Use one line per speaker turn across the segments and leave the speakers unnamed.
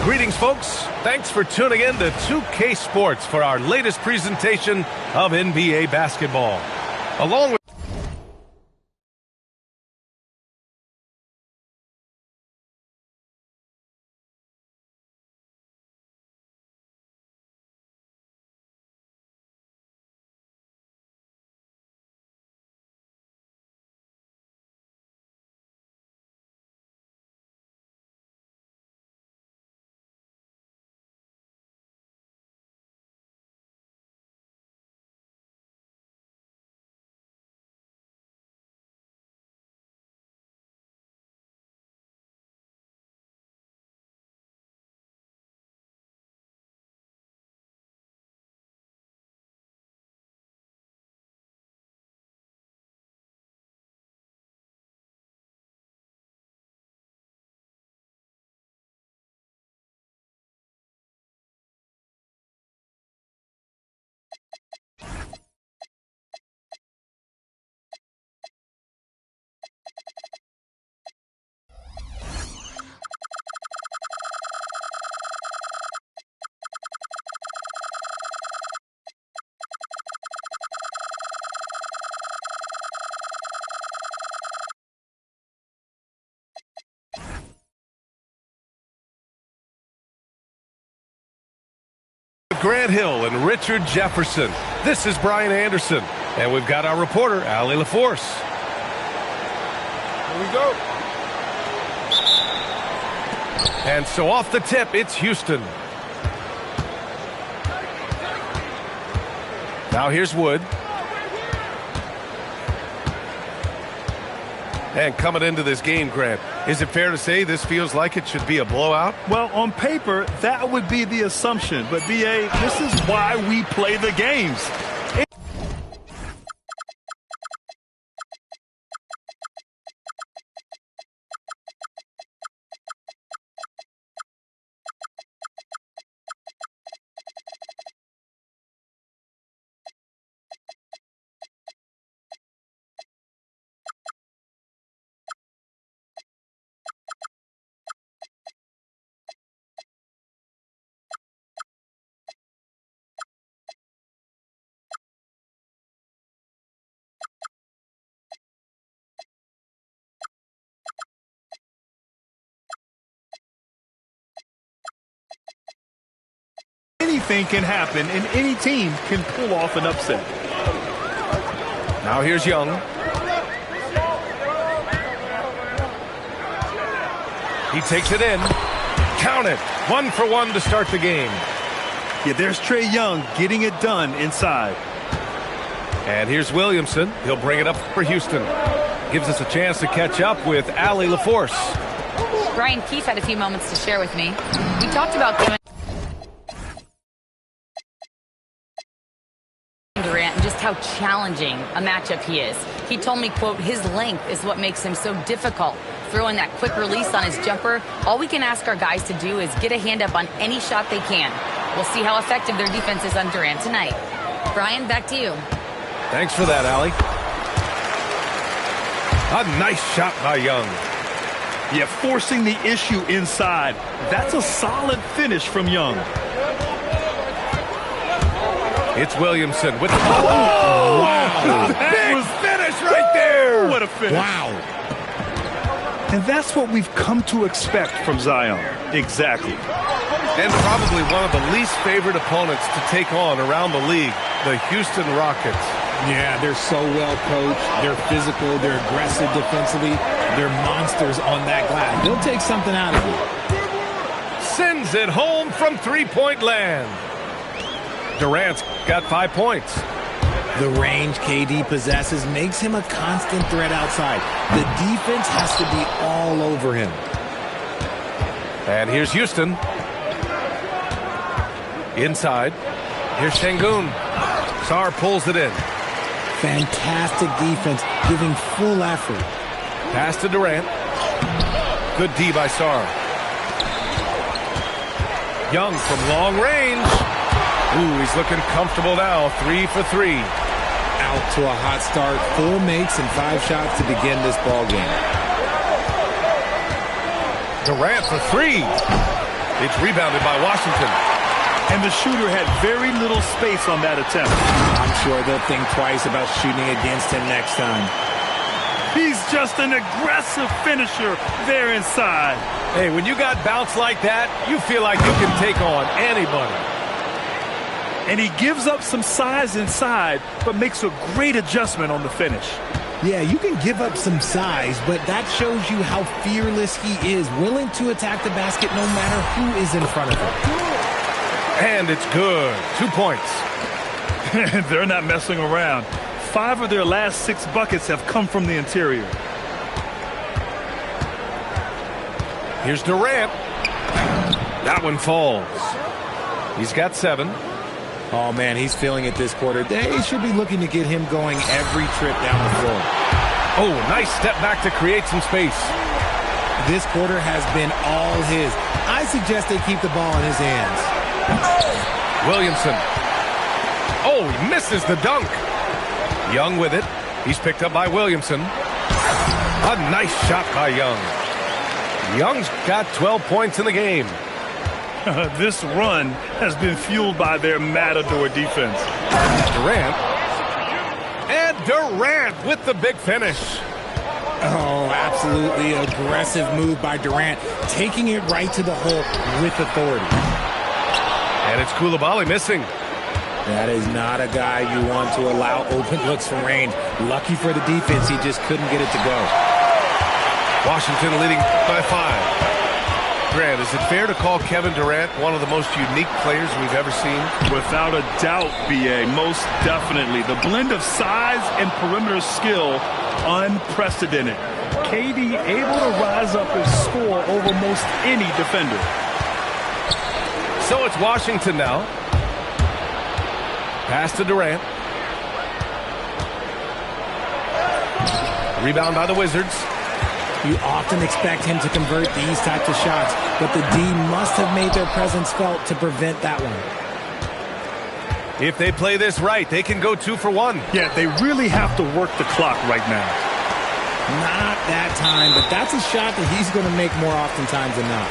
Greetings, folks. Thanks for tuning in to 2K Sports for our latest presentation of NBA basketball. Along with Grant Hill and Richard Jefferson, this is Brian Anderson, and we've got our reporter, Allie LaForce.
Here we go.
And so off the tip, it's Houston. Now here's Wood. And coming into this game, Grant, is it fair to say this feels like it should be a blowout?
Well, on paper, that would be the assumption. But, B.A., this is why we play the games. Anything can happen, and any team can pull off an upset.
Now here's Young. He takes it in. Count it. 1 for 1 to start the game.
Yeah, there's Trae Young getting it done inside.
And here's Williamson. He'll bring it up for Houston. Gives us a chance to catch up with Allie LaForce.
Brian Keefe had a few moments to share with me. We talked about giving Durant and just how challenging a matchup he is. He told me, quote, his length is what makes him so difficult. Throwing that quick release on his jumper, all we can ask our guys to do is get a hand up on any shot they can. We'll see how effective their defense is on Durant tonight. Brian, back to you.
Thanks for that, Allie. A nice shot by Young.
Yeah, forcing the issue inside. That's a solid finish from Young.
It's Williamson with the ball.
Oh,
wow. Big finish right there.
What a finish.
Wow.
And that's what we've come to expect from Zion. Exactly.
And probably one of the least favorite opponents to take on around the league, the Houston Rockets.
Yeah, they're so well coached. They're physical. They're aggressive defensively. They're monsters on that glass. They'll take something out of you.
Sends it home from three-point land. Durant's got 5 points.
The range KD possesses makes him a constant threat outside. The defense has to be all over him.
And here's Houston. Inside. Here's Şengün. Sarr pulls it in.
Fantastic defense, giving full effort.
Pass to Durant. Good D by Sarr. Young from long range. Ooh, he's looking comfortable now. 3 for 3.
Out to a hot start. 4 makes and 5 shots to begin this ball game.
Durant for 3. It's rebounded by Washington.
And the shooter had very little space on that attempt.
I'm sure they'll think twice about shooting against him next time.
He's just an aggressive finisher there inside.
Hey, when you got bounce like that, you feel like you can take on anybody.
And he gives up some size inside, but makes a great adjustment on the finish.
Yeah, you can give up some size, but that shows you how fearless he is, willing to attack the basket no matter who is in front of him.
And it's good. 2 points.
They're not messing around. 5 of their last 6 buckets have come from the interior.
Here's Durant. That one falls. He's got 7.
Oh, man, he's feeling it this quarter. They should be looking to get him going every trip down the floor.
Oh, nice step back to create some space.
This quarter has been all his. I suggest they keep the ball in his hands.
Williamson. Oh, he misses the dunk. Young with it. He's picked up by Williamson. A nice shot by Young. Young's got 12 points in the game.
This run has been fueled by their Matador defense.
Durant. And Durant with the big finish.
Oh, absolutely aggressive move by Durant, taking it right to the hole with authority.
And it's Coulibaly missing.
That is not a guy you want to allow open looks from range. Lucky for the defense, he just couldn't get it to go.
Washington leading by 5. Grant, is it fair to call Kevin Durant one of the most unique players we've ever seen?
Without a doubt, B.A., most definitely. The blend of size and perimeter skill, unprecedented. KD able to rise up and score over most any defender.
So it's Washington now. Pass to Durant. Rebound by the Wizards.
You often expect him to convert these types of shots, but the D must have made their presence felt to prevent that one.
If they play this right, they can go 2 for 1.
Yeah, they really have to work the clock right now.
Not that time, but that's a shot that he's going to make more oftentimes than not.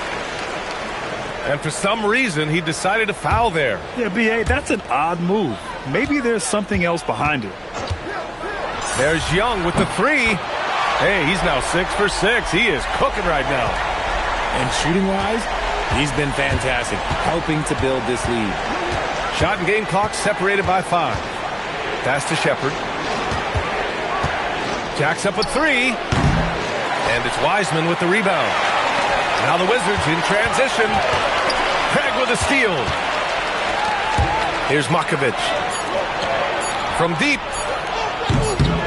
And for some reason, he decided to foul there.
Yeah, B.A., that's an odd move. Maybe there's something else behind it.
There's Young with the 3. Hey, he's now 6 for 6. He is cooking right now.
And shooting-wise, he's been fantastic, helping to build this lead.
Shot and game clock separated by 5. Pass to Shepherd. Jacks up a 3. And it's Wiseman with the rebound. Now the Wizards in transition. Craig with a steal. Here's Makovic. From deep.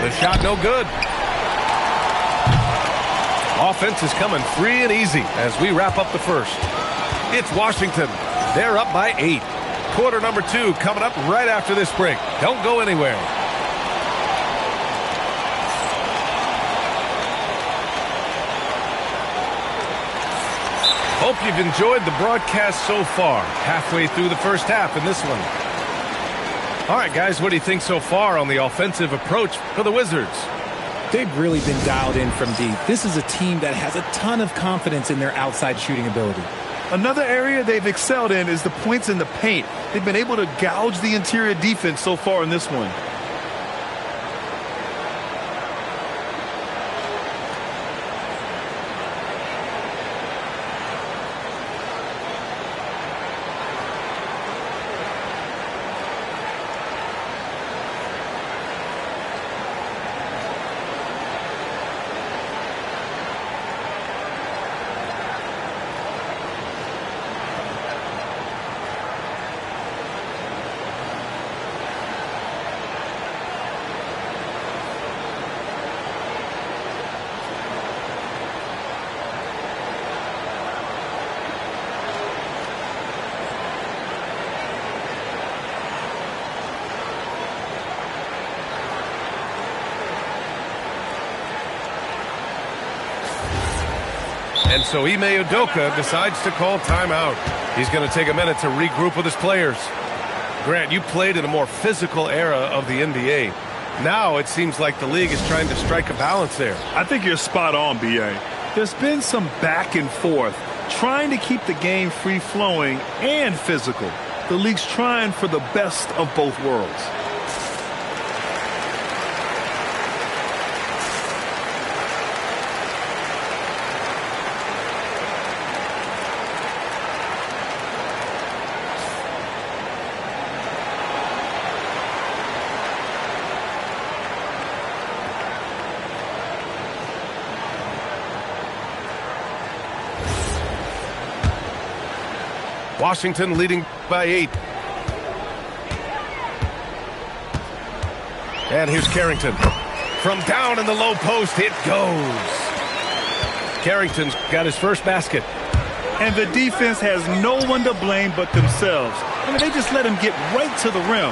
The shot no good. Offense is coming free and easy as we wrap up the first. It's Washington. They're up by 8. Quarter number 2 coming up right after this break. Don't go anywhere. Hope you've enjoyed the broadcast so far. Halfway through the first half in this one. All right, guys, what do you think so far on the offensive approach for the Wizards?
They've really been dialed in from deep. This is a team that has a ton of confidence in their outside shooting ability.
Another area they've excelled in is the points in the paint. They've been able to gouge the interior defense so far in this one.
And so Ime Udoka decides to call timeout. He's going to take a minute to regroup with his players. Grant, you played in a more physical era of the NBA. Now it seems like the league is trying to strike a balance there.
I think you're spot on, B.A. There's been some back and forth, trying to keep the game free-flowing and physical. The league's trying for the best of both worlds.
Washington leading by 8. And here's Carrington. From down in the low post, it goes. Carrington's got his first basket.
And the defense has no one to blame but themselves. I mean, they just let him get right to the rim.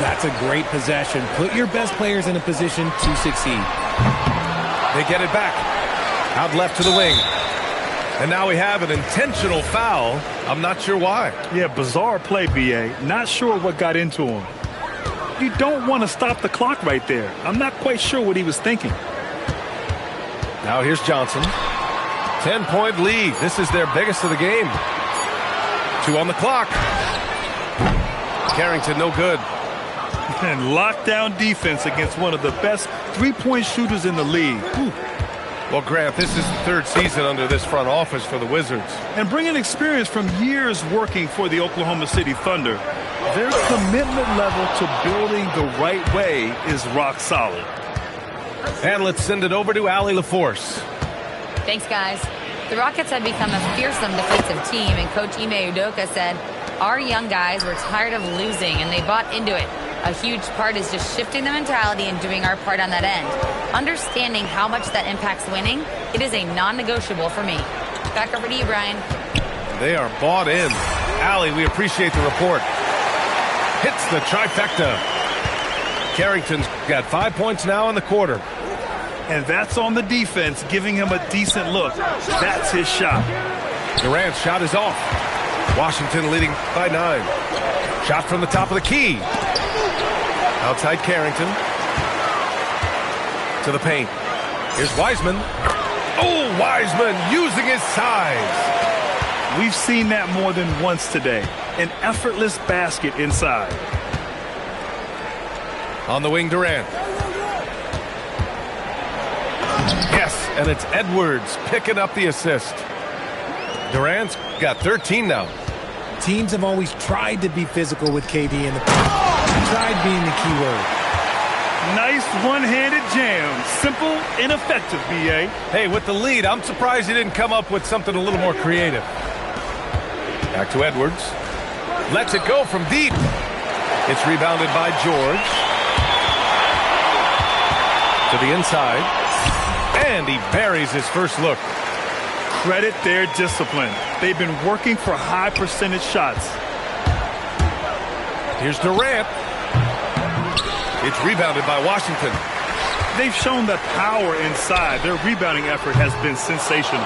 That's a great possession. Put your best players in a position to succeed.
They get it back. Out left to the wing. And now we have an intentional foul. I'm not sure why.
Yeah, bizarre play, B.A. Not sure what got into him. You don't want to stop the clock right there. I'm not quite sure what he was thinking.
Now here's Johnson. 10-point lead. This is their biggest of the game. 2 on the clock. Carrington, no good.
And lockdown defense against one of the best three-point shooters in the league. Whew.
Well, Grant, this is the 3rd season under this front office for the Wizards.
And bringing experience from years working for the Oklahoma City Thunder, their commitment level to building the right way is rock solid.
And let's send it over to Allie LaForce.
Thanks, guys. The Rockets had become a fearsome defensive team, and Coach Ime Udoka said, our young guys were tired of losing, and they bought into it. A huge part is just shifting the mentality and doing our part on that end. Understanding how much that impacts winning, it is a non-negotiable for me. Back over to you, Brian.
They are bought in. Allie, we appreciate the report. Hits the trifecta. Carrington's got 5 points now in the quarter.
And that's on the defense, giving him a decent look. That's his shot.
Durant's shot is off. Washington leading by 9. Shot from the top of the key. Outside Carrington. To the paint. Here's Wiseman. Oh, Wiseman using his size.
We've seen that more than once today. An effortless basket inside.
On the wing, Durant. Yes, and it's Edwards picking up the assist. Durant's got 13 now.
Teams have always tried to be physical with KD in the paint. Tried being the key word.
Nice one-handed jam. Simple and effective, B.A.
Hey, with the lead, I'm surprised he didn't come up with something a little more creative. Back to Edwards. Lets it go from deep. It's rebounded by George. To the inside. And he buries his first look.
Credit their discipline. They've been working for high percentage shots.
Here's Durant. It's rebounded by Washington.
They've shown that power inside. Their rebounding effort has been sensational.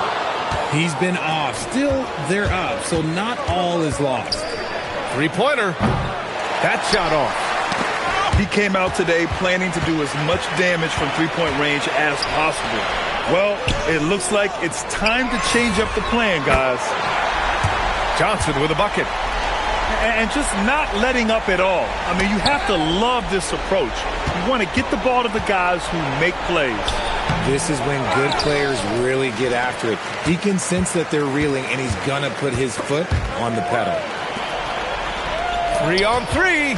He's been off. Still, they're up, so not all is lost.
Three-pointer. That shot off.
He came out today planning to do as much damage from three-point range as possible. Well, it looks like it's time to change up the plan, guys.
Johnson with a bucket.
And just not letting up at all. I mean, you have to love this approach. You want to get the ball to the guys who make plays.
This is when good players really get after it. He can sense that they're reeling, and he's going to put his foot on the pedal.
3-on-3.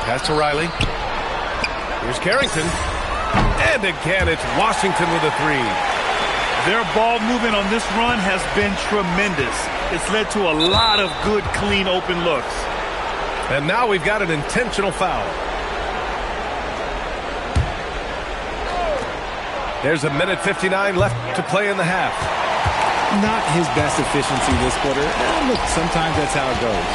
Pass to Riley. Here's Carrington. And again, it's Washington with a 3.
Their ball movement on this run has been tremendous. It's led to a lot of good, clean, open looks.
And now we've got an intentional foul. There's 1:59 left to play in the half.
Not his best efficiency this quarter. Look, sometimes that's how it goes.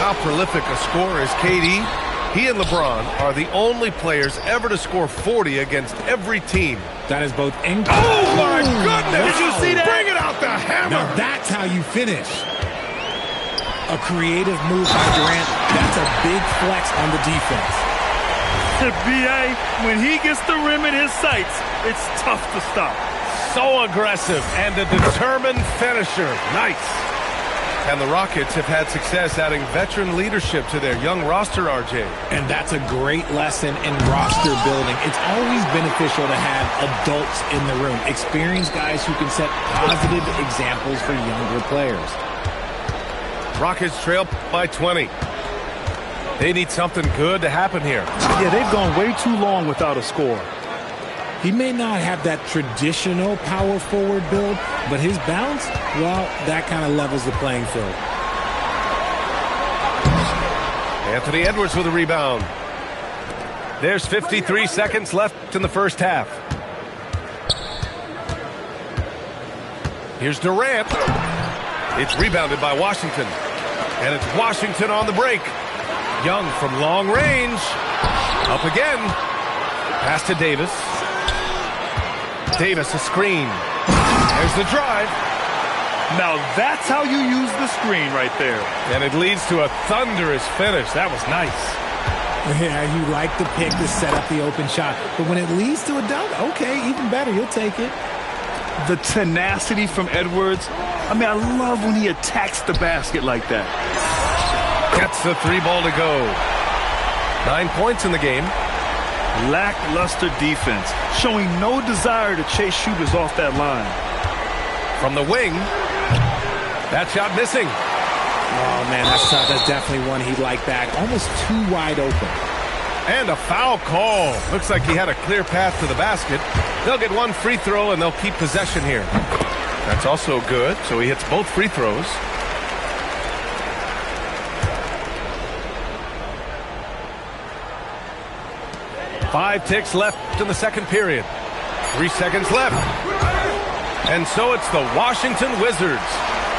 How prolific a scorer is KD? He and LeBron are the only players ever to score 40 against every team.
That is both
Oh, my goodness!
Did you see that?
Bring it out the hammer!
Now that's how you finish. A creative move by Durant. That's a big flex on the defense.
B.A., when he gets the rim in his sights, it's tough to stop.
So aggressive and a determined finisher. Nice. And the Rockets have had success adding veteran leadership to their young roster, RJ.
And that's a great lesson in roster building. It's always beneficial to have adults in the room, experienced guys who can set positive examples for younger players.
Rockets trail by 20. They need something good to happen here.
Yeah, they've gone way too long without a score.
He may not have that traditional power forward build, but his bounce, well, that kind of levels the playing field.
Anthony Edwards with a rebound. There's 53 seconds left in the first half. Here's Durant. It's rebounded by Washington. And it's Washington on the break. Young from long range. Up again. Pass to Davis. Davis, a screen. There's the drive.
Now that's how you use the screen right there.
And it leads to a thunderous finish. That was nice.
Yeah, you like the pick to set up the open shot. But when it leads to a dunk, okay, even better. You'll take it.
The tenacity from Edwards. I mean, I love when he attacks the basket like that.
Gets the three ball to go. 9 points in the game.
Lackluster defense, showing no desire to chase shooters off that line.
From the wing, that shot missing.
Oh, man, that's tough. That's definitely one he'd like back. Almost too wide open.
And a foul call. Looks like he had a clear path to the basket. They'll get one free throw, and they'll keep possession here. That's also good, so he hits both free throws. Five ticks left in the second period. 3 seconds left. And so it's the Washington Wizards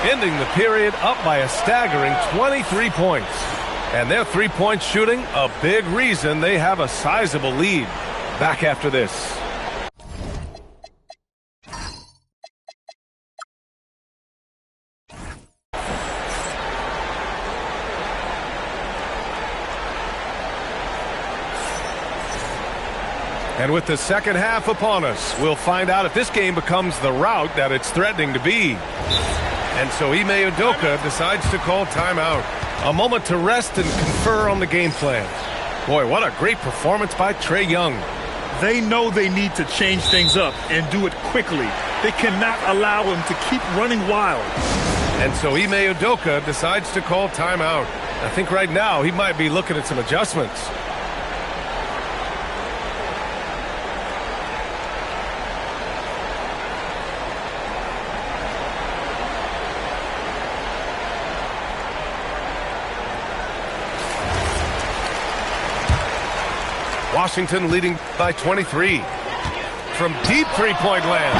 ending the period up by a staggering 23 points. And their three-point shooting, a big reason they have a sizable lead. Back after this. And with the second half upon us, we'll find out if this game becomes the rout that it's threatening to be. And so Ime Udoka decides to call timeout. A moment to rest and confer on the game plan. Boy, what a great performance by Trae Young.
They know they need to change things up and do it quickly. They cannot allow him to keep running wild.
And so Ime Udoka decides to call timeout. I think right now he might be looking at some adjustments. Washington leading by 23 from deep three-point land.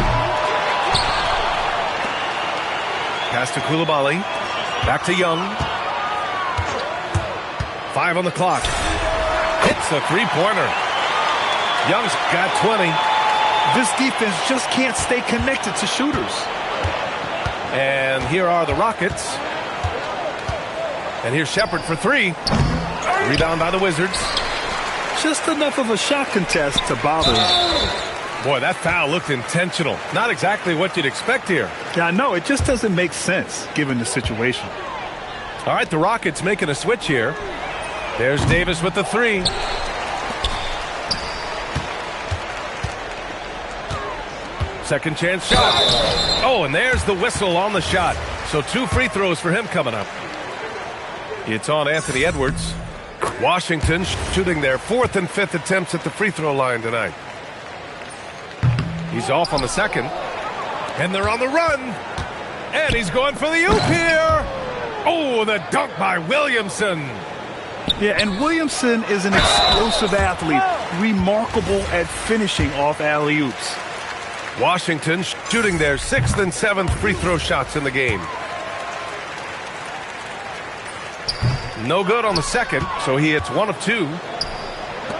Pass to Coulibaly. Back to Young. 5 on the clock. Hits a three-pointer. Young's got 20.
This defense just can't stay connected to shooters.
And here are the Rockets. And here's Shepherd for three. Rebound by the Wizards.
Just enough of a shot contest to bother him.
Boy, that foul looked intentional. Not exactly what you'd expect here.
Yeah, I know. It just doesn't make sense given the situation.
All right, the Rockets making a switch here. There's Davis with the three. Second chance shot. Oh, and there's the whistle on the shot. So 2 free throws for him coming up. It's on Anthony Edwards. Washington shooting their 4th and 5th attempts at the free throw line tonight. He's off on the second. And they're on the run. And he's going for the oop here. Oh, the dunk by Williamson.
Yeah, and Williamson is an explosive athlete, remarkable at finishing off alley-oops.
Washington shooting their 6th and 7th free throw shots in the game. No good on the second, so he hits 1 of 2.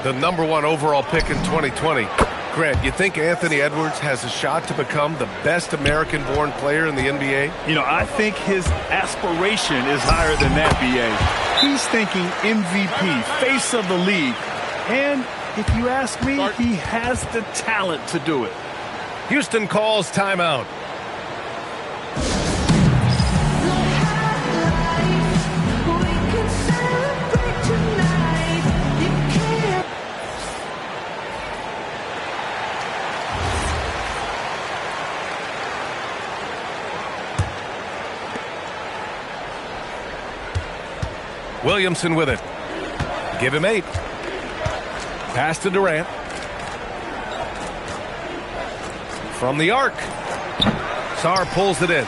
The #1 overall pick in 2020. Grant, you think Anthony Edwards has a shot to become the best American-born player in the NBA?
You know, I think his aspiration is higher than that, B.A. He's thinking MVP, face of the league, and If you ask me, he has the talent to do it.
Houston calls timeout. Williamson with it. Give him 8. Pass to Durant. From the arc. Sarr pulls it in.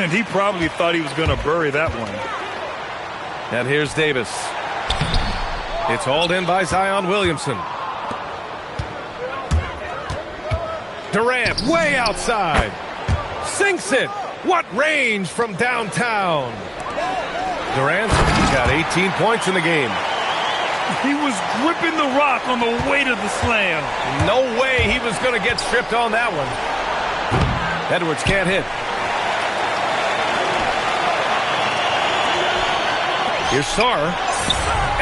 And he probably thought he was going to bury that one.
And here's Davis. It's hauled in by Zion Williamson. Durant way outside. Sinks it. What range from downtown. Durant got 18 points in the game.
He was gripping the rock on the weight of the slam.
No way he was going to get stripped on that one. Edwards can't hit. Here's Sarr.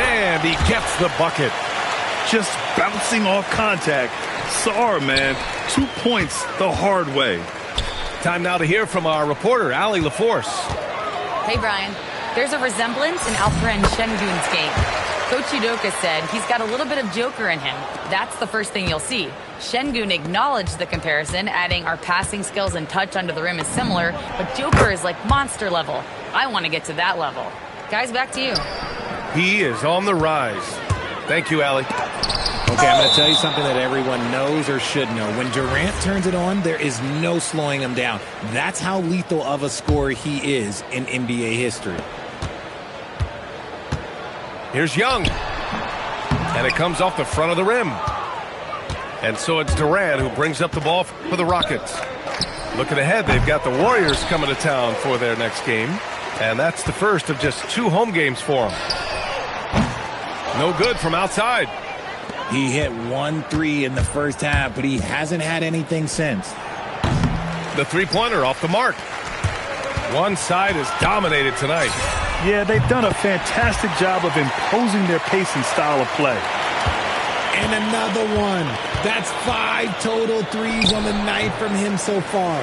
And he gets the bucket.
Just bouncing off contact. Sarr, man, 2 points the hard way.
Time now to hear from our reporter, Allie LaForce.
Hey, Brian. There's a resemblance in Alperen Şengün's game. Coach Udoka said he's got a little bit of Joker in him. That's the first thing you'll see. Şengün acknowledged the comparison, adding our passing skills and touch under the rim is similar, but Joker is like monster level. I want to get to that level. Guys, back to you.
He is on the rise. Thank you, Allie.
Okay, I'm going to tell you something that everyone knows or should know. When Durant turns it on, there is no slowing him down. That's how lethal of a scorer he is in NBA history.
Here's Young. And it comes off the front of the rim. And so it's Durant who brings up the ball for the Rockets. Looking ahead, they've got the Warriors coming to town for their next game. And that's the first of just 2 home games for them. No good from outside.
He hit 1-3 in the first half, but he hasn't had anything since.
The three-pointer off the mark. One side is dominated tonight.
Yeah, they've done a fantastic job of imposing their pace and style of play.
And another one. That's 5 total threes on the night from him so far.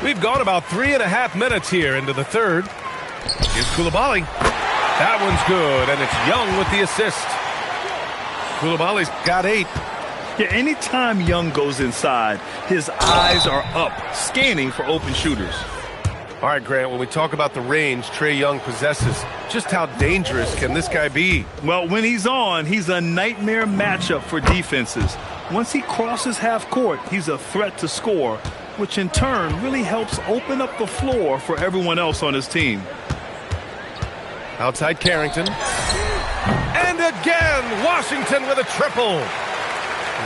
We've gone about 3.5 minutes here into the third. Here's Coulibaly. That one's good, and it's Young with the assist. Coulibaly's got 8.
Yeah, anytime Young goes inside, his eyes are up, scanning for open shooters.
All right, Grant, when we talk about the range Trae Young possesses, just how dangerous can this guy be?
Well, when he's on, he's a nightmare matchup for defenses. Once he crosses half court, he's a threat to score, which in turn really helps open up the floor for everyone else on his team.
Outside Carrington. And again, Washington with a triple.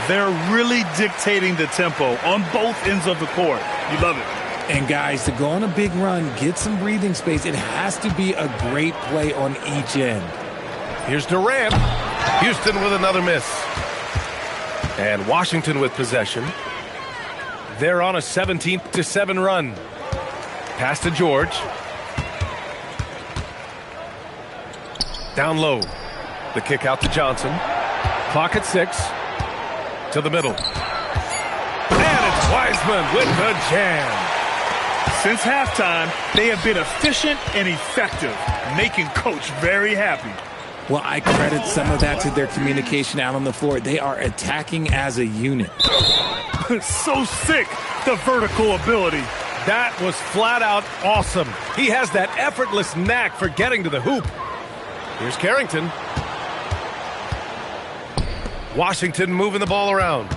They're really dictating the tempo on both ends of the court. You love it.
And guys, to go on a big run, get some breathing space, it has to be a great play on each end.
Here's Durant. Houston with another miss. And Washington with possession. They're on a 17-7 run. Pass to George. Down low. The kick out to Johnson. Clock at 6. To the middle. And it's Wiseman with the jam.
Since halftime, they have been efficient and effective, making Coach very happy.
Well, I credit some of that to their communication out on the floor. They are attacking as a unit.
So sick, the vertical ability.
That was flat out awesome. He has that effortless knack for getting to the hoop. Here's Carrington. Washington moving the ball around.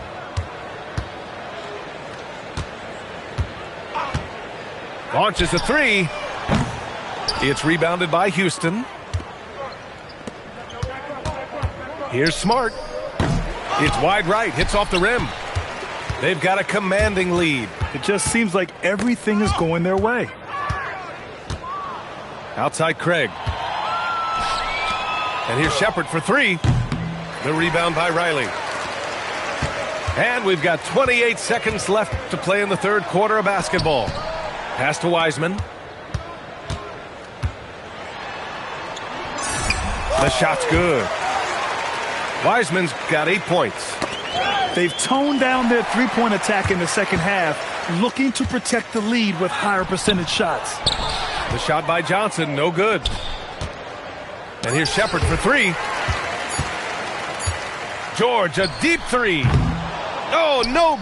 Launches a 3. It's rebounded by Houston. Here's Smart. It's wide right. Hits off the rim. They've got a commanding lead.
It just seems like everything is going their way.
Outside Craig. And here's Shepard for 3. The rebound by Riley. And we've got 28 seconds left to play in the third quarter of basketball. Pass to Wiseman. The shot's good. Wiseman's got 8 points.
They've toned down their three-point attack in the second half, looking to protect the lead with higher percentage shots.
The shot by Johnson, no good. And here's Shepherd for 3. George, a deep 3. Oh, no.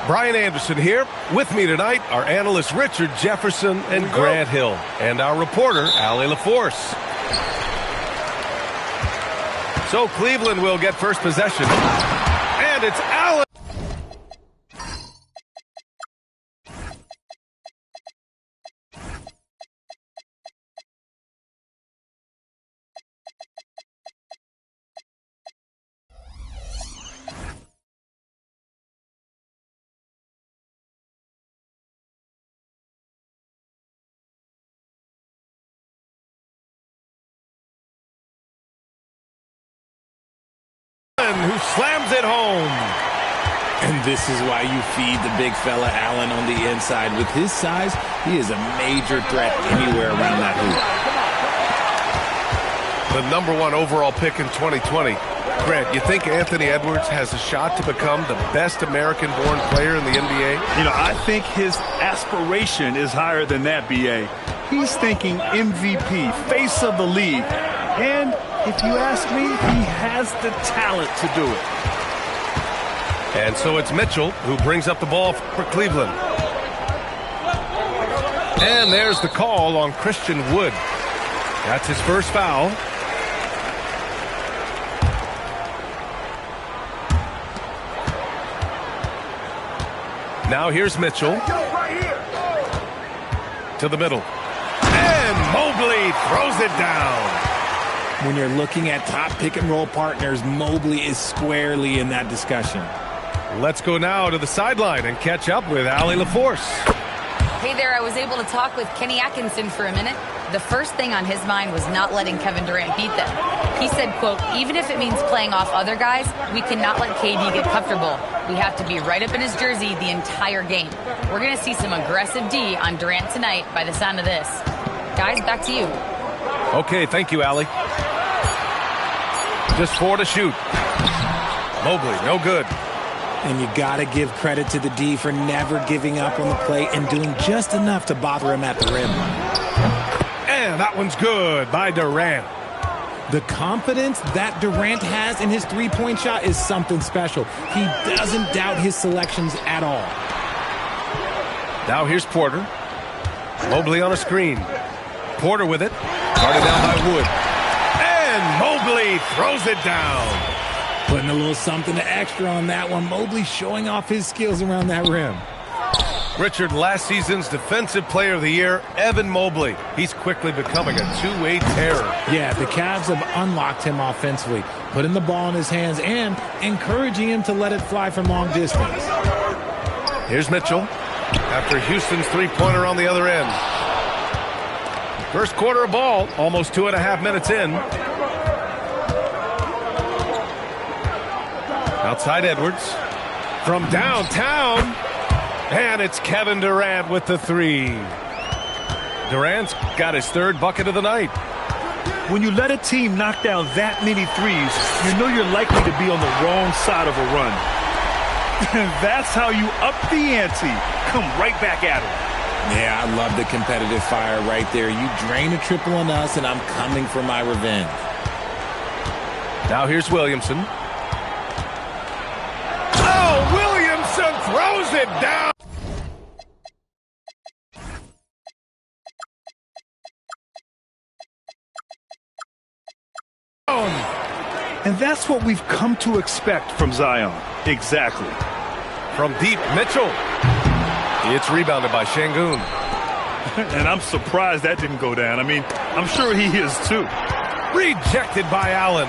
Brian Anderson here. With me tonight are analysts Richard Jefferson and Grant Hill, and our reporter, Allie LaForce. So Cleveland will get first possession, and it's Allen. Who slams it home.
And this is why you feed the big fella Allen on the inside. With his size, he is a major threat anywhere around that hoop.
The #1 overall pick in 2020. Grant, you think Anthony Edwards has a shot to become the best American-born player in the NBA?
You know, I think his aspiration is higher than that, B.A. He's thinking MVP, face of the league. And if you ask me, he has the talent to do it.
And so it's Mitchell who brings up the ball for Cleveland. And there's the call on Christian Wood. That's his first foul. Now here's Mitchell. To the middle. And Mobley throws it down.
When you're looking at top pick-and-roll partners, Mobley is squarely in that discussion.
Let's go now to the sideline and catch up with Allie LaForce.
Hey there, I was able to talk with Kenny Atkinson for a minute. The first thing on his mind was not letting Kevin Durant beat them. He said, quote, even if it means playing off other guys, we cannot let KD get comfortable. We have to be right up in his jersey the entire game. We're going to see some aggressive D on Durant tonight by the sound of this. Guys, back to you.
Okay, thank you, Allie. Just 4 to shoot. Mobley, no good.
And you got to give credit to the D for never giving up on the play and doing just enough to bother him at the rim.
And that one's good by Durant.
The confidence that Durant has in his three-point shot is something special. He doesn't doubt his selections at all.
Now here's Porter. Mobley on a screen. Porter with it. Guarded down by Wood. And Mobley throws it down.
Putting a little something extra on that one. Mobley showing off his skills around that rim.
Richard, last season's Defensive Player of the Year, Evan Mobley. He's quickly becoming a two-way terror.
Yeah, the Cavs have unlocked him offensively, putting the ball in his hands and encouraging him to let it fly from long distance.
Here's Mitchell after Houston's three-pointer on the other end. First quarter of ball, almost 2.5 minutes in. Outside Edwards from downtown, and it's Kevin Durant with the three. Durant's got his third bucket of the night.
When you let a team knock down that many threes, you know you're likely to be on the wrong side of a run. That's how you up the ante. Come right back at him.
Yeah, I love the competitive fire right there. You drain a triple on us, and I'm coming for my revenge.
Now here's Williamson. Oh, Williamson throws it down.
And that's what we've come to expect from Zion. Exactly.
From deep, Mitchell. It's rebounded by Şengün.
And I'm surprised that didn't go down. I mean, I'm sure he is too.
Rejected by Allen.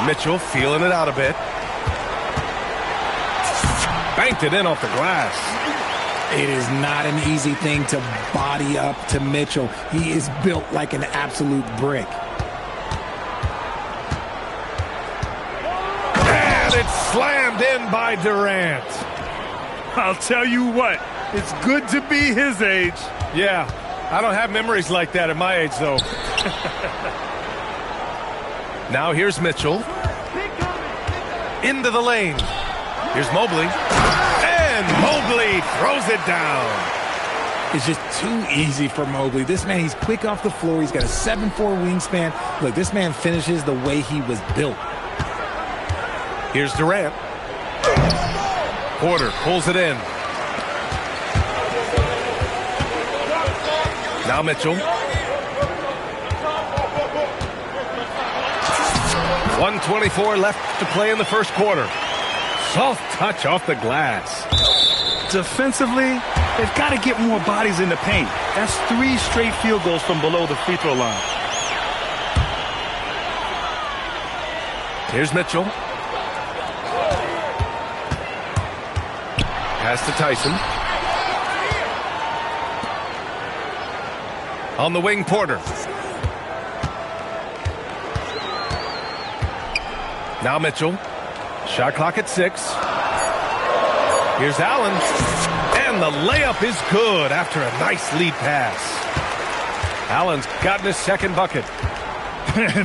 Mitchell feeling it out a bit. Banked it in off the glass.
It is not an easy thing to body up to Mitchell. He is built like an absolute brick.
And it's slammed in by Durant.
I'll tell you what, it's good to be his age.
Yeah, I don't have memories like that at my age, though. Now here's Mitchell. Into the lane. Here's Mobley. And Mobley throws it down.
It's just too easy for Mobley. This man, he's quick off the floor. He's got a 7'4" wingspan. Look, this man finishes the way he was built.
Here's Durant. Porter pulls it in. Now Mitchell. 1:24 left to play in the first quarter. Soft touch off the glass.
Defensively, they've got to get more bodies in the paint. That's 3 straight field goals from below the free throw line.
Here's Mitchell. Pass to Tyson. On the wing, Porter. Now Mitchell. Shot clock at 6. Here's Allen. And the layup is good after a nice lead pass. Allen's gotten his second bucket.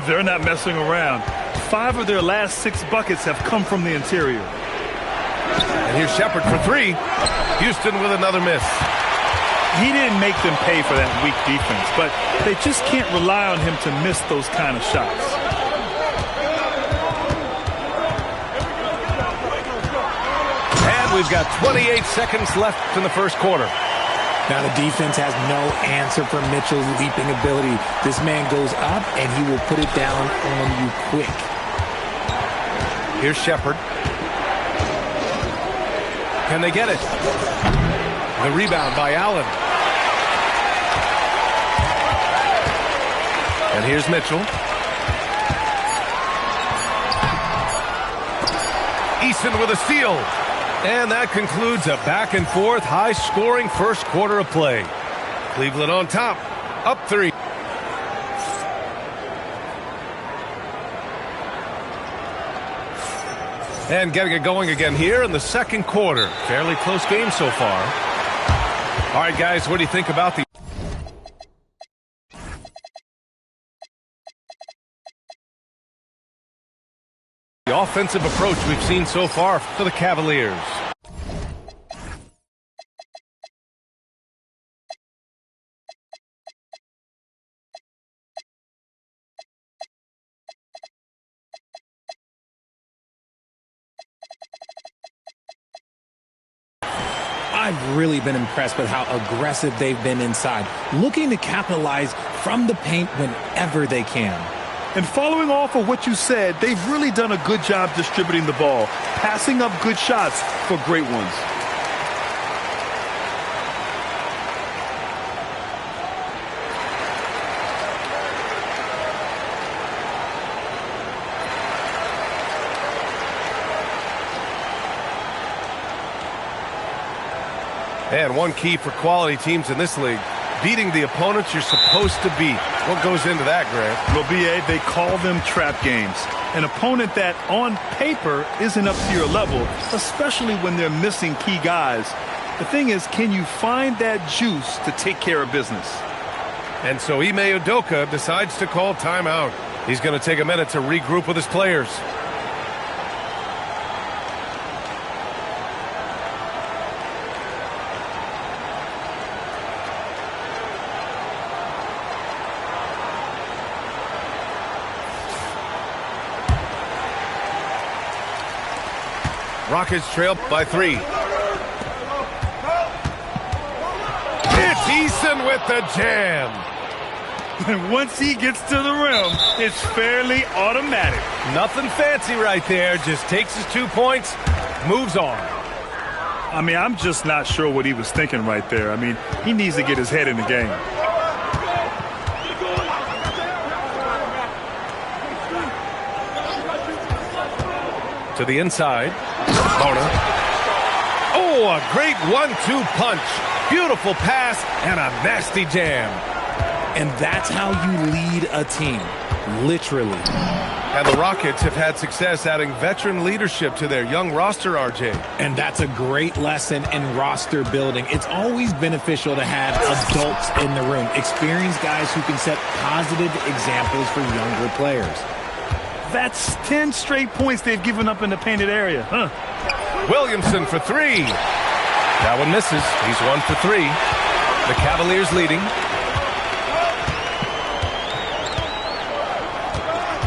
They're not messing around. 5 of their last 6 buckets have come from the interior.
And here's Shepard for 3. Houston with another miss.
He didn't make them pay for that weak defense, but they just can't rely on him to miss those kind of shots.
And we've got 28 seconds left in the first quarter.
Now the defense has no answer for Mitchell's leaping ability. This man goes up and he will put it down on you quick.
Here's Shepard. Can they get it? The rebound by Allen. And here's Mitchell. Eason with a steal. And that concludes a back-and-forth, high-scoring first quarter of play. Cleveland on top, up 3. And getting it going again here in the second quarter. Fairly close game so far. All right, guys, what do you think about the offensive approach we've seen so far for the Cavaliers?
I've really been impressed with how aggressive they've been inside, looking to capitalize from the paint whenever they can.
And following off of what you said, they've really done a good job distributing the ball, passing up good shots for great ones.
And one key for quality teams in this league, beating the opponents you're supposed to beat. What goes into that, Grant?
Well, B.A., they call them trap games. An opponent that, on paper, isn't up to your level, especially when they're missing key guys. The thing is, can you find that juice to take care of business?
And so Ime Udoka decides to call timeout. He's going to take a minute to regroup with his players. Rockets trail by 3. It's Eason with the jam.
And once he gets to the rim, it's fairly automatic.
Nothing fancy right there. Just takes his 2 points, moves on.
I mean, I'm just not sure what he was thinking right there. I mean, he needs to get his head in the game.
To the inside. Mona. Oh, a great 1-2 punch. Beautiful pass and a nasty jam.
And that's how you lead a team, literally.
And the Rockets have had success adding veteran leadership to their young roster, RJ.
And that's a great lesson in roster building. It's always beneficial to have adults in the room, experienced guys who can set positive examples for younger players.
That's 10 straight points they've given up in the painted area.
Williamson for 3. That one misses. He's 1 for 3. The Cavaliers leading.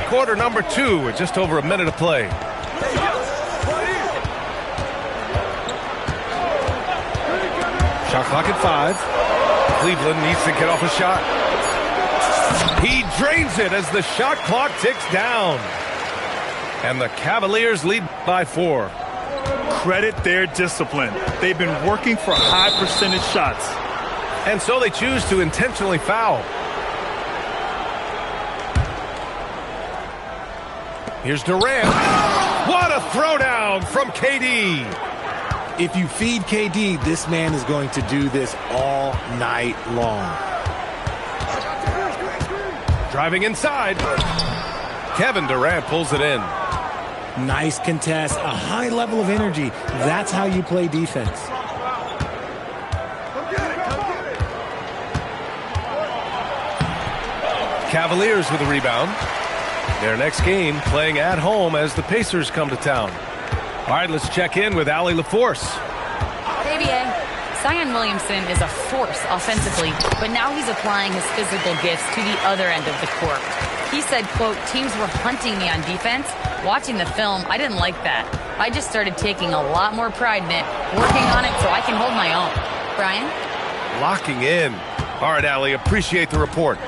Quarter number 2 with just over a minute to play. Shot clock at 5. Cleveland needs to get off a shot. He drains it as the shot clock ticks down. And the Cavaliers lead by 4.
Credit their discipline. They've been working for high percentage shots.
And so they choose to intentionally foul. Here's Durant. What a throwdown from KD.
If you feed KD, this man is going to do this all night long.
Driving inside. Kevin Durant pulls it in.
Nice contest, a high level of energy. That's how you play defense.
Cavaliers with a rebound. Their next game playing at home as the Pacers come to town. All right, let's check in with Allie LaForce.
Hey, BA. Zion Williamson is a force offensively, but now he's applying his physical gifts to the other end of the court. He said, quote, teams were hunting me on defense. Watching the film, I didn't like that. I just started taking a lot more pride in it, working on it so I can hold my own. Brian?
Locking in. All right, Allie, appreciate the report.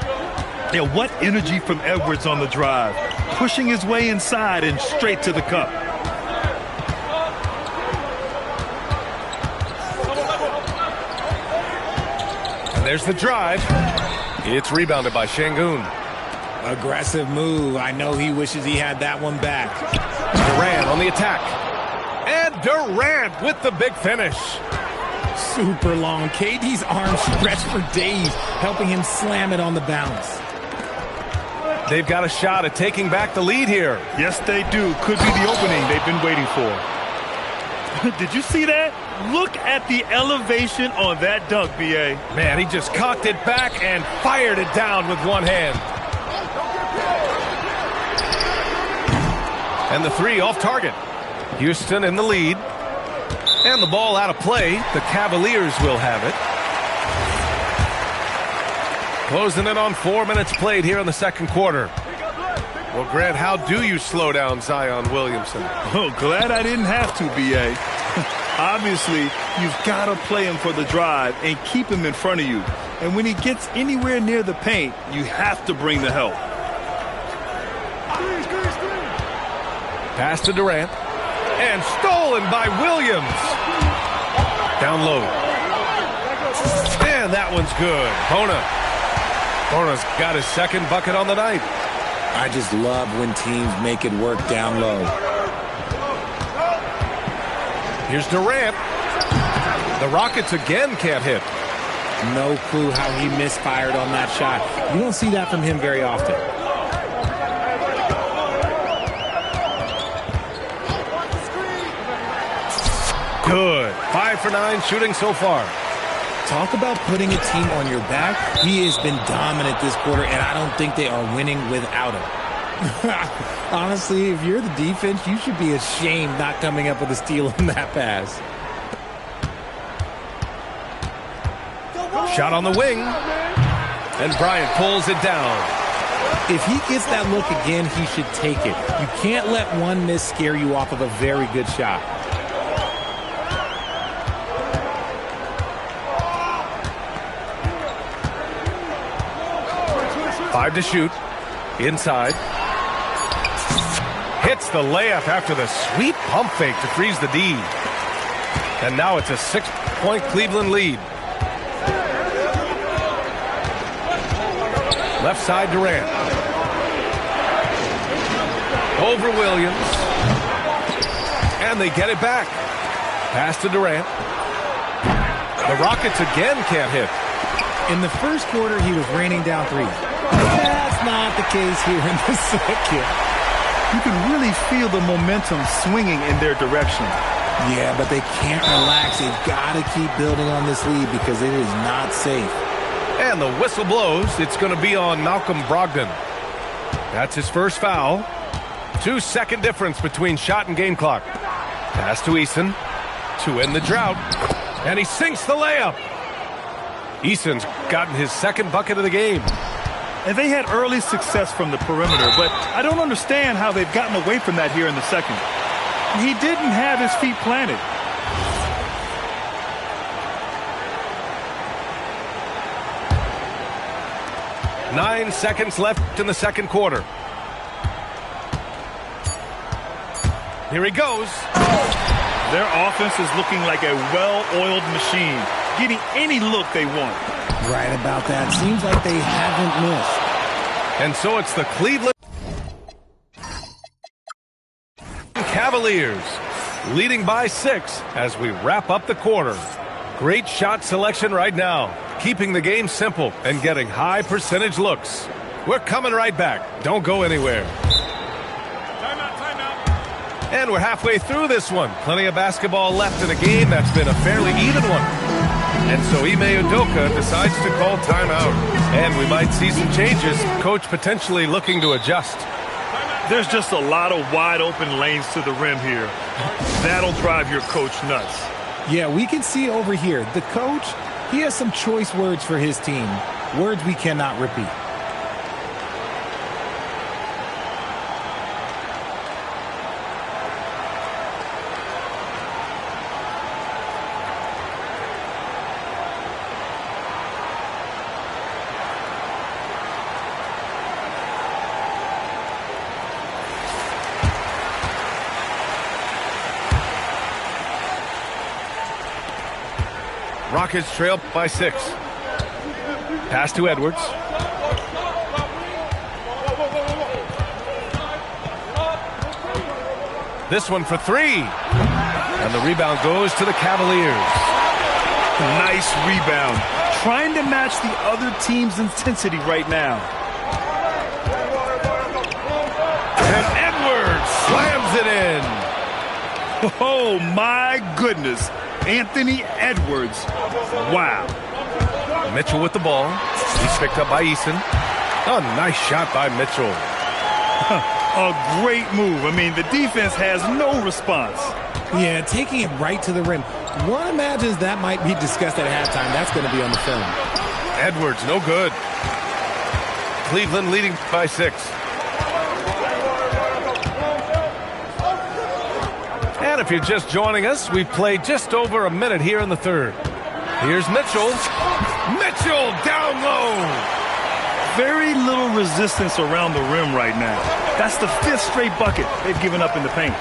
Yeah, what energy from Edwards on the drive. Pushing his way inside and straight to the cup.
And there's the drive. It's rebounded by Şengün.
Aggressive move. I know he wishes he had that one back.
Durant on the attack. And Durant with the big finish.
Super long. KD's arms stretched for days, helping him slam it on the bounce.
They've got a shot at taking back the lead here.
Yes, they do. Could be the opening they've been waiting for. Did you see that? Look at the elevation on that dunk, B.A.
Man, he just cocked it back and fired it down with one hand. And the 3 off target. Houston in the lead. And the ball out of play. The Cavaliers will have it. Closing in on 4 minutes played here in the second quarter. Well, Grant, how do you slow down Zion Williamson?
Oh, glad I didn't have to, B.A. Obviously, you've got to play him for the drive and keep him in front of you. And when he gets anywhere near the paint, you have to bring the help.
Pass to Durant. And stolen by Williams. Down low. And that one's good. Bona's got his second bucket on the night.
I just love when teams make it work down low.
Here's Durant. The Rockets again can't hit.
No clue how he misfired on that shot. You don't see that from him very often.
Good. 5 for 9 shooting so far.
Talk about putting a team on your back. He has been dominant this quarter, and I don't think they are winning without him. Honestly, if you're the defense, you should be ashamed not coming up with a steal on that pass.
Shot on the wing. And Bryant pulls it down.
If he gets that look again, he should take it. You can't let one miss scare you off of a very good shot.
Five to shoot. Inside. Hits the layup after the sweet pump fake to freeze the D. And now it's a 6-point Cleveland lead. Left side Durant. Over Williams. And they get it back. Pass to Durant. The Rockets again can't hit.
In the first quarter, he was raining down threes. That's not the case here in the second.
You can really feel the momentum swinging in their direction.
Yeah, but they can't relax. They've got to keep building on this lead because it is not safe.
And the whistle blows. It's going to be on Malcolm Brogdon. That's his first foul. 2-second difference between shot and game clock. Pass to Eason to end the drought. And he sinks the layup. Eason's gotten his second bucket of the game.
And they had early success from the perimeter, but I don't understand how they've gotten away from that here in the second. He didn't have his feet planted.
9 seconds left in the second quarter. Here he goes.
Their offense is looking like a well-oiled machine, getting any look they want.
Right about that. Seems like they haven't missed.
And so it's the Cleveland Cavaliers leading by 6 as we wrap up the quarter. Great shot selection right now, keeping the game simple and getting high percentage looks. We're coming right back. Don't go anywhere. And we're halfway through this one. Plenty of basketball left in a game that's been a fairly even one. And so Ime Udoka decides to call timeout. And we might see some changes. Coach potentially looking to adjust.
There's just a lot of wide open lanes to the rim here. That'll drive your coach nuts.
Yeah, we can see over here. The coach, he has some choice words for his team. Words we cannot repeat.
Rockets trail by 6. Pass to Edwards. This one for 3. And the rebound goes to the Cavaliers.
Nice rebound. Trying to match the other team's intensity right now.
And Edwards slams it in.
Oh, my goodness. Anthony Edwards. Wow.
Mitchell with the ball. He's picked up by Eason. A nice shot by Mitchell.
A great move. I mean, the defense has no response.
Yeah, taking it right to the rim. One imagines that might be discussed at halftime. That's going to be on the film.
Edwards, no good. Cleveland leading by 6. And if you're just joining us, we've played just over a minute here in the third. Here's Mitchell. Mitchell down low.
Very little resistance around the rim right now. That's the 5th straight bucket they've given up in the paint.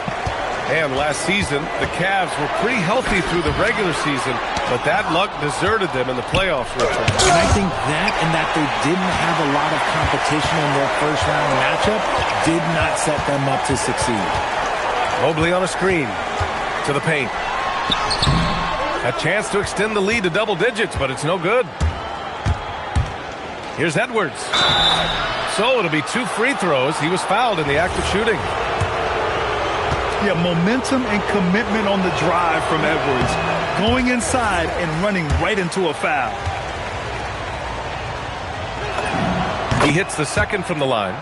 And last season, the Cavs were pretty healthy through the regular season, but that luck deserted them in the playoffs, Richard.
And I think that and that they didn't have a lot of competition in their first-round matchup did not set them up to succeed.
Mobley on a screen to the paint. A chance to extend the lead to double digits, but it's no good. Here's Edwards. So it'll be 2 free throws. He was fouled in the act of shooting.
Yeah, momentum and commitment on the drive from Edwards. Going inside and running right into a foul.
He hits the second from the line.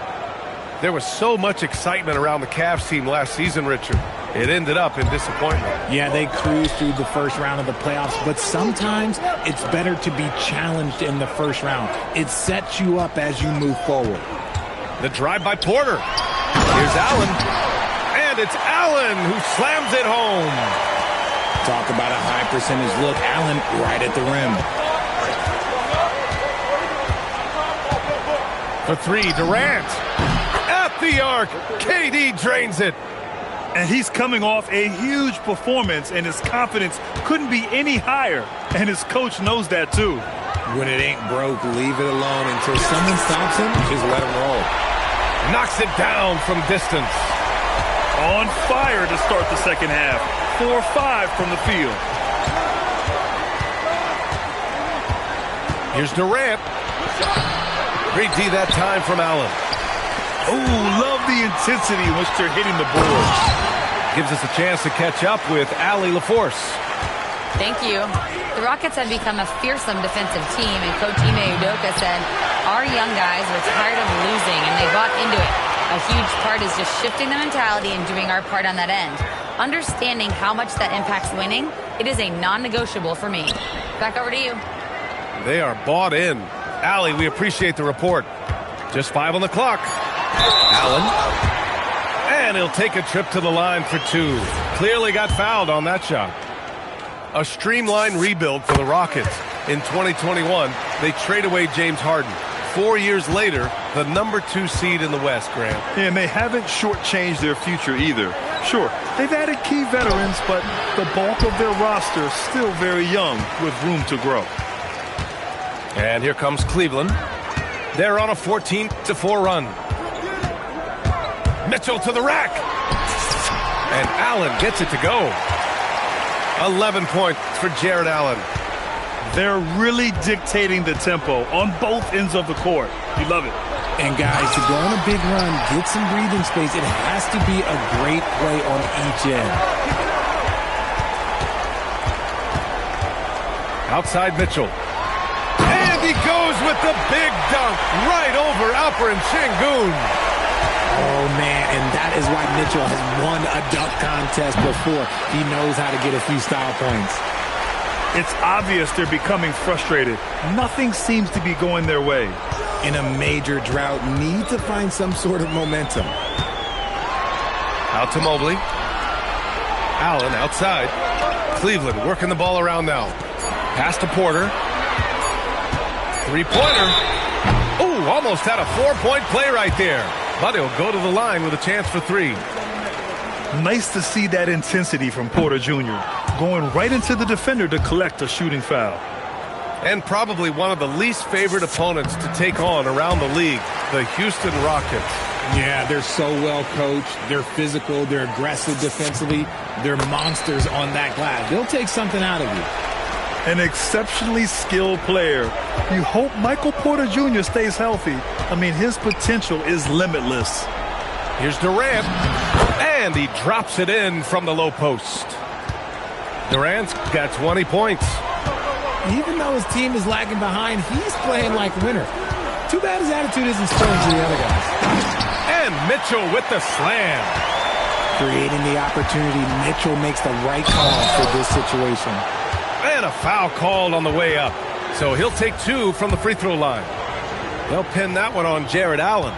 There was so much excitement around the Cavs team last season, Richard. It ended up in disappointment.
Yeah, they cruised through the first round of the playoffs, but sometimes it's better to be challenged in the first round. It sets you up as you move forward.
The drive by Porter. Here's Allen. And it's Allen who slams it home.
Talk about a high percentage look. Allen right at the rim.
For 3, Durant. At the arc. KD drains it.
And he's coming off a huge performance, and his confidence couldn't be any higher. And his coach knows that, too.
When it ain't broke, leave it alone. Until someone stops him, just let him roll.
Knocks it down from distance.
On fire to start the second half. 4-5 from the field.
Here's Durant. Great D that time from Allen.
Oh, love the intensity in which they're hitting the boards.
Gives us a chance to catch up with Allie LaForce.
Thank you. The Rockets have become a fearsome defensive team, and Coach Ime Udoka said, our young guys were tired of losing, and they bought into it. A huge part is just shifting the mentality and doing our part on that end. Understanding how much that impacts winning, it is a non-negotiable for me. Back over to you.
They are bought in. Allie, we appreciate the report. Just 5 on the clock. Allen. And he'll take a trip to the line for 2. Clearly got fouled on that shot. A streamlined rebuild for the Rockets. In 2021, they trade away James Harden. 4 years later, the #2 seed in the West, Grant.
And they haven't shortchanged their future either. Sure, they've added key veterans, but the bulk of their roster is still very young with room to grow.
And here comes Cleveland. They're on a 14-4 run. Mitchell to the rack. And Allen gets it to go. 11 points for Jared Allen.
They're really dictating the tempo on both ends of the court. You love it.
And guys, to go on a big run, get some breathing space, it has to be a great play on each end.
Outside Mitchell. And he goes with the big dunk right over Alperen Sengun.
Oh, man, and that is why Mitchell has won a dunk contest before. He knows how to get a few style points.
It's obvious they're becoming frustrated. Nothing seems to be going their way.
In a major drought, need to find some sort of momentum.
Out to Mobley. Allen outside. Cleveland working the ball around now. Pass to Porter. Three-pointer. Ooh, almost had a 4-point play right there. But he'll go to the line with a chance for 3.
Nice to see that intensity from Porter Jr. going right into the defender to collect a shooting foul.
And probably one of the least favorite opponents to take on around the league, the Houston Rockets.
Yeah, they're so well coached. They're physical. They're aggressive defensively. They're monsters on that glass. They'll take something out of you.
An exceptionally skilled player. You hope Michael Porter Jr. stays healthy. I mean, his potential is limitless.
Here's Durant. And he drops it in from the low post. Durant's got 20 points.
Even though his team is lagging behind, he's playing like a winner. Too bad his attitude isn't spilling to the other guys.
And Mitchell with the slam.
Creating the opportunity, Mitchell makes the right call for this situation.
And a foul called on the way up. So he'll take 2 from the free throw line. They'll pin that one on Jared Allen.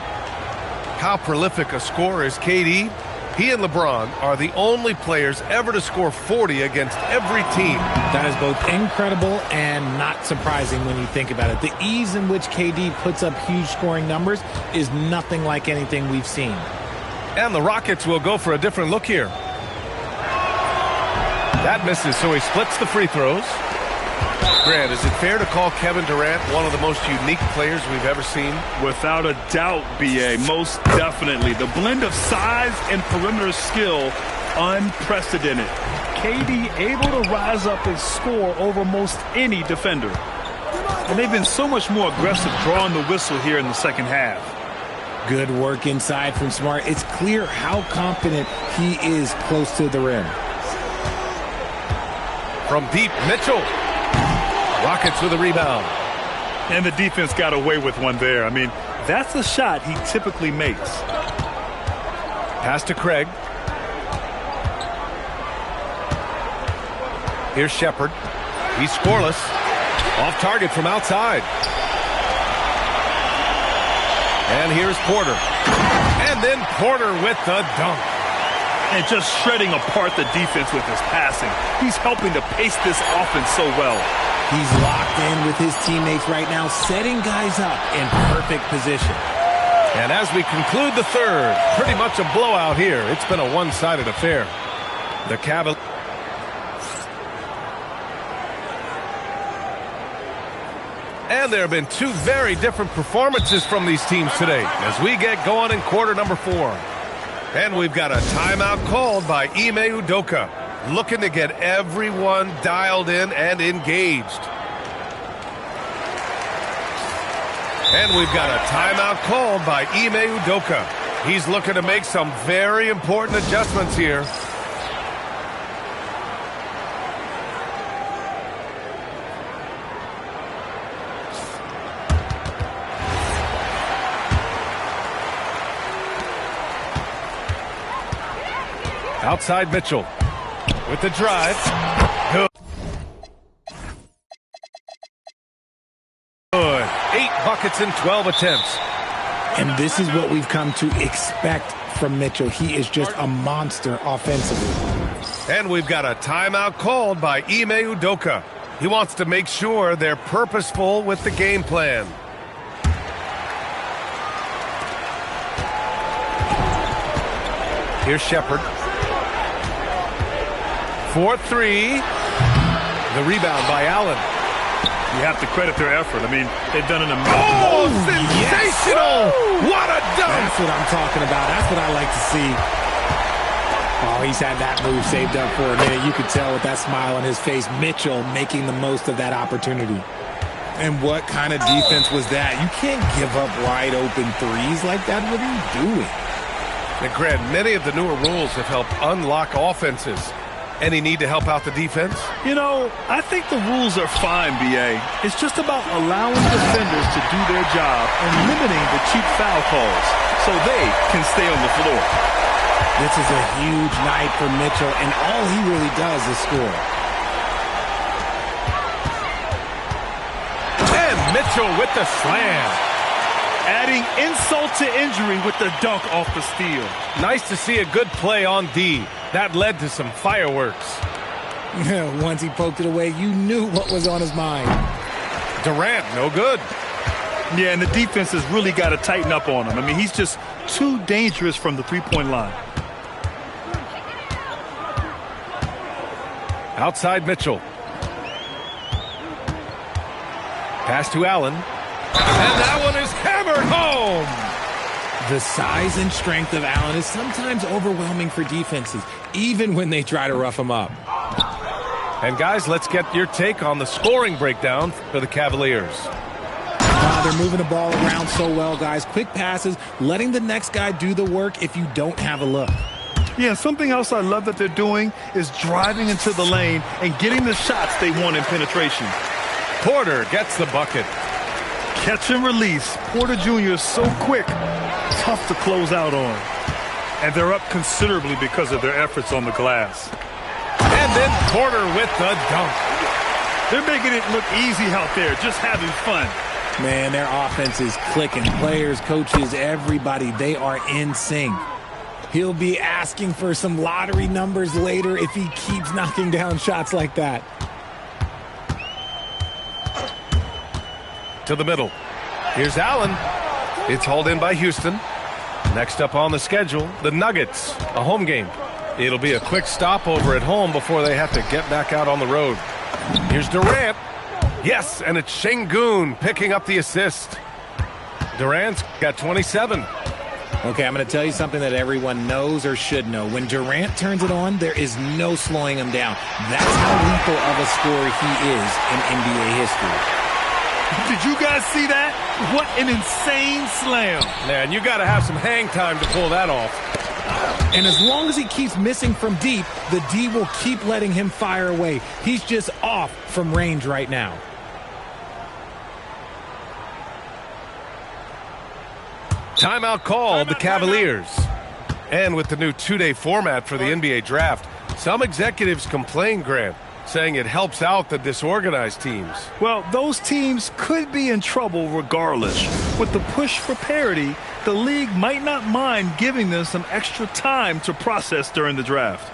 How prolific a scorer is KD? He and LeBron are the only players ever to score 40 against every team.
That is both incredible and not surprising when you think about it. The ease in which KD puts up huge scoring numbers is nothing like anything we've seen.
And the Rockets will go for a different look here. That misses, so he splits the free throws. Grant, is it fair to call Kevin Durant one of the most unique players we've ever seen?
Without a doubt, B.A., most definitely. The blend of size and perimeter skill, unprecedented. KD able to rise up and score over most any defender. And they've been so much more aggressive drawing the whistle here in the second half.
Good work inside from Smart. It's clear how confident he is close to the rim.
From deep, Mitchell. Rockets with a rebound.
And the defense got away with one there. I mean, that's a shot he typically makes.
Pass to Craig. Here's Shepard. He's scoreless. Off target from outside. And here's Porter. And then Porter with the dunk.
And just shredding apart the defense with his passing. He's helping to pace this offense so well.
He's locked in with his teammates right now, setting guys up in perfect position.
And as we conclude the third, pretty much a blowout here. It's been a one-sided affair. The Cavaliers. And there have been 2 very different performances from these teams today as we get going in quarter number 4. And we've got a timeout called by Ime Udoka, looking to get everyone dialed in and engaged. And we've got a timeout called by Ime Udoka. He's looking to make some very important adjustments here. Outside Mitchell with the drive. Good. 8 buckets in 12 attempts.
And this is what we've come to expect from Mitchell. He is just a monster offensively.
And we've got a timeout called by Ime Udoka. He wants to make sure they're purposeful with the game plan. Here's Shepard. 4-3. The rebound by Allen.
You have to credit their effort. I mean, they've done an amazing.
Oh, sensational!
Yes.
What a dunk!
That's what I'm talking about. That's what I like to see. Oh, he's had that move saved up for a minute. You could tell with that smile on his face. Mitchell making the most of that opportunity. And what kind of defense was that? You can't give up wide open threes like that. What are you doing?
And Grant, many of the newer rules have helped unlock offenses. Any need to help out the defense?
You know, I think the rules are fine, B.A. It's just about allowing defenders to do their job and limiting the cheap foul calls so they can stay on the floor.
This is a huge night for Mitchell, and all he really does is score.
And Mitchell with the slam.
Adding insult to injury with the dunk off the steal.
Nice to see a good play on D. That led to some fireworks.
Once he poked it away, you knew what was on his mind.
Durant, no good.
Yeah, and the defense has really got to tighten up on him. I mean, he's just too dangerous from the three-point line.
Outside Mitchell. Pass to Allen. And that one is hammered home.
The size and strength of Allen is sometimes overwhelming for defenses, even when they try to rough him up.
And guys, let's get your take on the scoring breakdown for the Cavaliers.
They're moving the ball around so well, guys. Quick passes, letting the next guy do the work if you don't have a look.
Yeah, something else I love that they're doing is driving into the lane and getting the shots they want in penetration.
Porter gets the bucket.
Catch and release. Porter Jr. is so quick. Tough to close out on. And they're up considerably because of their efforts on the glass.
And then Porter with the dunk.
They're making it look easy out there, just having fun.
Man, their offense is clicking. Players, coaches, everybody, they are in sync. He'll be asking for some lottery numbers later if he keeps knocking down shots like that.
To the middle. Here's Allen. It's hauled in by Houston. Next up on the schedule, the Nuggets, a home game. It'll be a quick stopover at home before they have to get back out on the road. Here's Durant. Yes, and it's Şengün picking up the assist. Durant's got 27.
Okay, I'm going to tell you something that everyone knows or should know. When Durant turns it on, there is no slowing him down. That's how lethal of a scorer he is in NBA history.
Did you guys see that? What an insane slam.
Man, you got to have some hang time to pull that off.
And as long as he keeps missing from deep, the D will keep letting him fire away. He's just off from range right now.
Timeout called, the Cavaliers. And with the new two-day format for the NBA draft, some executives complain, Grant, saying it helps out the disorganized teams.
Well, those teams could be in trouble regardless. With the push for parity, the league might not mind giving them some extra time to process during the draft.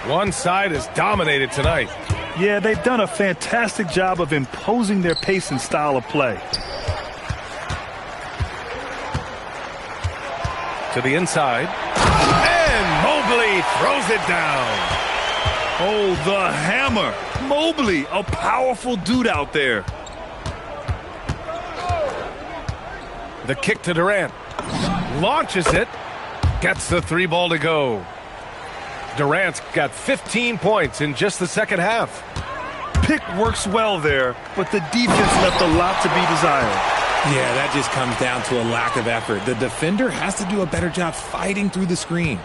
One side is dominated tonight.
Yeah, they've done a fantastic job of imposing their pace and style of play.
To the inside. And Mobley throws it down.
Oh, the hammer. Mobley, a powerful dude out there.
The kick to Durant. Launches it. Gets the three ball to go. Durant's got 15 points in just the second half.
Pick works well there, but the defense left a lot to be desired.
Yeah, that just comes down to a lack of effort. The defender has to do a better job fighting through the screen.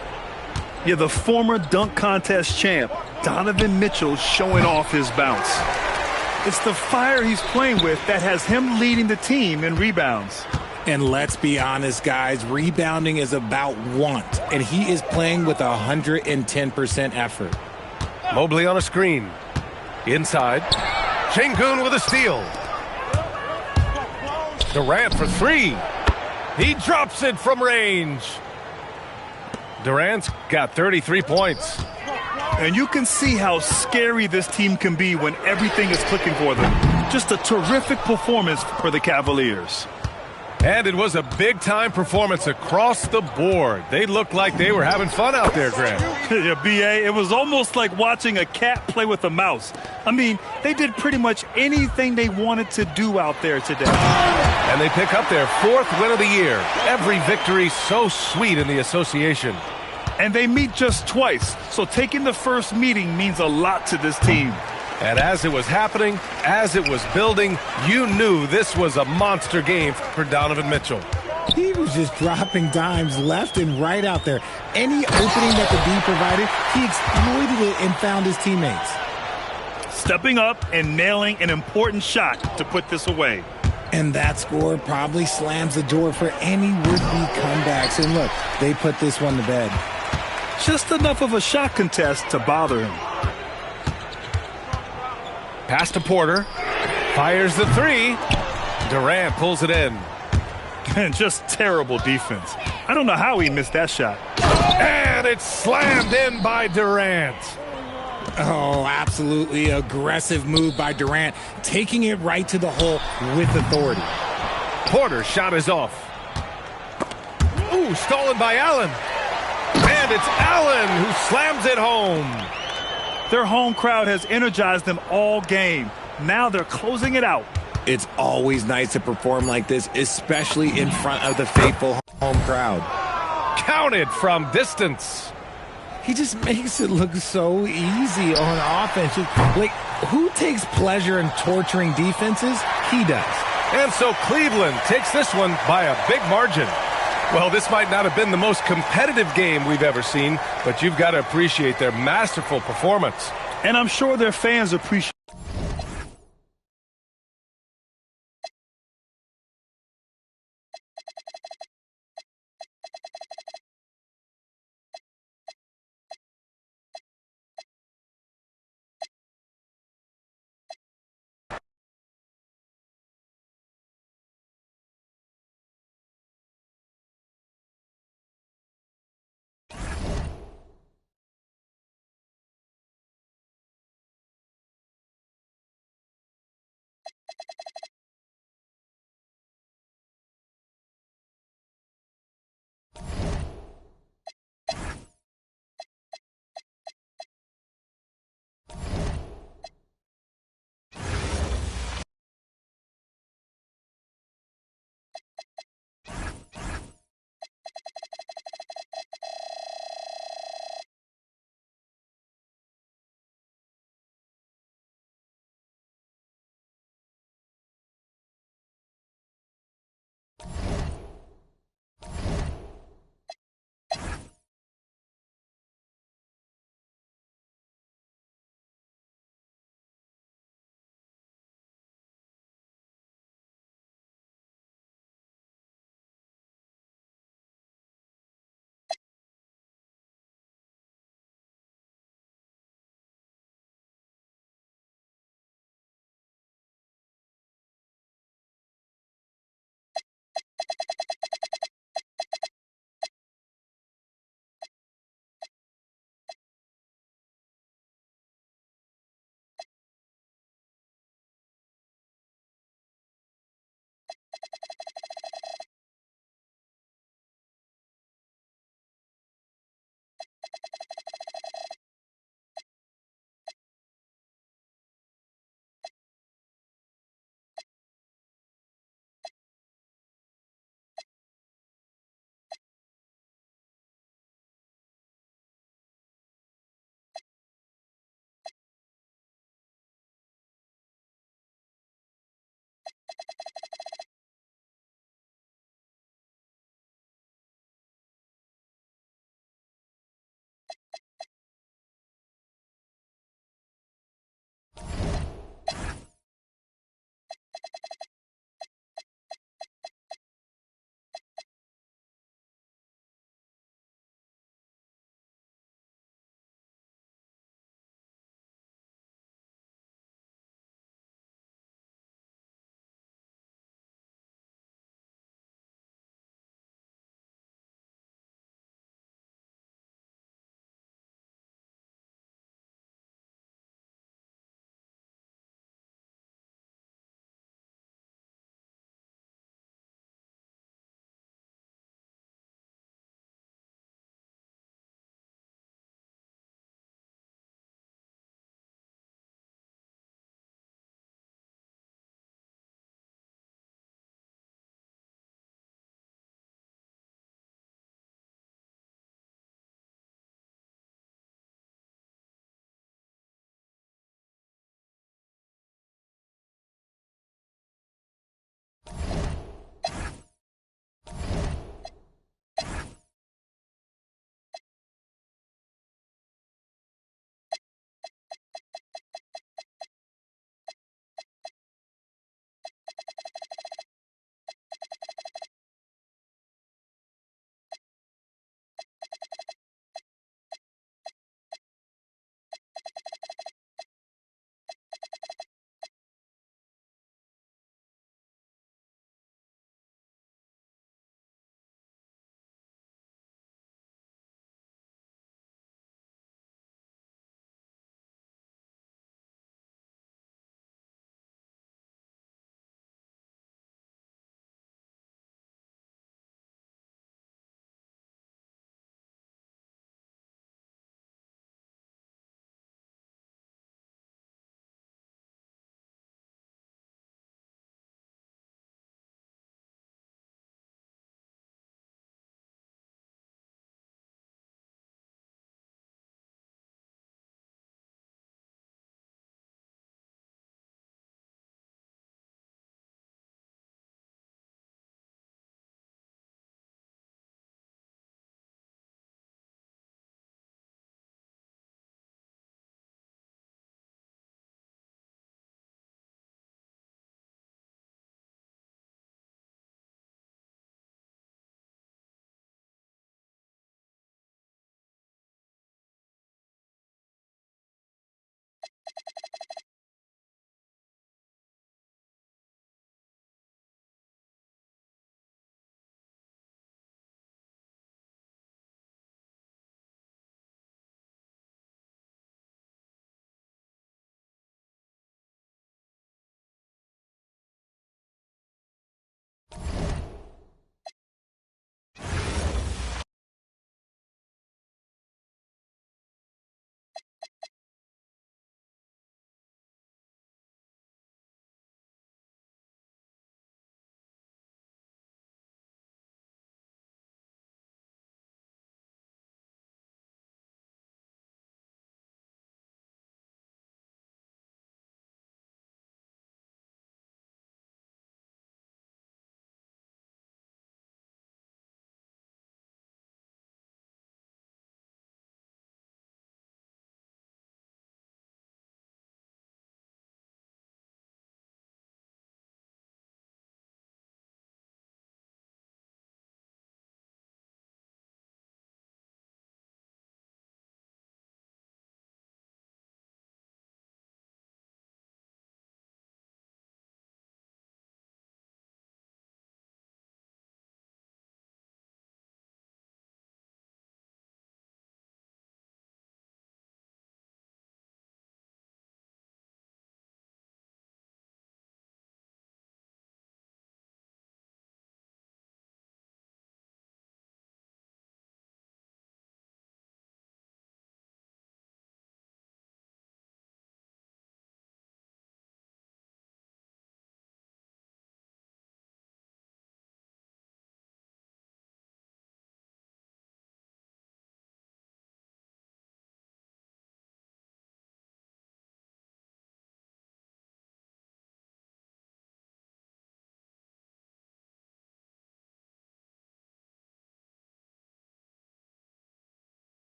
Yeah, the former dunk contest champ, Donovan Mitchell, showing off his bounce. It's the fire he's playing with that has him leading the team in rebounds.
And let's be honest, guys, rebounding is about want, and he is playing with 110% effort.
Mobley on a screen. Inside. Şengün with a steal. Durant for three. He drops it from range. Durant's got 33 points.
And you can see how scary this team can be when everything is clicking for them. Just a terrific performance for the Cavaliers.
And it was a big-time performance across the board. They looked like they were having fun out there, Grant.
Yeah, B.A., it was almost like watching a cat play with a mouse. I mean, they did pretty much anything they wanted to do out there today.
And they pick up their 4th win of the year. Every victory so sweet in the association.
And they meet just twice, so taking the first meeting means a lot to this team.
And as it was happening, as it was building, you knew this was a monster game for Donovan Mitchell.
He was just dropping dimes left and right out there. Any opening that the D provided, he exploited it and found his teammates.
Stepping up and nailing an important shot to put this away.
And that score probably slams the door for any would-be comebacks. And look, they put this one to bed.
Just enough of a shot contest to bother him.
Pass to Porter. Fires the 3. Durant pulls it in.
And just terrible defense. I don't know how he missed that shot.
And it's slammed in by Durant.
Oh, absolutely aggressive move by Durant, taking it right to the hole with authority.
Porter's shot is off. Ooh, stolen by Allen. And it's Allen who slams it home.
Their home crowd has energized them all game. Now they're closing it out.
It's always nice to perform like this, especially in front of the faithful home crowd.
Counted from distance.
He just makes it look so easy on offense. Like, who takes pleasure in torturing defenses? He does.
And so Cleveland takes this one by a big margin. Well, this might not have been the most competitive game we've ever seen, but you've got to appreciate their masterful performance.
And I'm sure their fans appreciate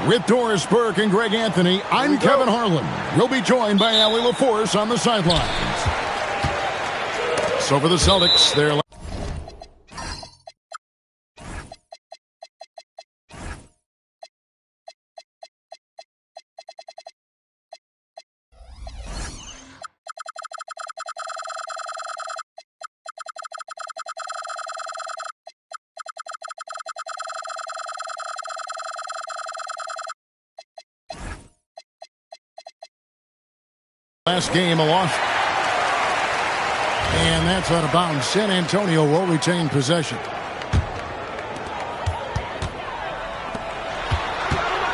With Doris Burke and Greg Anthony, I'm Kevin Harlan. You'll be joined by Allie LaForce on the sidelines. So for the Celtics, they're last game a loss. And that's out of bounds. San Antonio will retain possession.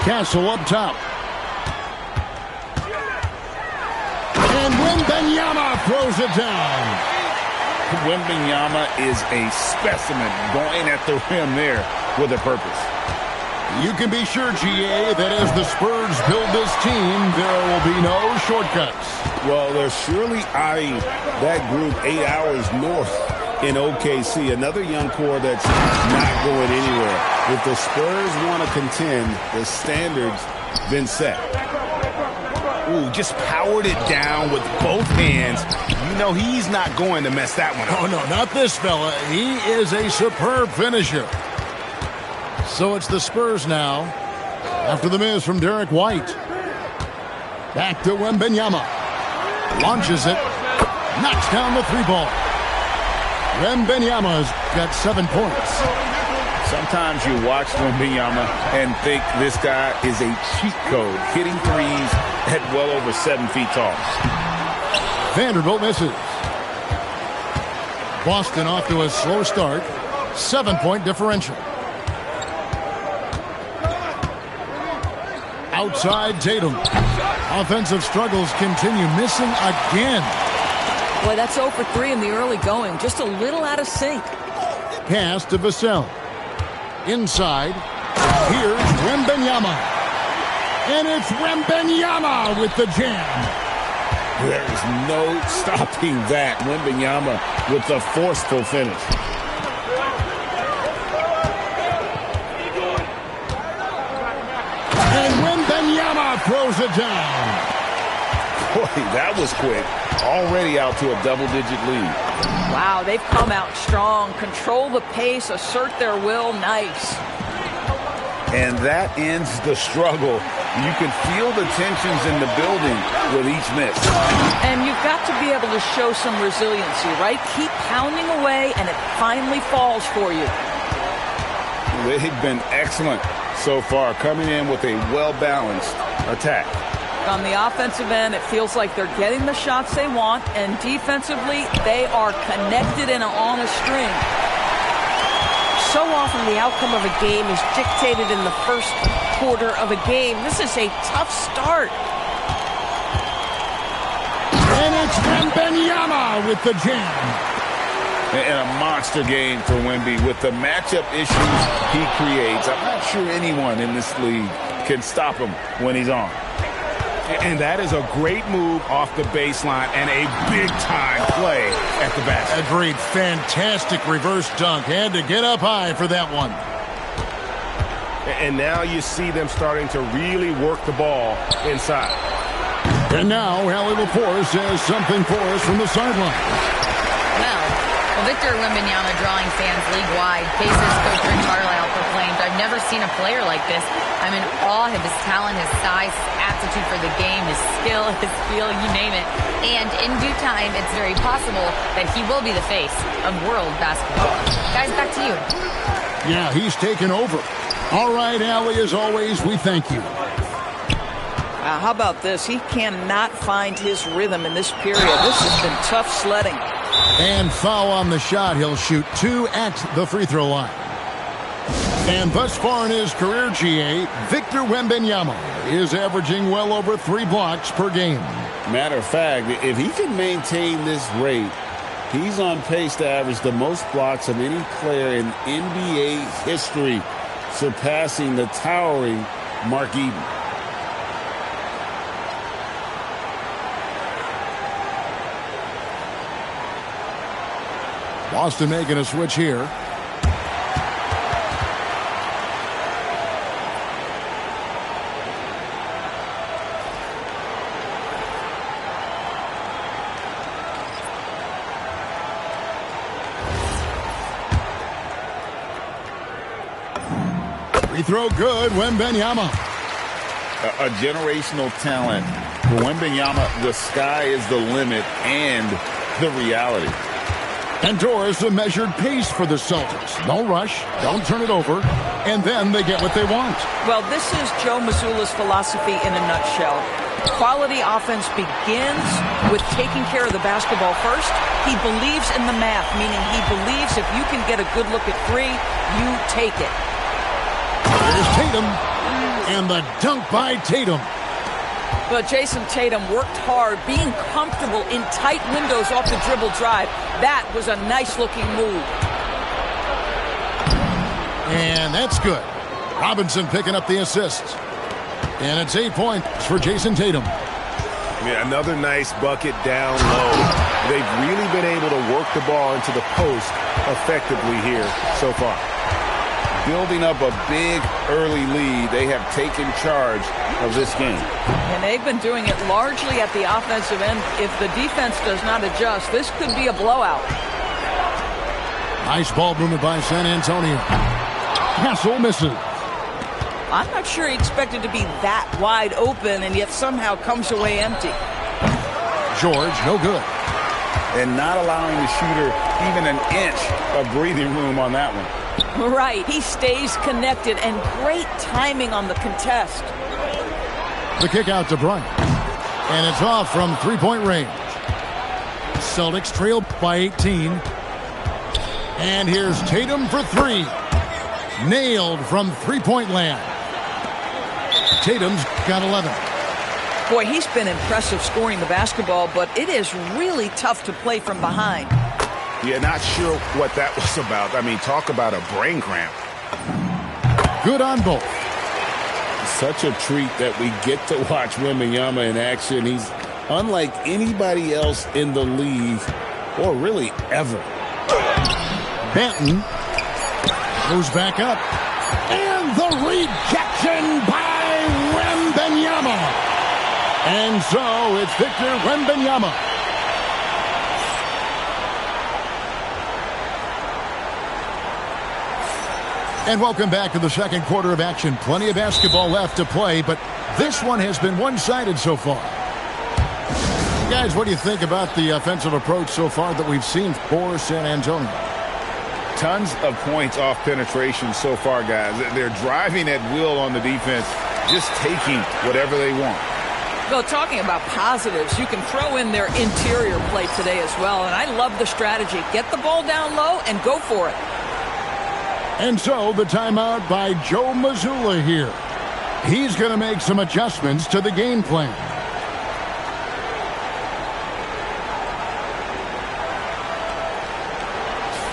Castle up top. And Wembanyama throws it down.
Wembanyama is a specimen going at the rim there with a purpose.
You can be sure, GA, that as the Spurs build this team, there will be no shortcuts.
Well, they're surely eyeing that group 8 hours north in OKC. Another young core that's not going anywhere. If the Spurs want to contend, the standard's been set. Ooh, just powered it down with both hands. You know he's not going to mess that one up.
Oh, no, not this fella. He is a superb finisher. So it's the Spurs now after the miss from Derek White. Back to Wembanyama. Launches it. Knocks down the three ball. Wembanyama's got 7 points.
Sometimes you watch Wembanyama and think this guy is a cheat code, hitting threes at well over 7 feet tall.
Vanderbilt misses. Boston off to a slow start. 7-point differential. Outside Tatum. Offensive struggles continue. Missing again.
Boy, that's 0 for 3 in the early going. Just a little out of sync.
Pass to Vassell. Inside. Here's Wembanyama. And it's Wembanyama with the jam.
There is no stopping that. Wembanyama with the forceful finish.
And Wembanyama throws it down.
Boy, that was quick. Already out to a double-digit lead.
Wow, they've come out strong. Control the pace, assert their will. Nice.
And that ends the struggle. You can feel the tensions in the building with each miss.
And you've got to be able to show some resiliency, right? Keep pounding away, and it finally falls for you.
They've been excellent so far, coming in with a well-balanced attack.
On the offensive end, it feels like they're getting the shots they want, and defensively, they are connected and on a string.
So often the outcome of a game is dictated in the first quarter of a game. This is a tough start.
And it's Wembanyama with the jam.
And a monster game for Wemby with the matchup issues he creates. I'm not sure anyone in this league can stop him when he's on.
And that is a great move off the baseline and a big-time play at the basket.
Agreed. Fantastic reverse dunk. Had to get up high for that one.
And now you see them starting to really work the ball inside.
And now Allie LaForce has something for us from the sideline.
Well, Victor Wembanyama drawing fans league-wide. Pacers coach Rick Carlisle proclaimed, "I've never seen a player like this. I'm in awe of his talent, his size, his aptitude for the game, his skill, his feel, you name it. And in due time, it's very possible that he will be the face of world basketball." Guys, back to you.
Yeah, he's taken over. All right, Allie, as always, we thank you.
How about this? He cannot find his rhythm in this period. This has been tough sledding.
And foul on the shot. He'll shoot 2 at the free throw line. And thus far in his career, GA, Victor Wembanyama is averaging well over 3 blocks per game.
Matter of fact, if he can maintain this rate, he's on pace to average the most blocks of any player in NBA history, surpassing the towering Mark Eden.
Boston making a switch here. throw good, Wembanyama.
A generational talent. For Wembanyama, the sky is the limit and the reality.
Endures a measured pace for the Celtics. No rush, don't turn it over, and then they get what they want.
Well, this is Joe Mazzulla's philosophy in a nutshell. Quality offense begins with taking care of the basketball first. He believes in the math, meaning he believes if you can get a good look at three, you take it.
Here's Tatum, and the dunk by Tatum.
But Jason Tatum worked hard, being comfortable in tight windows off the dribble drive. That was a nice-looking move.
And that's good. Robinson picking up the assist. And it's 8 points for Jason Tatum.
Yeah, another nice bucket down low. They've really been able to work the ball into the post effectively here so far.
Building up a big early lead, they have taken charge of this game.
And they've been doing it largely at the offensive end. If the defense does not adjust, this could be a blowout.
Nice ball movement by San Antonio. Hassel misses.
I'm not sure he expected to be that wide open and yet somehow comes away empty.
George, no good.
And not allowing the shooter even an inch of breathing room on that one.
Right. He stays connected and great timing on the contest.
The kick out to Bryant. And it's off from three-point range. Celtics trail by 18. And here's Tatum for three. Nailed from three-point land. Tatum's got 11.
Boy, he's been impressive scoring the basketball, but it is really tough to play from behind.
Yeah, not sure what that was about. I mean, talk about a brain cramp.
Good on both.
Such a treat that we get to watch Wembanyama in action. He's unlike anybody else in the league, or really ever.
Benton goes back up. And the rejection by Wembanyama. And so it's Victor Wembanyama. And welcome back to the second quarter of action. Plenty of basketball left to play, but this one has been one-sided so far. Guys, what do you think about the offensive approach so far that we've seen for San Antonio?
Tons of points off penetration so far, guys. They're driving at will on the defense, just taking whatever they want.
Well, talking about positives, you can throw in their interior play today as well, and I love the strategy. Get the ball down low and go for it.
And so the timeout by Joe Mazzulla here. He's going to make some adjustments to the game plan.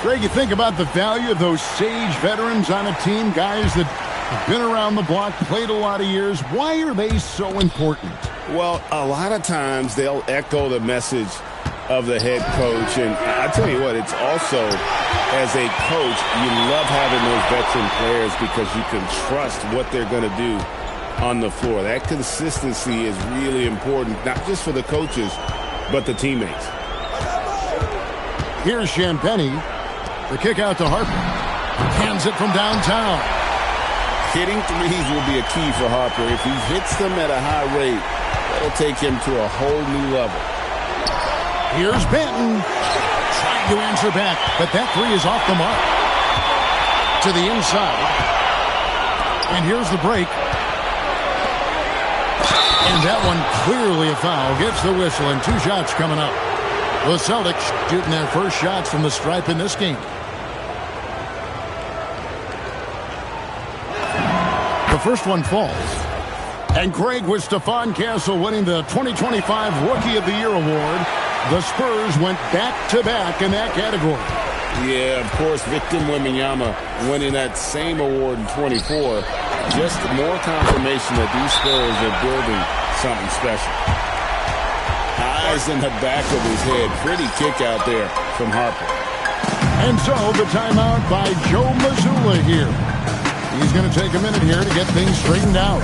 Greg, you think about the value of those sage veterans on a team, guys that have been around the block, played a lot of years. Why are they so important?
Well, a lot of times they'll echo the message of the head coach. And I tell you what, it's also, as a coach, you love having those veteran players because you can trust what they're going to do on the floor. That consistency is really important, not just for the coaches, but the teammates.
Here's Champagny. The kick out to Harper. Hands it from downtown.
Hitting threes will be a key for Harper. If he hits them at a high rate, that'll take him to a whole new level.
Here's Benton. Trying to answer back, but that three is off the mark. To the inside. And here's the break. And that one clearly a foul. Gets the whistle, and two shots coming up. The Celtics shooting their first shots from the stripe in this game. The first one falls. And Craig, with Stephon Castle winning the 2025 Rookie of the Year award, the Spurs went back-to-back in that category.
Yeah, of course, Victor Wembanyama winning that same award in 24. Just more confirmation that these Spurs are building something special. Eyes in the back of his head. Pretty kick out there from Harper.
And so the timeout by Joe Mazzulla here. He's going to take a minute here to get things straightened out.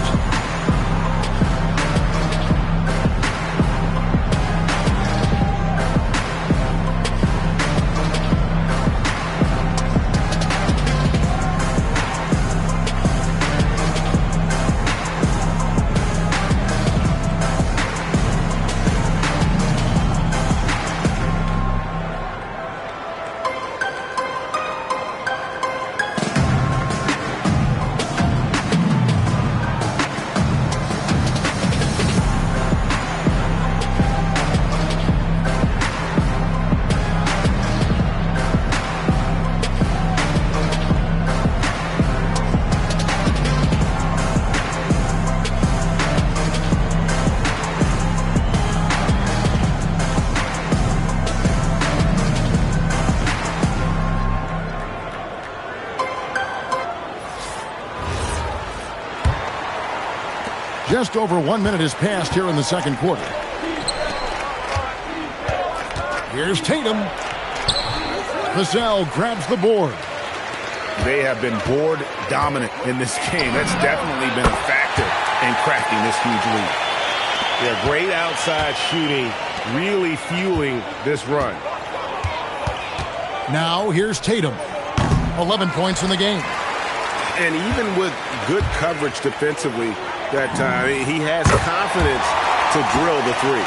Just over 1 minute has passed here in the second quarter. Here's Tatum. Vassell grabs the board.
They have been board dominant in this game. That's definitely been a factor in cracking this huge lead. Yeah, great outside shooting, really fueling this run.
Now here's Tatum. 11 points in the game.
And even with good coverage defensively that time, he has confidence to drill the three.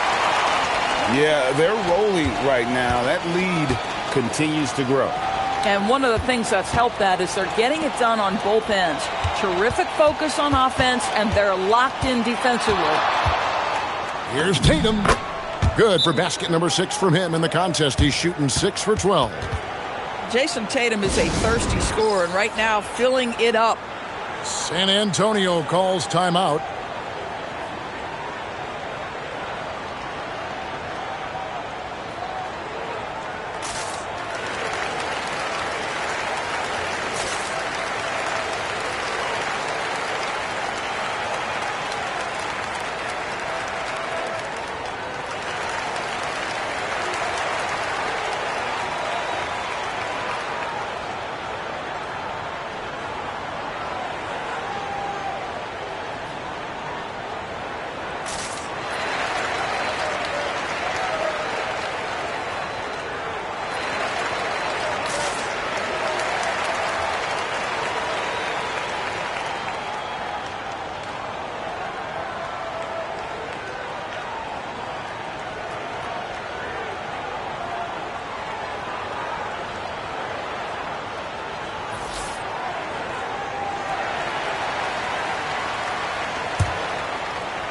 Yeah, they're rolling right now. That lead continues to grow.
And one of the things that's helped that is they're getting it done on both ends. Terrific focus on offense, and they're locked in defensively.
Here's Tatum. Good for basket number 6 from him in the contest. He's shooting 6 for 12.
Jason Tatum is a thirsty scorer, and right now filling it up.
San Antonio calls timeout.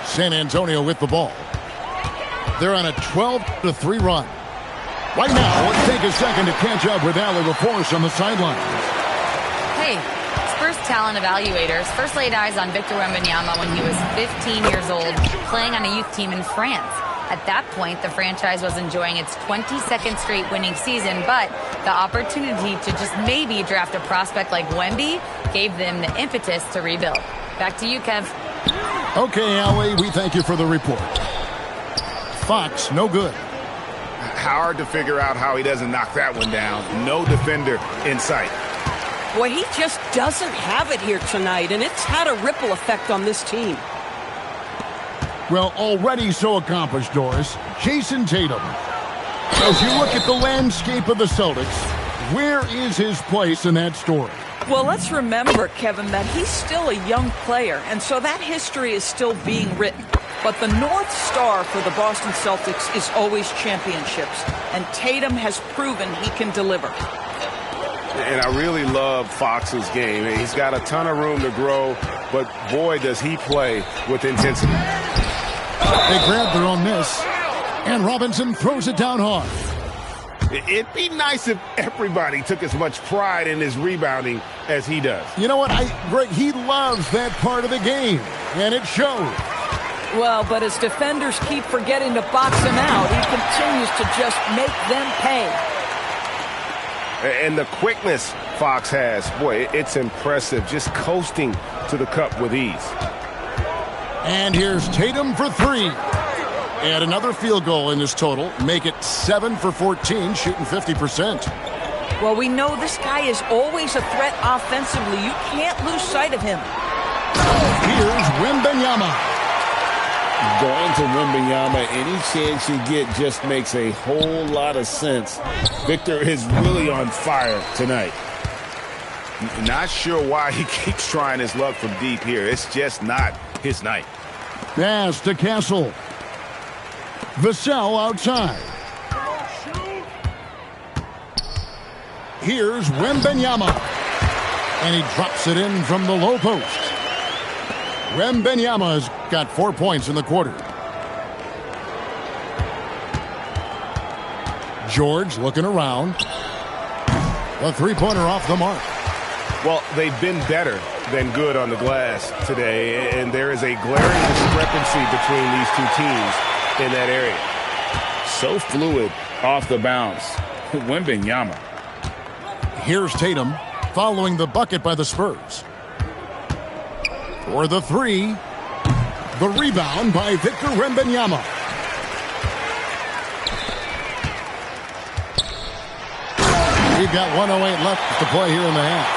San Antonio with the ball. They're on a 12-3 run. Right now, let's take a second to catch up with Allie LaForce on the sidelines.
Hey, Spurs talent evaluators first laid eyes on Victor Wembanyama when he was 15 years old, playing on a youth team in France. At that point, the franchise was enjoying its 22nd straight winning season, but the opportunity to just maybe draft a prospect like Wemby gave them the impetus to rebuild. Back to you, Kev.
Okay, Allie, we thank you for the report. Fox, no good.
Hard to figure out how he doesn't knock that one down. No defender in sight.
Boy, he just doesn't have it here tonight, and it's had a ripple effect on this team.
Well, already so accomplished, Doris. Jason Tatum. As you look at the landscape of the Celtics, where is his place in that story?
Well, let's remember, Kevin, that he's still a young player, and so that history is still being written. But the North Star for the Boston Celtics is always championships, and Tatum has proven he can deliver.
And I really love Fox's game. He's got a ton of room to grow, but boy, does he play with intensity.
They grab their own miss, and Robinson throws it down hard.
It'd be nice if everybody took as much pride in his rebounding as he does.
You know what? Greg, he loves that part of the game, and it shows.
Well, but as defenders keep forgetting to box him out, he continues to just make them pay.
And the quickness Fox has, boy, it's impressive. Just coasting to the cup with ease.
And here's Tatum for 3. And another field goal in this total. Make it 7 for 14, shooting 50%.
Well, we know this guy is always a threat offensively. You can't lose sight of him.
Here's Wembanyama.
Going to Wembanyama, any chance you get just makes a whole lot of sense. Victor is really on fire tonight. Not sure why he keeps trying his luck from deep here. It's just not his night.
Pass to Castle. Vassell outside. Here's Wembanyama. And he drops it in from the low post. Wembanyama's got 4 points in the quarter. George looking around. The three-pointer off the mark.
Well, they've been better than good on the glass today, and there is a glaring discrepancy between these two teams in that area. So fluid off the bounce. Wembanyama.
Here's Tatum following the bucket by the Spurs. For the 3, The rebound by Victor Wembanyama. We've got 1:08 left to play here in the half.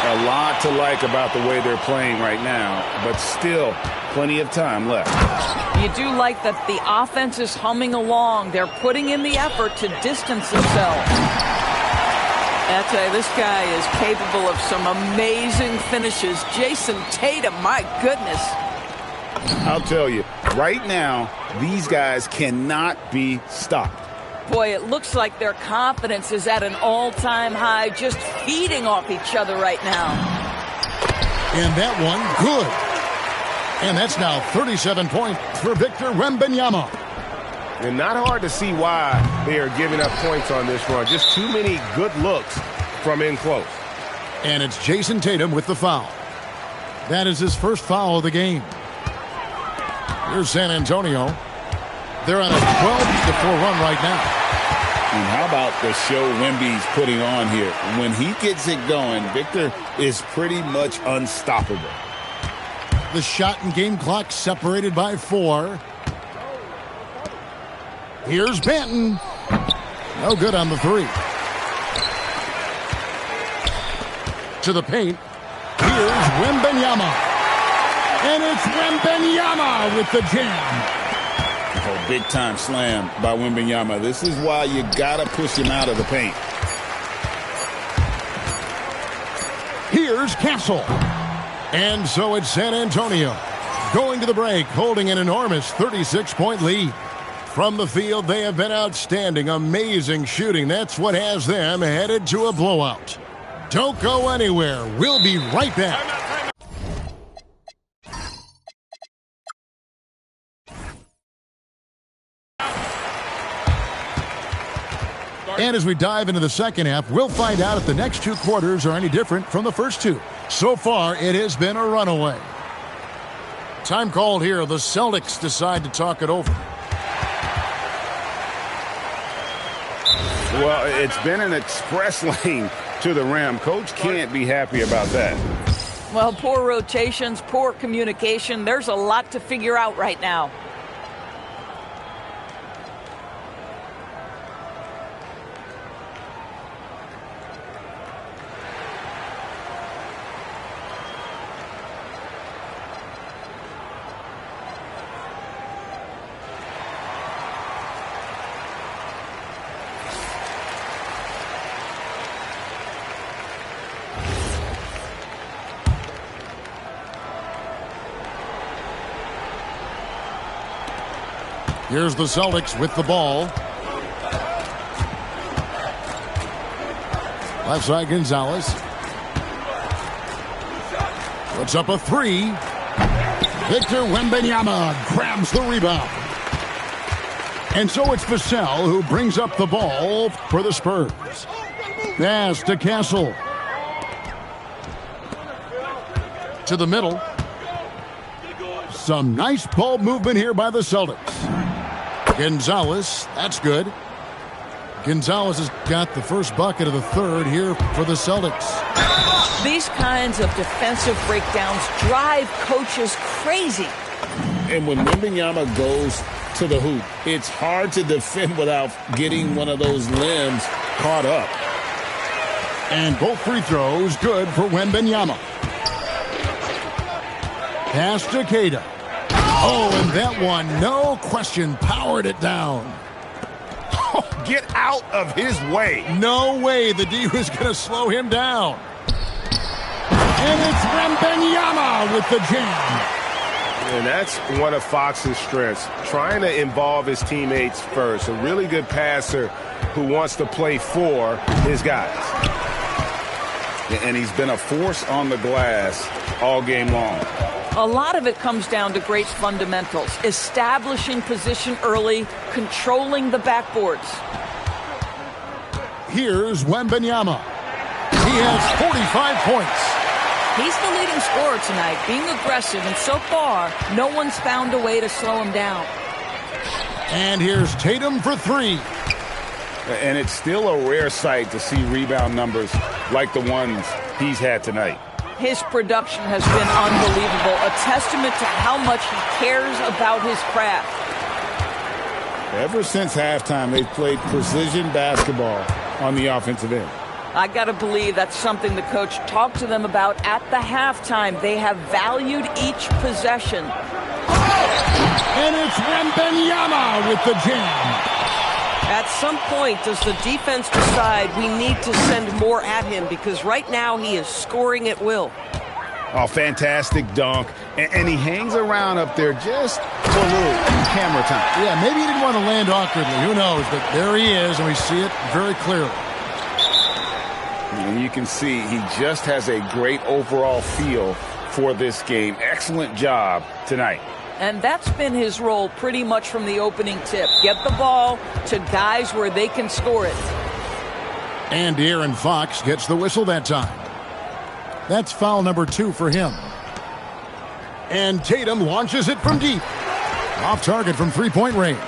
A lot to like about the way they're playing right now, but still plenty of time left.
You do like that the offense is humming along. They're putting in the effort to distance themselves. I tell you, this guy is capable of some amazing finishes. Jason Tatum, my goodness.
I'll tell you, right now, these guys cannot be stopped.
Boy, it looks like their confidence is at an all-time high, just feeding off each other right now.
And that one, good. And that's now 37 points for Victor Wembanyama.
And not hard to see why they are giving up points on this run. Just too many good looks from in close.
And it's Jason Tatum with the foul. That is his first foul of the game. Here's San Antonio. They're on a 12-4 run right now.
And how about the show Wemby's putting on here? When he gets it going, Victor is pretty much unstoppable.
The shot and game clock separated by 4. Here's Benton. No good on the 3. To the paint. Here's Wembanyama. And it's Wembanyama with the jam.
Oh, big-time slam by Wembanyama. This is why you got to push him out of the paint.
Here's Castle. And so it's San Antonio going to the break, holding an enormous 36-point lead. From the field, they have been outstanding, amazing shooting. That's what has them headed to a blowout. Don't go anywhere. We'll be right back. And as we dive into the second half, we'll find out if the next 2 quarters are any different from the first 2. So far, it has been a runaway. Time called here. The Celtics decide to talk it over.
Well, it's been an express lane to the rim. Coach can't be happy about that.
Well, poor rotations, poor communication. There's a lot to figure out right now.
Here's the Celtics with the ball. Left side, Gonzalez. Puts up a 3. Victor Wembanyama grabs the rebound. And so it's Vassell who brings up the ball for the Spurs. Pass to Castle. To the middle. Some nice ball movement here by the Celtics. Gonzalez, that's good. Gonzalez has got the first bucket of the third here for the Celtics.
These kinds of defensive breakdowns drive coaches crazy.
And when Wembanyama goes to the hoop, it's hard to defend without getting one of those limbs caught up.
And both free throws good for Wembanyama. Pass to Keita. Oh, and that one, no question, powered it down.
Oh, get out of his way.
No way the D was going to slow him down. And it's Wembanyama with the jam.
And that's one of Fox's strengths, trying to involve his teammates first. A really good passer who wants to play for his guys.
And he's been a force on the glass all game long.
A lot of it comes down to great fundamentals, establishing position early, controlling the backboards.
Here's Wembanyama. He has 45 points.
He's the leading scorer tonight, being aggressive, and so far, no one's found a way to slow him down.
And here's Tatum for 3.
And it's still a rare sight to see rebound numbers like the ones he's had tonight.
His production has been unbelievable, a testament to how much he cares about his craft.
Ever since halftime, they've played precision basketball on the offensive end.
I got to believe that's something the coach talked to them about at the halftime. They have valued each possession.
And it's Wembanyama with the jam.
At some point, does the defense decide we need to send more at him? Because right now he is scoring at will.
Oh, fantastic dunk. And he hangs around up there just for a little camera time.
Yeah, maybe he didn't want to land awkwardly. Who knows? But there he is, and we see it very clearly.
And you can see he just has a great overall feel for this game. Excellent job tonight.
And that's been his role pretty much from the opening tip. Get the ball to guys where they can score it.
And De'Aaron Fox gets the whistle that time. That's foul number 2 for him. And Tatum launches it from deep. Off target from three-point range.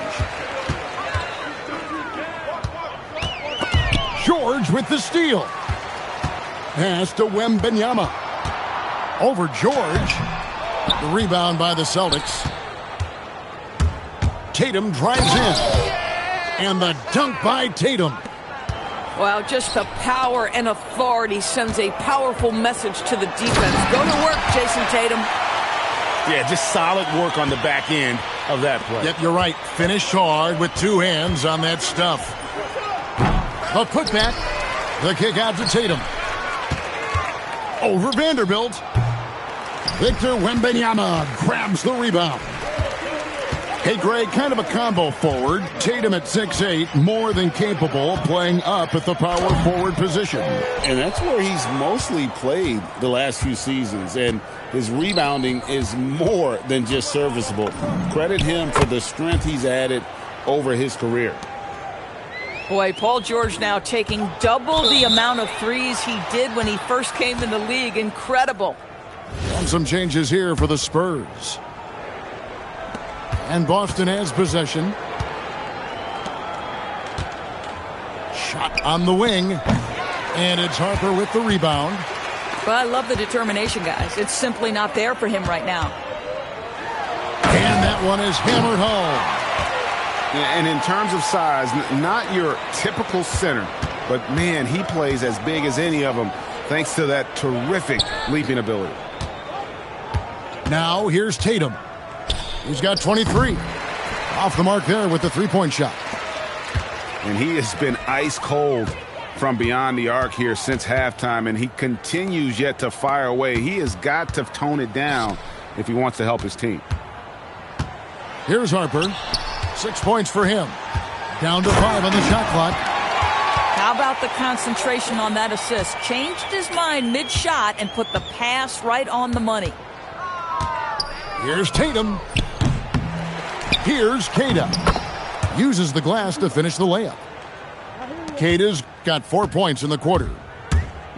George with the steal. Pass to Wembanyama. Over George. The rebound by the Celtics. Tatum drives in. And the dunk by Tatum.
Well, just the power and authority sends a powerful message to the defense. Go to work, Jason Tatum.
Yeah, just solid work on the back end of that play.
Yep, you're right. Finished hard with 2 hands on that stuff. A putback. The kick out to Tatum. Over Vanderbilt. Victor Wembanyama grabs the rebound. Hey, Greg, kind of a combo forward. Tatum at 6'8", more than capable, playing up at the power forward position.
And that's where he's mostly played the last few seasons. And his rebounding is more than just serviceable. Credit him for the strength he's added over his career.
Boy, Paul George now taking double the amount of threes he did when he first came in the league. Incredible.
And some changes here for the Spurs. And Boston has possession. Shot on the wing. And it's Harper with the rebound.
Well, I love the determination, guys. It's simply not there for him right now.
And that one is hammered home.
And in terms of size, not your typical center, but man, he plays as big as any of them thanks to that terrific leaping ability.
Now here's Tatum. He's got 23. Off the mark there with the three-point shot.
And he has been ice cold from beyond the arc here since halftime, and he continues yet to fire away. He has got to tone it down if he wants to help his team.
Here's Harper. 6 points for him. Down to 5 on the shot clock.
How about the concentration on that assist? Changed his mind mid-shot and put the pass right on the money.
Here's Tatum. Here's Kata. Uses the glass to finish the layup. Kata's got 4 points in the quarter.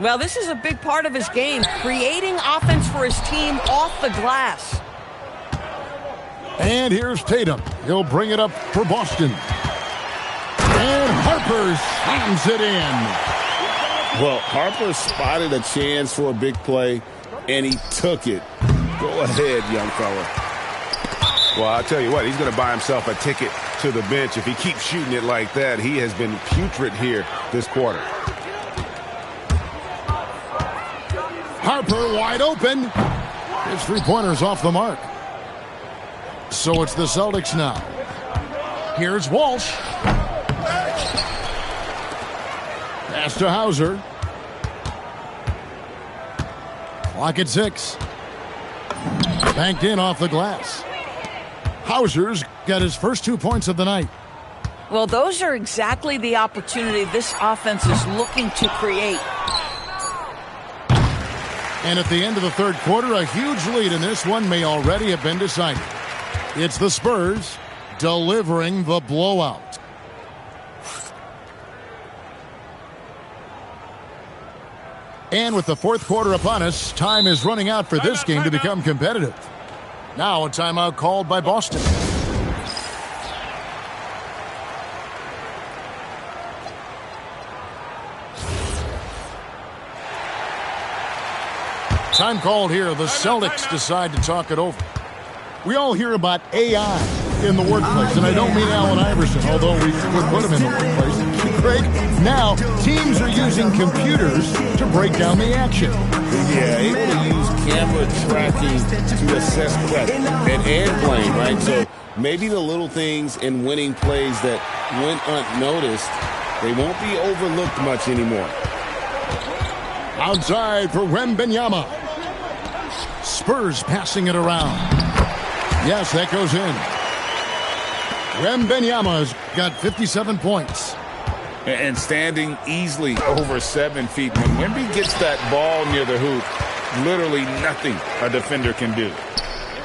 Well, this is a big part of his game, creating offense for his team off the glass.
And here's Tatum. He'll bring it up for Boston. And Harper slams it in.
Well, Harper spotted a chance for a big play, and he took it. Go ahead, young fella. Well, I'll tell you what, he's going to buy himself a ticket to the bench. If he keeps shooting it like that, he has been putrid here this quarter.
Harper wide open. His three-pointer's off the mark. So it's the Celtics now. Here's Walsh. Pass to Hauser. Clock at 6. Banked in off the glass. Hauser's got his first 2 points of the night.
Well, those are exactly the opportunity this offense is looking to create.
And at the end of the third quarter, a huge lead in this one may already have been decided. It's the Spurs delivering the blowout. And with the fourth quarter upon us, time is running out for this game to become competitive. Now a timeout called by Boston. Time called here. The Celtics decide to talk it over. We all hear about AI in the workplace, and I don't mean Allen Iverson, although we would put him in the workplace. Greg, now teams are using computers to break down the action.
Yeah, able to use camera tracking to assess threat and blame, right? So maybe the little things in winning plays that went unnoticed, they won't be overlooked much anymore.
Outside for Wembanyama. Spurs passing it around. Yes, that goes in. Wembanyama's got 57 points.
And standing easily over 7 feet. When Wemby gets that ball near the hoop, literally nothing a defender can do.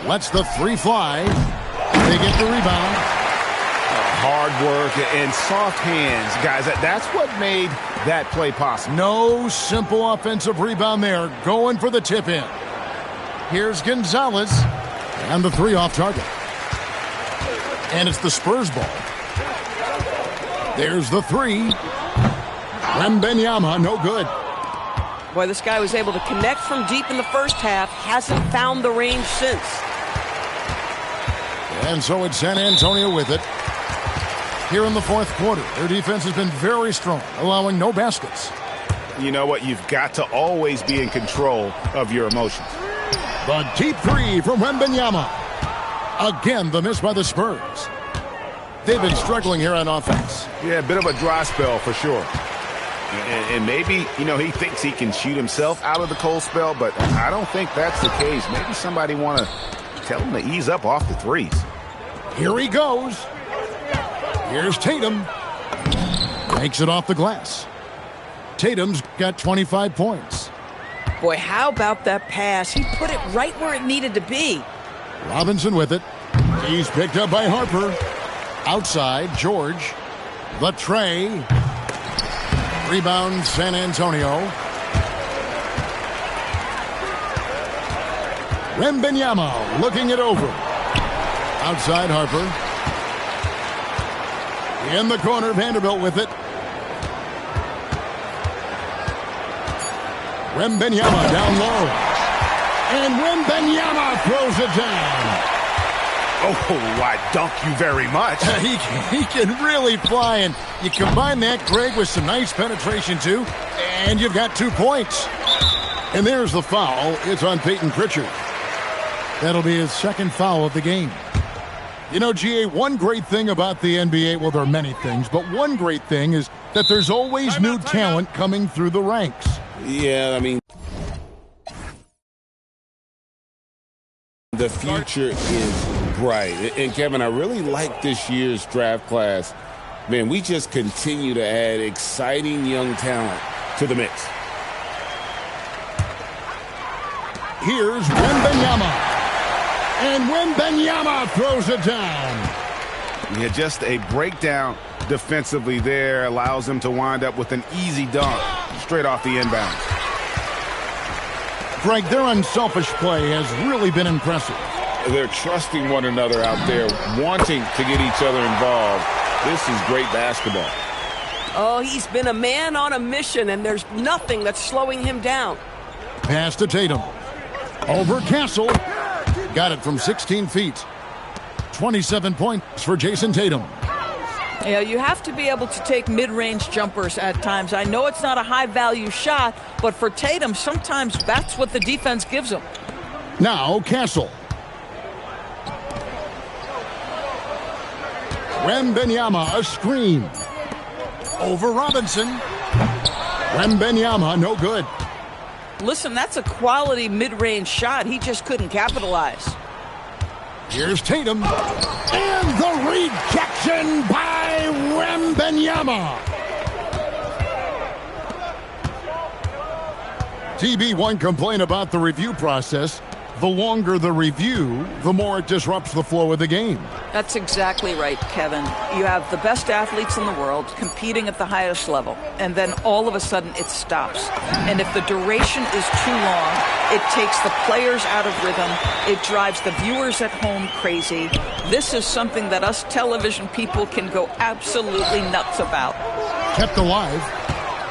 Lets the three fly. They get the rebound.
Hard work and soft hands, guys. That's what made that play possible.
No simple offensive rebound there. Going for the tip in. Here's Gonzalez. And the three off target. And it's the Spurs ball. There's the three. Wembanyama, no good.
Boy, this guy was able to connect from deep in the first half. Hasn't found the range since.
And so it's San Antonio with it. Here in the fourth quarter, their defense has been very strong, allowing no baskets.
You know what? You've got to always be in control of your emotions.
The deep three from Wembanyama. Again, the miss by the Spurs. They've been struggling here on offense.
Yeah, a bit of a dry spell for sure. And maybe, he thinks he can shoot himself out of the cold spell, but I don't think that's the case. Maybe somebody want to tell him to ease up off the threes.
Here he goes. Here's Tatum. Makes it off the glass. Tatum's got 25 points.
Boy, how about that pass? He put it right where it needed to be.
Robinson with it. He's picked up by Harper. Outside, George. The tray. Rebound, San Antonio. Wembanyama looking it over. Outside, Harper. In the corner, Vanderbilt with it. Wembanyama down low. And Wembanyama throws it down.
Oh, I dunk you very much.
He can really fly, and you combine that, Greg, with some nice penetration, too, and you've got 2 points. And there's the foul. It's on Peyton Pritchard. That'll be his second foul of the game. You know, GA, one great thing about the NBA, well, there are many things, but one great thing is that there's always new talent coming through the ranks.
Yeah, I mean, the future is bright. And, Kevin, I really like this year's draft class. Man, we just continue to add exciting young talent to the mix.
Here's Wembanyama. And Wembanyama throws it down.
Yeah, just a breakdown defensively there allows him to wind up with an easy dunk straight off the inbound.
Greg, their unselfish play has really been impressive.
They're trusting one another out there, wanting to get each other involved. This is great basketball.
Oh, he's been a man on a mission, and there's nothing that's slowing him down.
Pass to Tatum. Over Castle. Got it from 16 feet. 27 points for Jason Tatum.
Yeah, you have to be able to take mid-range jumpers at times. I know it's not a high-value shot, but for Tatum, sometimes that's what the defense gives him.
Now Castle. Wembanyama, a screen. Over Robinson. Wembanyama, no good.
Listen, that's a quality mid-range shot. He just couldn't capitalize.
Here's Tatum. And the rejection by Wembanyama. TB1 complained about the review process. The longer the review, the more it disrupts the flow of the game.
That's exactly right, Kevin. You have the best athletes in the world competing at the highest level, and then all of a sudden it stops. And if the duration is too long, it takes the players out of rhythm. It drives the viewers at home crazy. This is something that us television people can go absolutely nuts about.
Kept alive.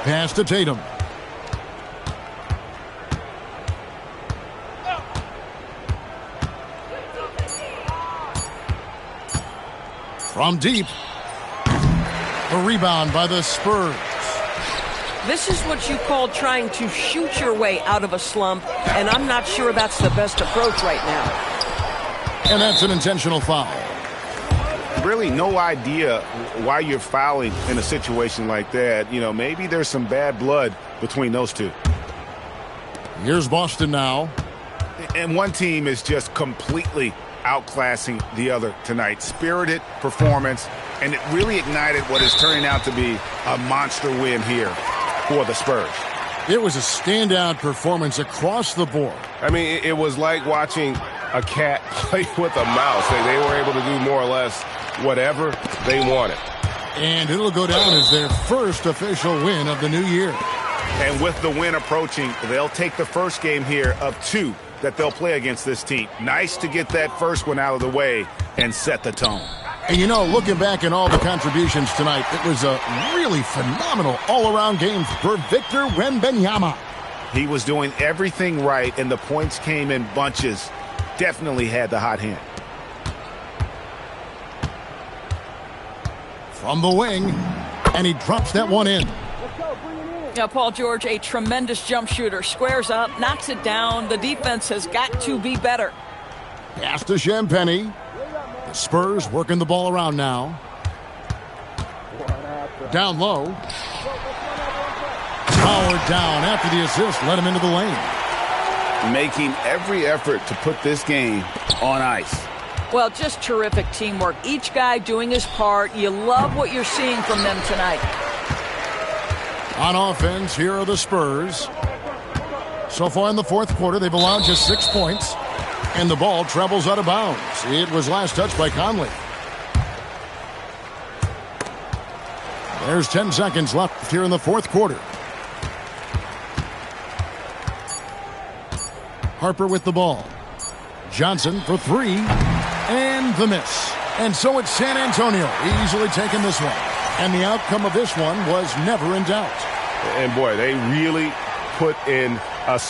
Pass to Tatum. From deep. The rebound by the Spurs.
This is what you call trying to shoot your way out of a slump, and I'm not sure that's the best approach right now.
And that's an intentional foul.
Really no idea why you're fouling in a situation like that. You know, maybe there's some bad blood between those two.
Here's Boston now.
And one team is just completely outclassing the other tonight. Spirited performance, and it really ignited what is turning out to be a monster win here for the Spurs.
It was a standout performance across the board.
I mean, it was like watching a cat play with a mouse. They were able to do more or less whatever they wanted.
And it'll go down as their first official win of the new year.
And with the win approaching, they'll take the first game here of 2 that they'll play against this team. Nice to get that first one out of the way and set the tone.
And you know, looking back at all the contributions tonight, it was a really phenomenal all-around game for Victor Wembanyama.
He was doing everything right, and the points came in bunches. Definitely had the hot hand.
From the wing, and he drops that one in.
Now, Paul George, a tremendous jump shooter. Squares up, knocks it down. The defense has got to be better.
Pass to Champagnie. The Spurs working the ball around now. Down low. Powered down after the assist. Let him into the lane.
Making every effort to put this game on ice.
Well, just terrific teamwork. Each guy doing his part. You love what you're seeing from them tonight.
On offense, here are the Spurs. So far in the fourth quarter, they've allowed just 6 points. And the ball travels out of bounds. It was last touched by Conley. There's 10 seconds left here in the fourth quarter. Harper with the ball. Johnson for 3. And the miss. And so it's San Antonio easily taking this one. And the outcome of this one was never in doubt.
And boy, they really put in a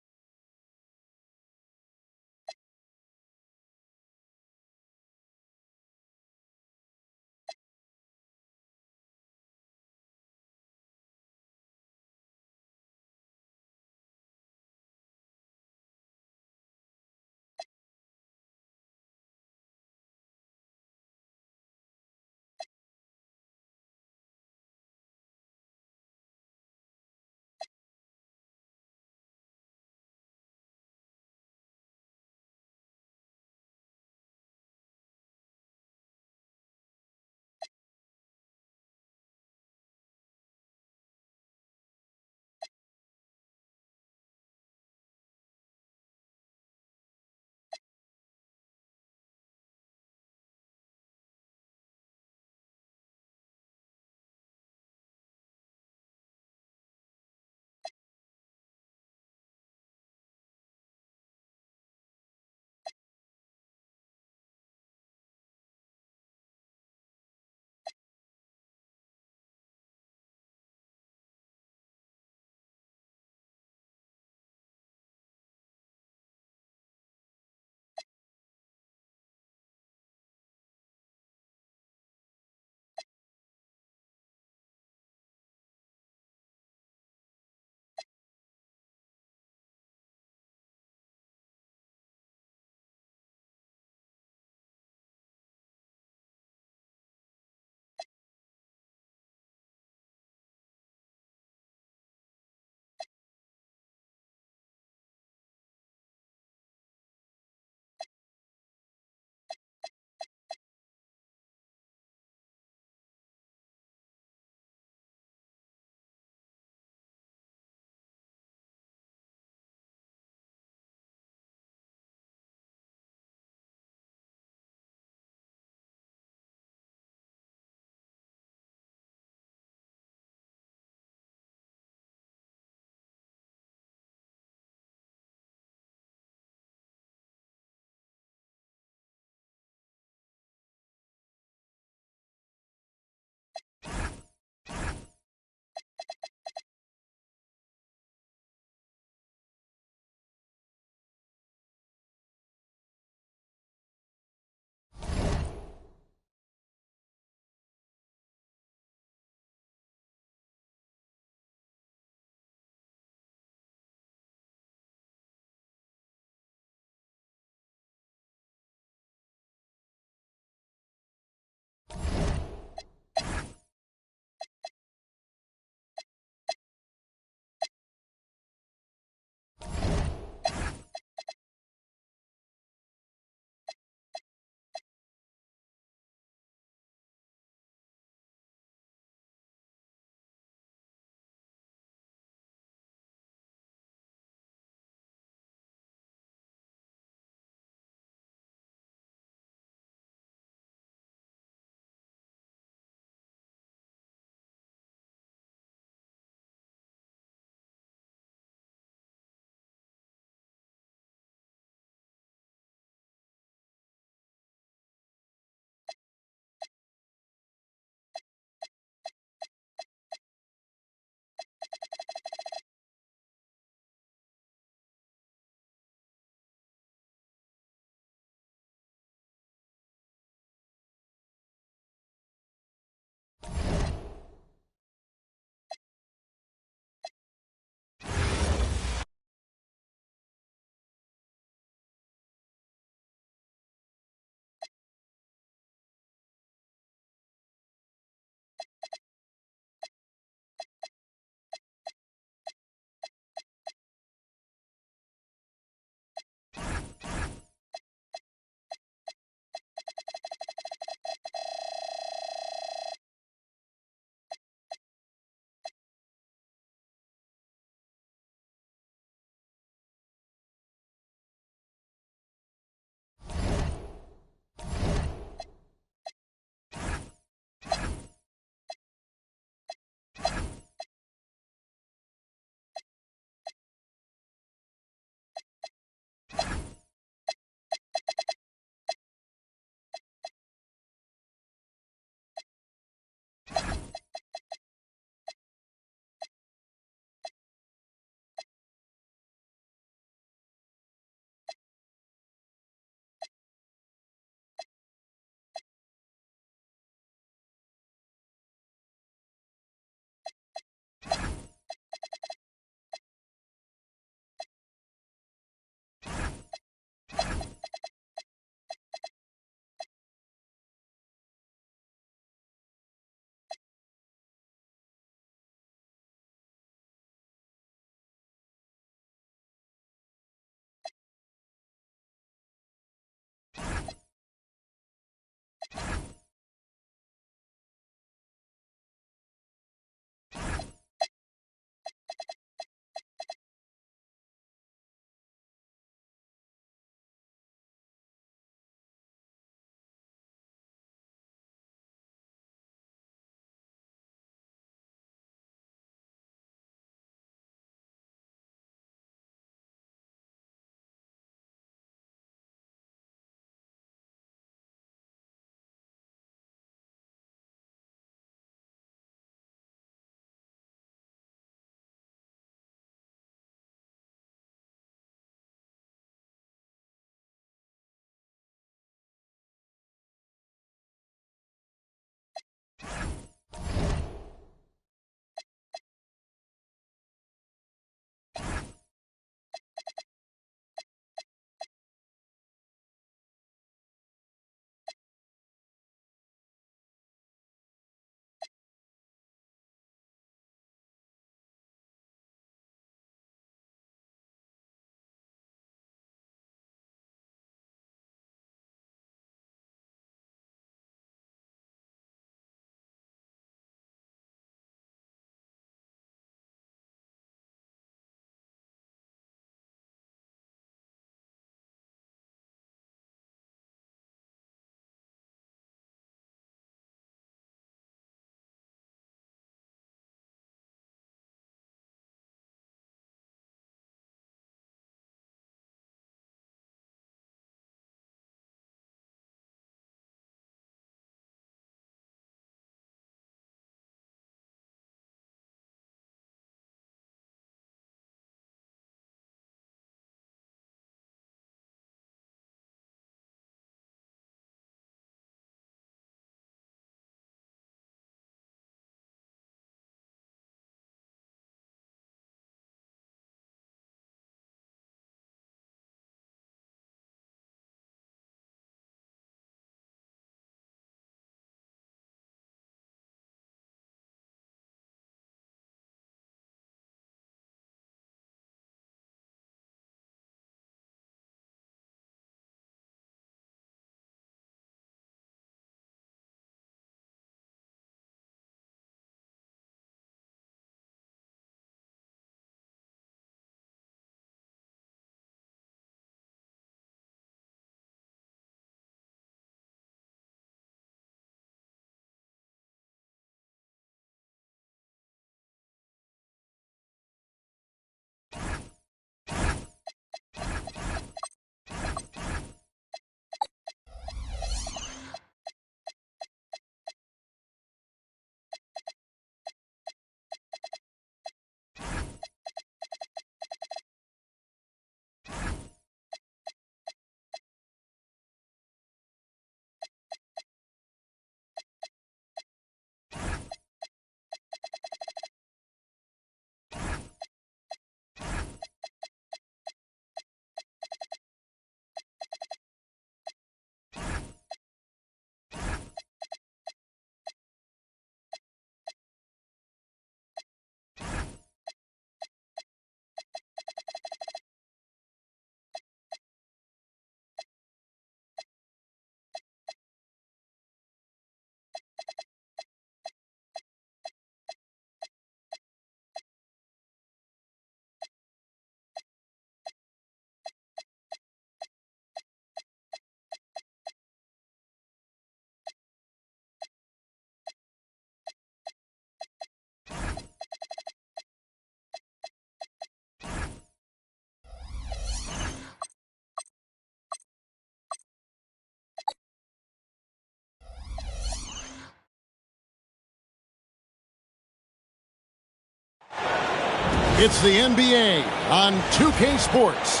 It's the NBA on 2K Sports.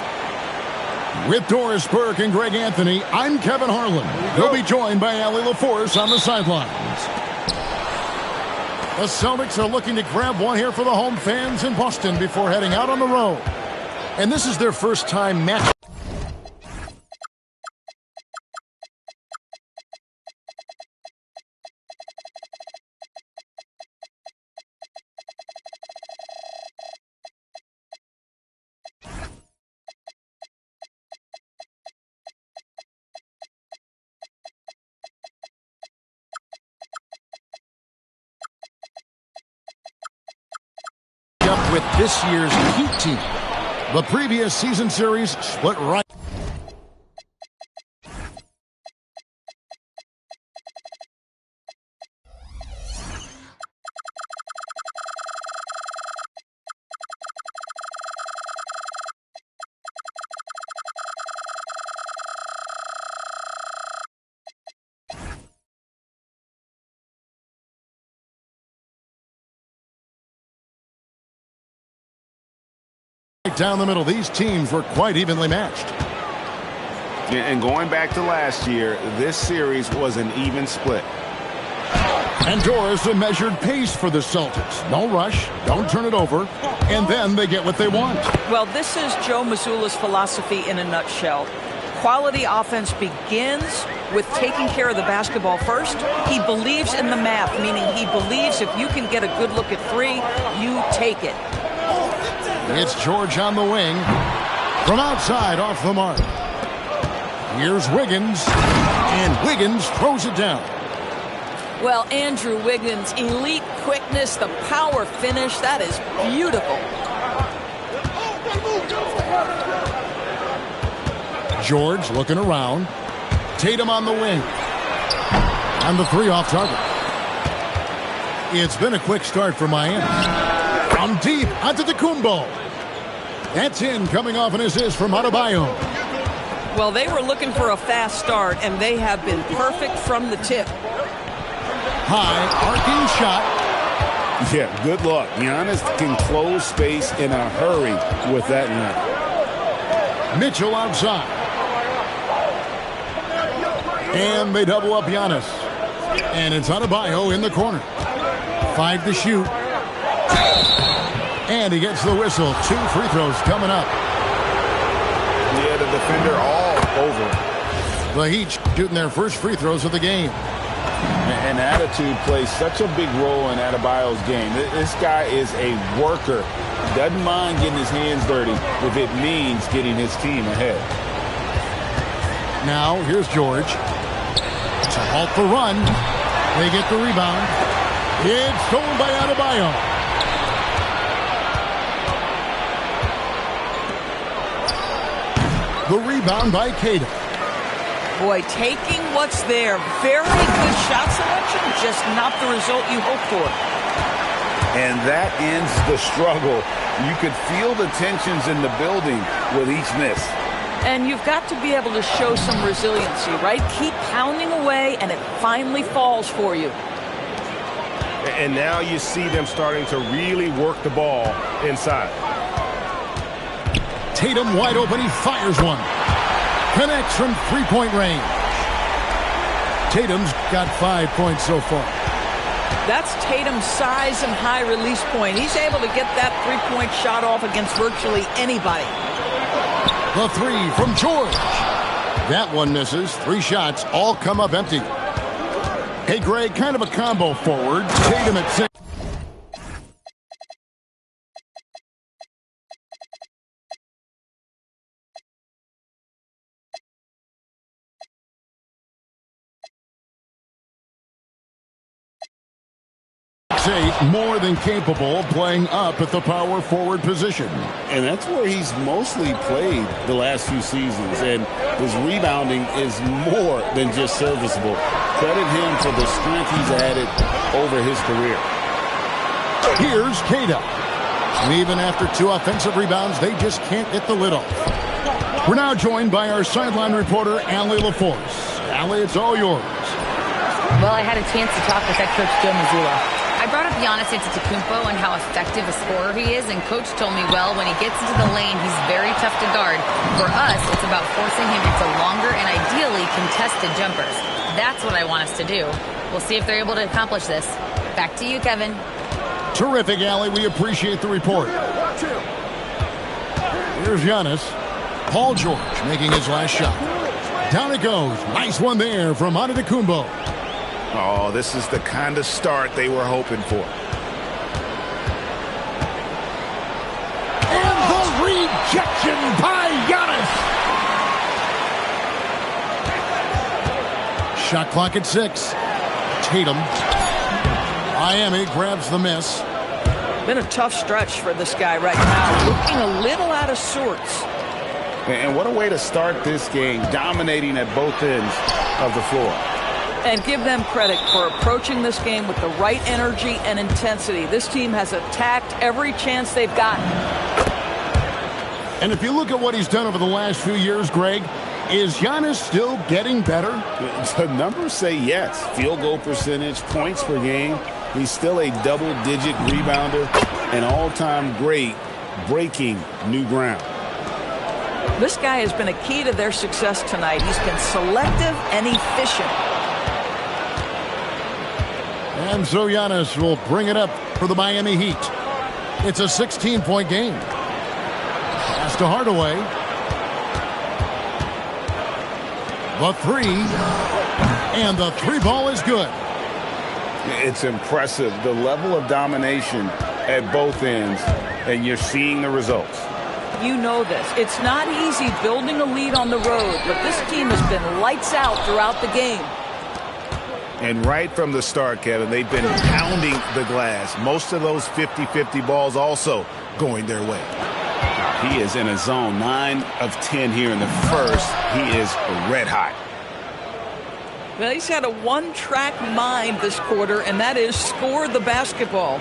With Doris Burke and Greg Anthony, I'm Kevin Harlan. We'll be joined by Allie LaForce on the sidelines. The Celtics are looking to grab one here for the home fans in Boston before heading out on the road. And this is their first time match. this year's Heat team. The previous season series split right. Down the middle, these teams were quite evenly matched.
And going back to last year, this series was an even split.
And Doris, a measured pace for the Celtics. No rush, don't turn it over, and then they get what they want.
Well, this is Joe Mazzulla's philosophy in a nutshell. Quality offense begins with taking care of the basketball first. He believes in the math, meaning he believes if you can get a good look at three, you take it.
It's George on the wing. From outside, off the mark. Here's Wiggins. And Wiggins throws it down.
Well, Andrew Wiggins, elite quickness, the power finish. That is beautiful.
George looking around. Tatum on the wing. And the three off target. It's been a quick start for Miami. From deep onto Antetokounmpo. That's in, coming off an assist from Adebayo.
Well, they were looking for a fast start, and they have been perfect from the tip.
High, arcing shot.
Yeah, good luck. Giannis can close space in a hurry with that line.
Mitchell outside. And they double up Giannis. And it's Adebayo in the corner. 5 to shoot. And he gets the whistle. 2 free throws coming up.
Yeah, the defender all over.
The Heat shooting their first free throws of the game.
And attitude plays such a big role in Adebayo's game. This guy is a worker. Doesn't mind getting his hands dirty if it means getting his team ahead.
Now, here's George. To halt the run. They get the rebound. It's stolen by Adebayo. The rebound by Cato.
Boy, taking what's there. Very good shot selection, just not the result you hope for.
And that ends the struggle. You could feel the tensions in the building with each miss.
And you've got to be able to show some resiliency, right? Keep pounding away, and it finally falls for you.
And now you see them starting to really work the ball inside.
Tatum wide open, he fires one. Connects from three-point range. Tatum's got 5 points so far.
That's Tatum's size and high release point. He's able to get that three-point shot off against virtually anybody.
The three from George. That one misses. 3 shots, all come up empty. Hey, Greg, kind of a combo forward. Tatum at 6. More than capable of playing up at the power forward position.
And that's where he's mostly played the last few seasons. And his rebounding is more than just serviceable. Credit him for the strength he's added over his career.
Here's Cato. And even after 2 offensive rebounds, they just can't get the lid off. We're now joined by our sideline reporter, Allie LaForce. Allie, it's all yours.
Well, I had a chance to talk with head coach Joe Mazzulla. I brought up Giannis Antetokounmpo and how effective a scorer he is, and coach told me, well, when he gets into the lane, he's very tough to guard. For us, it's about forcing him into longer and ideally contested jumpers. That's what I want us to do. We'll see if they're able to accomplish this. Back to you, Kevin.
Terrific, Allie. We appreciate the report. Here's Giannis. Paul George making his last shot. Down it goes. Nice one there from Antetokounmpo.
Oh, this is the kind of start they were hoping for.
And the rejection by Giannis. Shot clock at 6. Tatum. Miami grabs the miss.
Been a tough stretch for this guy right now. Looking a little out of sorts.
And what a way to start this game, dominating at both ends of the floor.
And give them credit for approaching this game with the right energy and intensity. This team has attacked every chance they've gotten.
And if you look at what he's done over the last few years, Greg, is Giannis still getting better?
The numbers say yes. Field goal percentage, points per game. He's still a double-digit rebounder, an all-time great, breaking new ground.
This guy has been a key to their success tonight. He's been selective and efficient.
And so Giannis will bring it up for the Miami Heat. It's a 16-point game. Pass to Hardaway. The three. And the three ball is good.
It's impressive, the level of domination at both ends, and you're seeing the results.
You know this. It's not easy building a lead on the road, but this team has been lights out throughout the game.
And right from the start, Kevin, they've been pounding the glass. Most of those 50-50 balls also going their way.
He is in a zone. 9 of 10 here in the first. He is red hot.
Well, he's had a one-track mind this quarter, and that is score the basketball.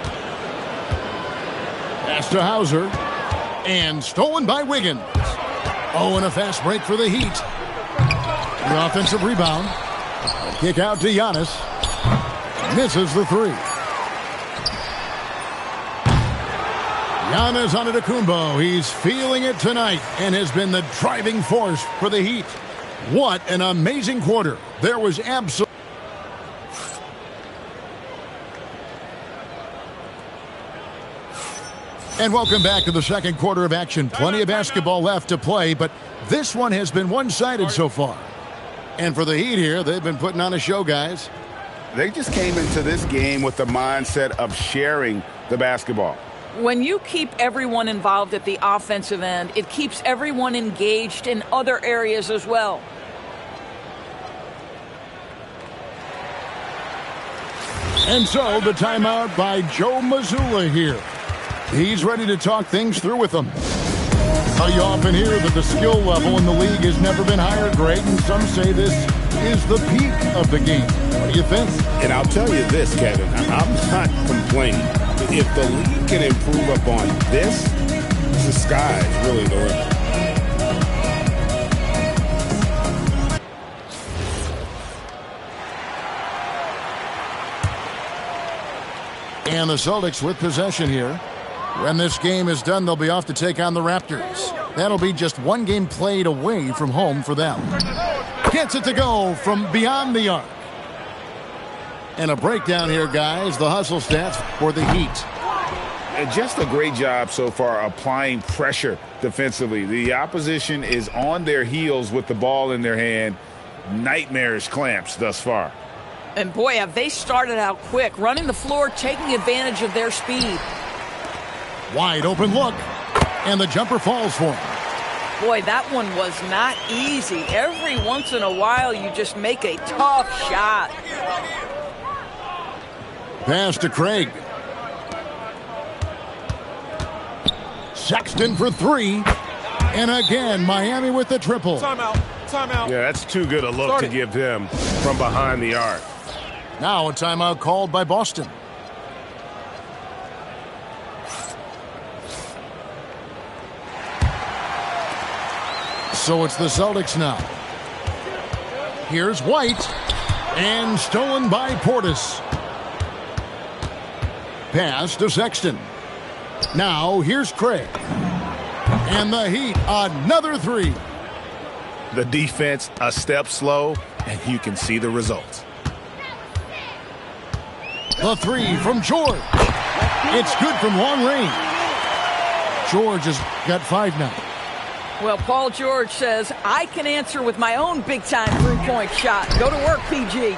Pass to Hauser. And stolen by Wiggins. Oh, and a fast break for the Heat. The offensive rebound. Kick out to Giannis. Misses the three. Giannis Antetokounmpo. He's feeling it tonight and has been the driving force for the Heat. What an amazing quarter. There was absolutely... And welcome back to the second quarter of action. Plenty of basketball left to play, but this one has been one-sided so far. And for the Heat here, they've been putting on a show, guys.
They just came into this game with the mindset of sharing the basketball.
When you keep everyone involved at the offensive end, it keeps everyone engaged in other areas as well.
And so the timeout by Joe Mazzulla here. He's ready to talk things through with them. You often hear that the skill level in the league has never been higher, Greg, and some say this is the peak of the game. What do you think?
And I'll tell you this, Kevin, I'm not complaining. If the league can improve upon this, the sky is really the limit.
And the Celtics with possession here. When this game is done, they'll be off to take on the Raptors. That'll be just one game played away from home for them. Gets it to go from beyond the arc. And a breakdown here, guys. The hustle stats for the Heat.
And just a great job so far applying pressure defensively. The opposition is on their heels with the ball in their hand. Nightmarish clamps thus far.
And boy, have they started out quick, running the floor, taking advantage of their speed.
Wide open look, and the jumper falls for him.
Boy, that one was not easy. Every once in a while, you just make a tough shot.
Pass to Craig. Sexton for three. And again, Miami with the triple.
Timeout. Yeah, that's too good a look to give them from behind the arc.
Now a timeout called by Boston. So it's the Celtics now. Here's White. And stolen by Portis. Pass to Sexton. Now here's Craig. And the Heat, another three.
The defense a step slow, and you can see the results.
The three from George. It's good from long range. George has got 5 now.
Well, Paul George says, I can answer with my own big-time three-point shot. Go to work, PG.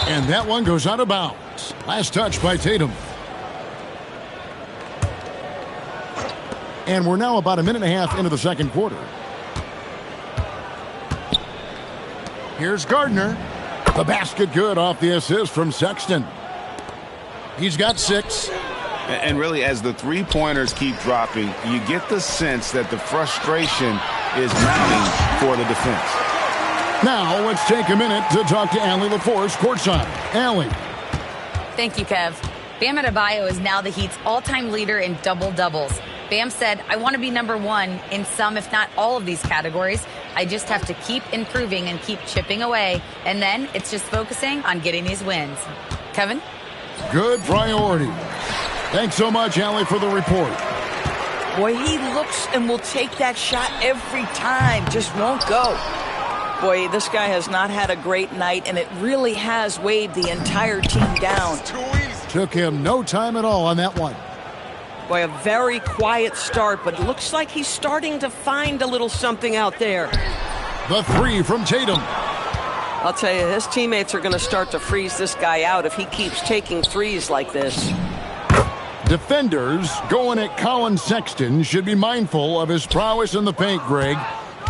And that one goes out of bounds. Last touch by Tatum. And we're now about a minute and a half into the second quarter. Here's Gardner. The basket good off the assist from Sexton. He's got 6.
And really, as the three-pointers keep dropping, you get the sense that the frustration is mounting for the defense.
Now, let's take a minute to talk to Allie LaForce courtside. Allie.
Thank you, Kev. Bam Adebayo is now the Heat's all-time leader in double-doubles. Bam said, I want to be number one in some, if not all of these categories. I just have to keep improving and keep chipping away. And then it's just focusing on getting these wins. Kevin?
Good priority. Thanks so much, Allie, for the report.
Boy, he looks and will take that shot every time. Just won't go. Boy, this guy has not had a great night, and it really has weighed the entire team down.
Took him no time at all on that one.
Boy, a very quiet start, but it looks like he's starting to find a little something out there.
The three from Tatum.
I'll tell you, his teammates are going to start to freeze this guy out if he keeps taking threes like this.
Defenders going at Colin Sexton should be mindful of his prowess in the paint, Greg.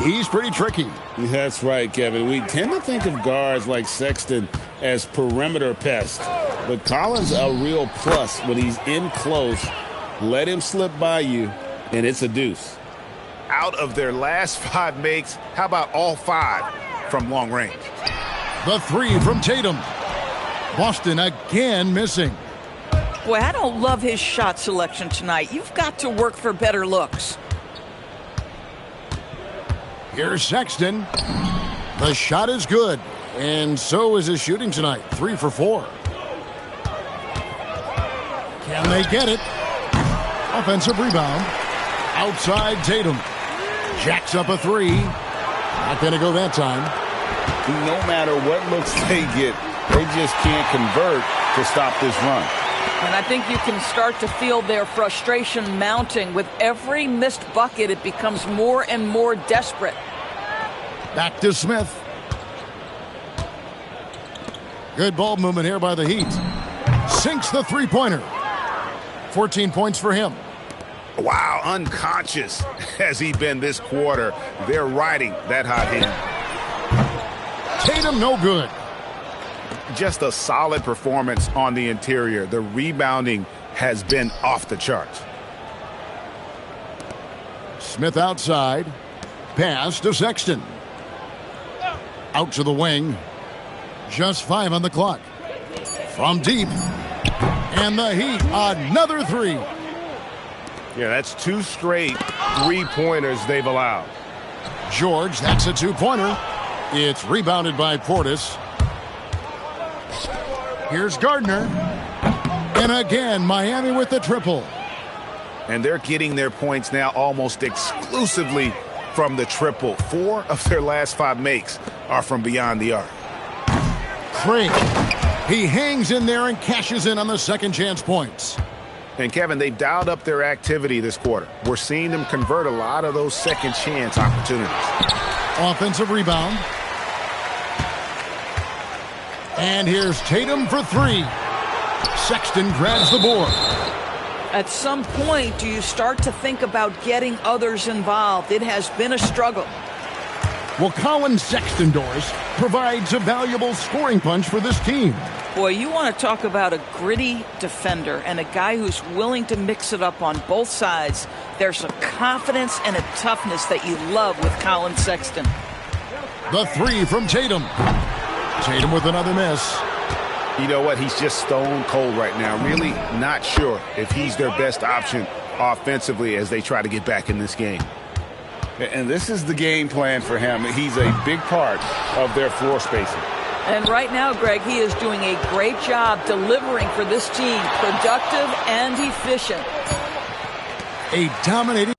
He's pretty tricky.
That's right, Kevin. We tend to think of guards like Sexton as perimeter pests, but Collins a real plus when he's in close. Let him slip by you, and it's a deuce.
Out of their last 5 makes, how about all 5 from long range?
The three from Tatum. Boston again missing.
Boy, I don't love his shot selection tonight. You've got to work for better looks.
Here's Sexton. The shot is good, and so is his shooting tonight. 3 for 4. Can they get it? Offensive rebound. Outside Tatum. Jacks up a 3. Not going to go that time.
No matter what looks they get, they just can't convert to stop this run.
And I think you can start to feel their frustration mounting. With every missed bucket, it becomes more and more desperate.
Back to Smith. Good ball movement here by the Heat. Sinks the three-pointer. 14 points for him.
Wow, unconscious has he been this quarter. They're riding that hot hand.
Tatum no good.
Just a solid performance on the interior. The rebounding has been off the charts.
Smith outside. Pass to Sexton. Out to the wing. Just 5 on the clock. From deep. And the Heat, another 3.
Yeah, that's 2 straight three-pointers they've allowed.
George, that's a 2-pointer. It's rebounded by Portis. Here's Gardner. And again, Miami with the triple.
And they're getting their points now almost exclusively from the triple. 4 of their last 5 makes are from beyond the arc.
Craig. He hangs in there and cashes in on the second chance points.
And Kevin, they've dialed up their activity this quarter. We're seeing them convert a lot of those second chance opportunities.
Offensive rebound. And here's Tatum for 3. Sexton grabs the board.
At some point, do you start to think about getting others involved? It has been a struggle.
Well, Colin Sexton, Doris, provides a valuable scoring punch for this team.
Boy, you want to talk about a gritty defender and a guy who's willing to mix it up on both sides. There's a confidence and a toughness that you love with Colin Sexton.
The 3 from Tatum. Tatum with another miss.
You know what? He's just stone cold right now. Really not sure if he's their best option offensively as they try to get back in this game.
And this is the game plan for him. He's a big part of their floor spacing.
And right now, Greg, he is doing a great job delivering for this team. Productive and efficient.
A dominating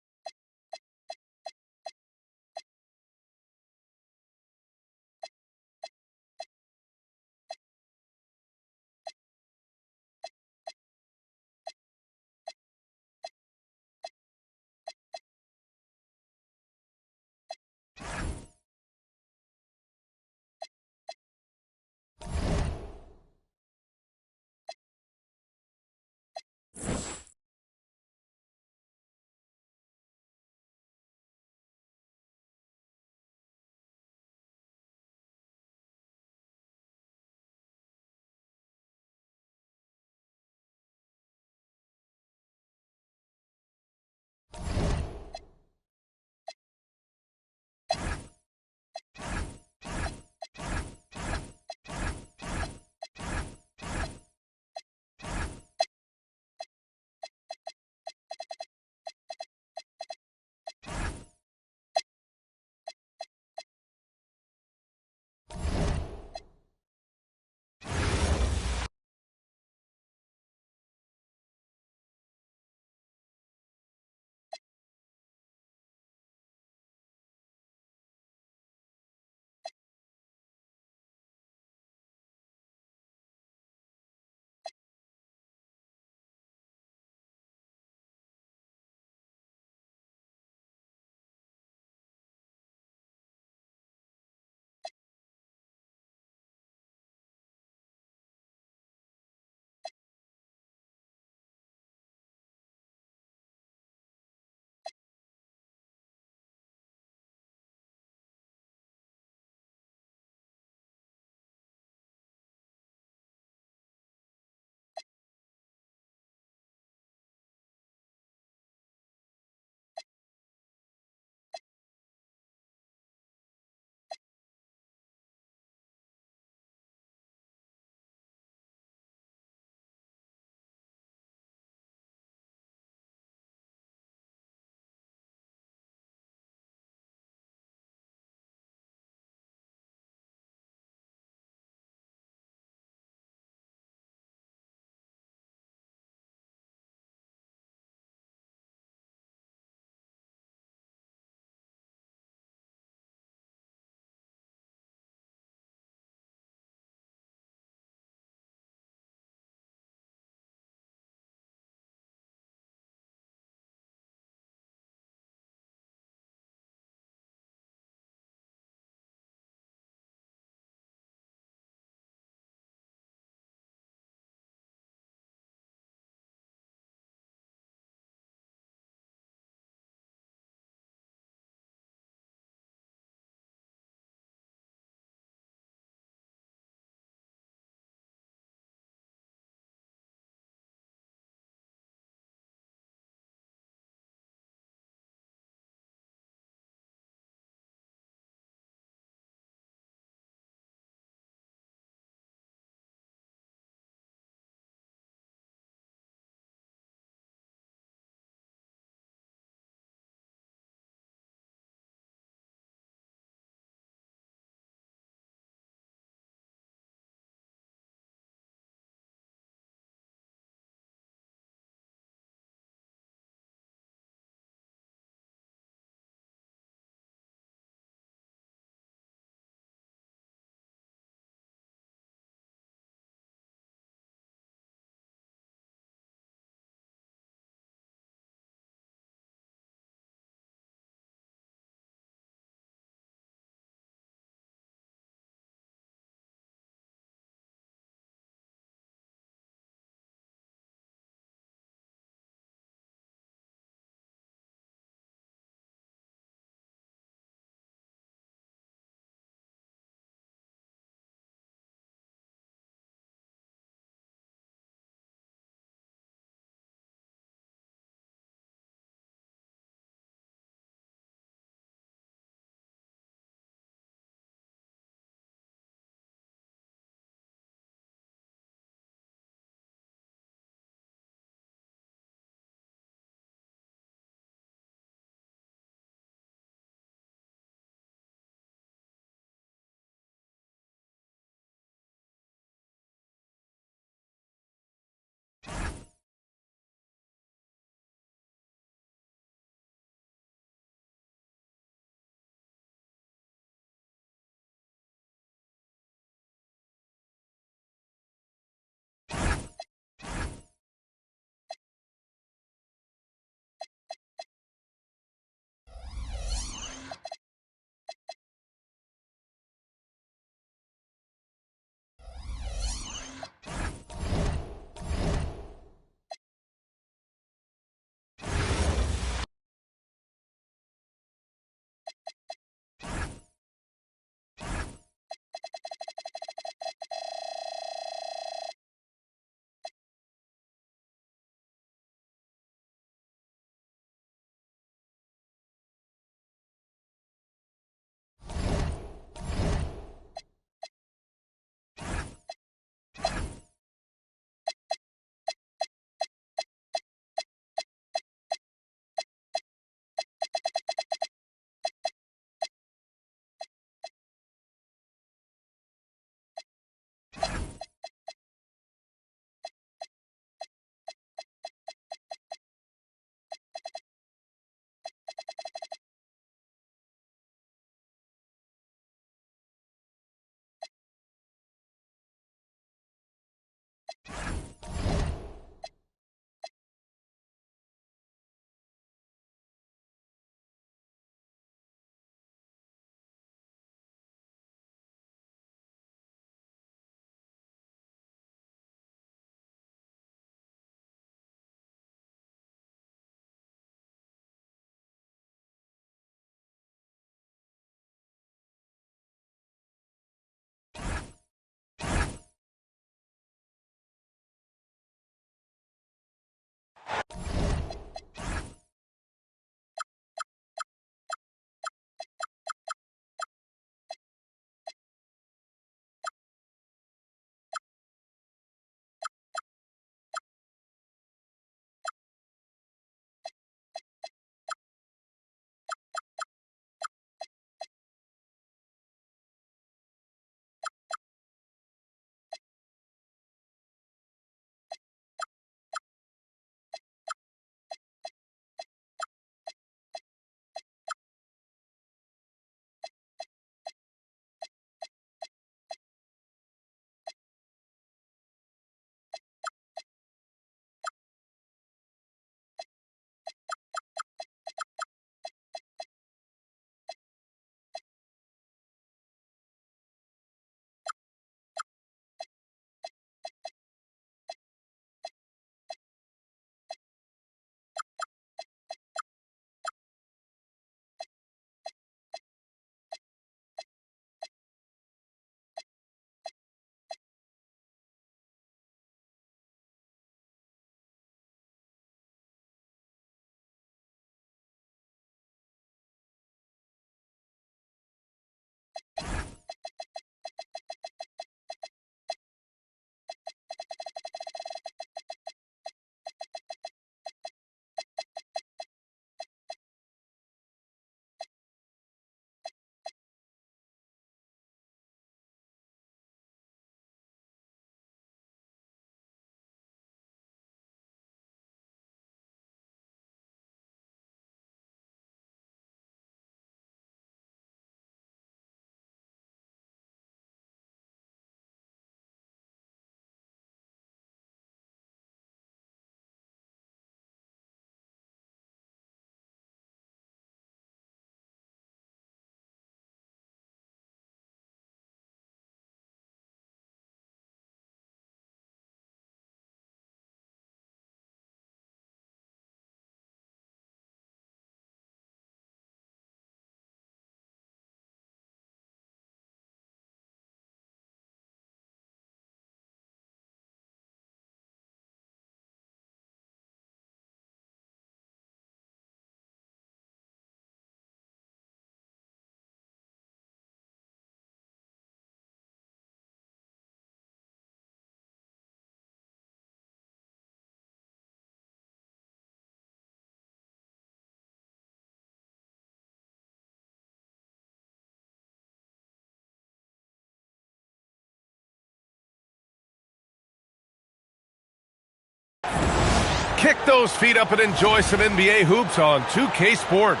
Kick those feet up and enjoy some NBA hoops on 2K Sports.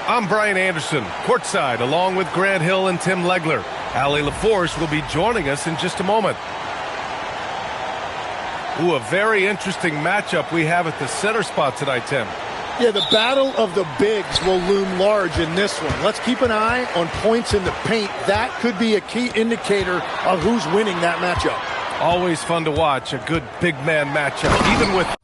I'm Brian Anderson, courtside, along with Grant Hill and Tim Legler. Allie LaForce will be joining us in just a moment. Ooh, a very interesting matchup we have at the center spot tonight, Tim.
Yeah, the battle of the bigs will loom large in this one. Let's keep an eye on points in the paint. That could be a key indicator of who's winning that matchup.
Always fun to watch, a good big man matchup, even with...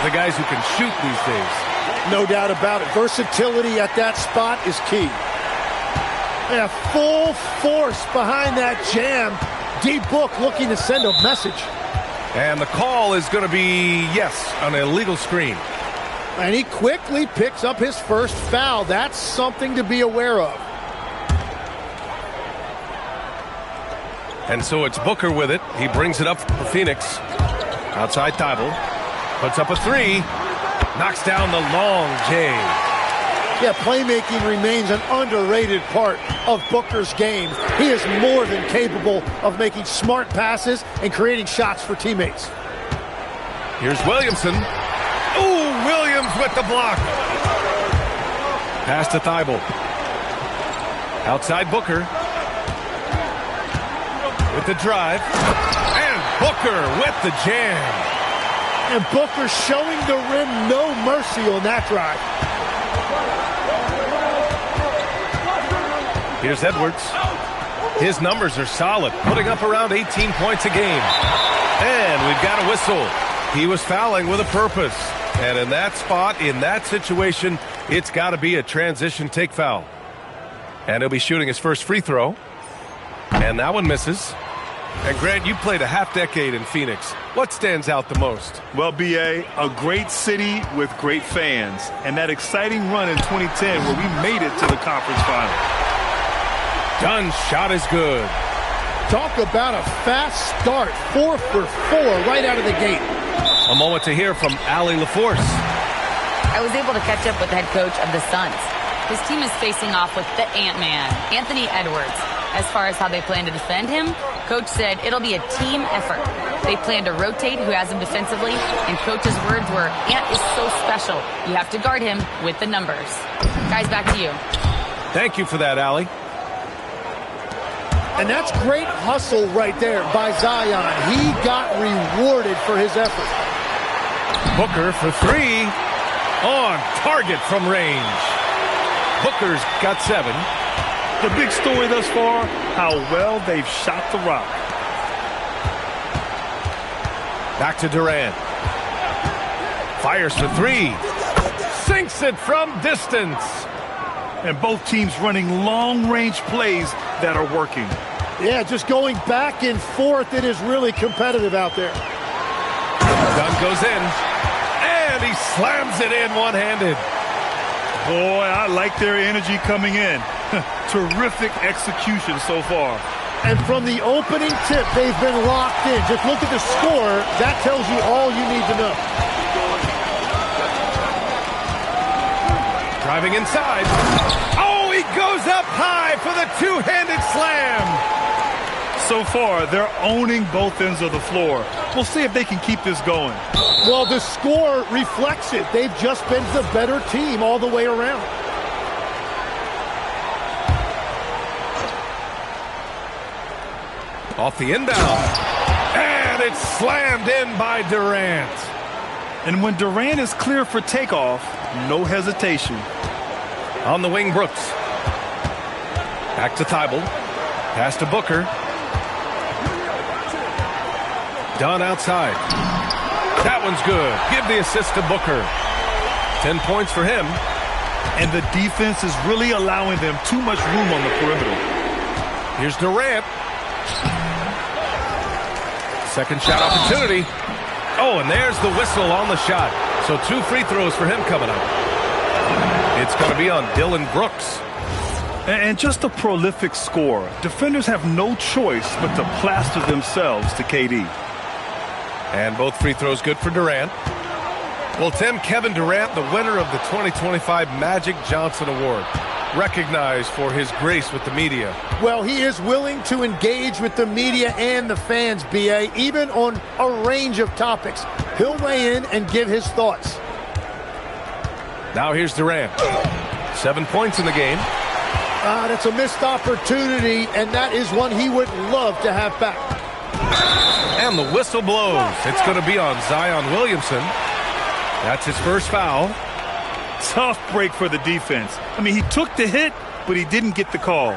the guys who can shoot these days.
No doubt about it. Versatility at that spot is key. Yeah, full force behind that jam. D-Book looking to send a message.
And the call is going to be, yes, an illegal screen.
And he quickly picks up his first foul. That's something to be aware of.
And so it's Booker with it. He brings it up for Phoenix. Outside Thibault. Puts up a three. Knocks down the long J.
Yeah, playmaking remains an underrated part of Booker's game. He is more than capable of making smart passes and creating shots for teammates.
Here's Williamson. Ooh, Williams with the block. Pass to Thibault. Outside Booker. With the drive. And Booker with the jam.
And Booker showing the rim no mercy on that drive.
Here's Edwards. His numbers are solid, putting up around 18 points a game. And we've got a whistle. He was fouling with a purpose. And in that spot, in that situation, it's got to be a transition take foul. And he'll be shooting his first free throw. And that one misses. And Grant, you played a half-decade in Phoenix. What stands out the most?
Well, B.A., a great city with great fans. And that exciting run in 2010 where we made it to the conference final.
Dunn's shot is good.
Talk about a fast start. 4 for 4 right out of the gate.
A moment to hear from Allie LaForce.
I was able to catch up with the head coach of the Suns. His team is facing off with the Ant-Man, Anthony Edwards. As far as how they plan to defend him, Coach said it'll be a team effort. They plan to rotate who has him defensively, and Coach's words were, Ant is so special. You have to guard him with the numbers. Guys, back to you.
Thank you for that, Allie.
And that's great hustle right there by Zion. He got rewarded for his effort.
Booker for three. On target from range. Booker's got 7.
The big story thus far, how well they've shot the rock.
Back to Durant. Fires for 3. Sinks it from distance.
And both teams running long-range plays that are working.
Yeah, just going back and forth. It is really competitive out there.
Dunn goes in. And he slams it in one-handed.
Boy, I like their energy coming in. Terrific execution so far.
And from the opening tip, they've been locked in. Just look at the score. That tells you all you need to know.
Driving inside. Oh, he goes up high for the two-handed slam.
So far, they're owning both ends of the floor. We'll see if they can keep this going.
Well, the score reflects it. They've just been the better team all the way around.
Off the inbound. And it's slammed in by Durant.
And when Durant is clear for takeoff, no hesitation.
On the wing, Brooks. Back to Thibault. Pass to Booker. Dunn outside. That one's good. Give the assist to Booker. 10 points for him.
And the defense is really allowing them too much room on the perimeter.
Here's Durant. Second shot opportunity. Oh, and there's the whistle on the shot. So 2 free throws for him coming up. It's going to be on Dylan Brooks.
And just a prolific scorer. Defenders have no choice but to plaster themselves to KD.
And both free throws good for Durant. Well, Tim, Kevin Durant, the winner of the 2025 Magic Johnson Award, recognized for his grace with the media.
Well, he is willing to engage with the media and the fans, B.A., even on a range of topics. He'll weigh in and give his thoughts.
Now here's Durant. 7 points in the game.
That's a missed opportunity, and that is one he would love to have back.
And the whistle blows. It's going to be on Zion Williamson. That's his first foul.
Tough break for the defense. I mean, he took the hit, but he didn't get the call.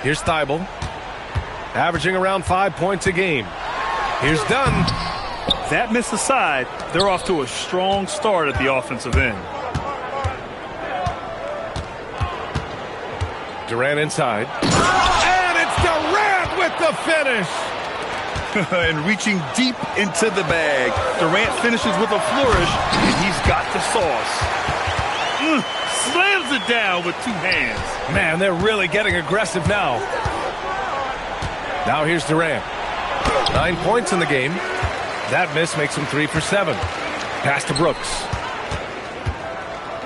Here's Thibault, averaging around 5 points a game. Here's Dunn.
That miss aside, they're off to a strong start at the offensive end.
Durant inside. And it's Durant with the finish.
And reaching deep into the bag. Durant finishes with a flourish, and he's got the sauce. Slams it down with two hands.
Man, they're really getting aggressive now. Now here's Durant. 9 points in the game. That miss makes him 3 for 7. Pass to Brooks.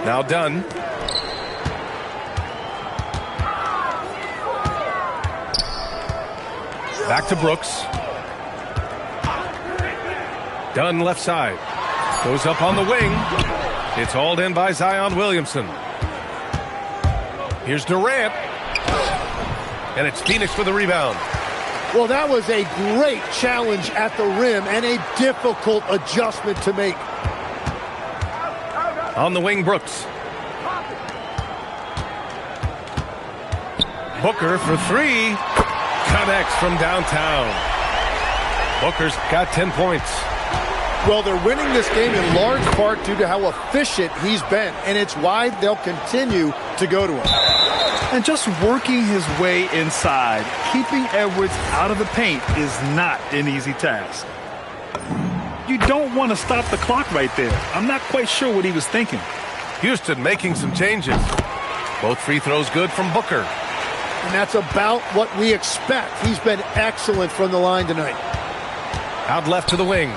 Now Dunn. Back to Brooks. Dunn left side. Goes up on the wing. It's hauled in by Zion Williamson. Here's Durant. And it's Phoenix for the rebound.
Well, that was a great challenge at the rim and a difficult adjustment to make.
On the wing, Brooks. Booker for three. Connects from downtown. Booker's got 10 points.
Well, they're winning this game in large part due to how efficient he's been, and it's why they'll continue to go to him.
And just working his way inside, keeping Edwards out of the paint is not an easy task. You don't want to stop the clock right there. I'm not quite sure what he was thinking.
Houston making some changes. Both free throws good from Booker.
And that's about what we expect. He's been excellent from the line tonight.
Out left to the wing.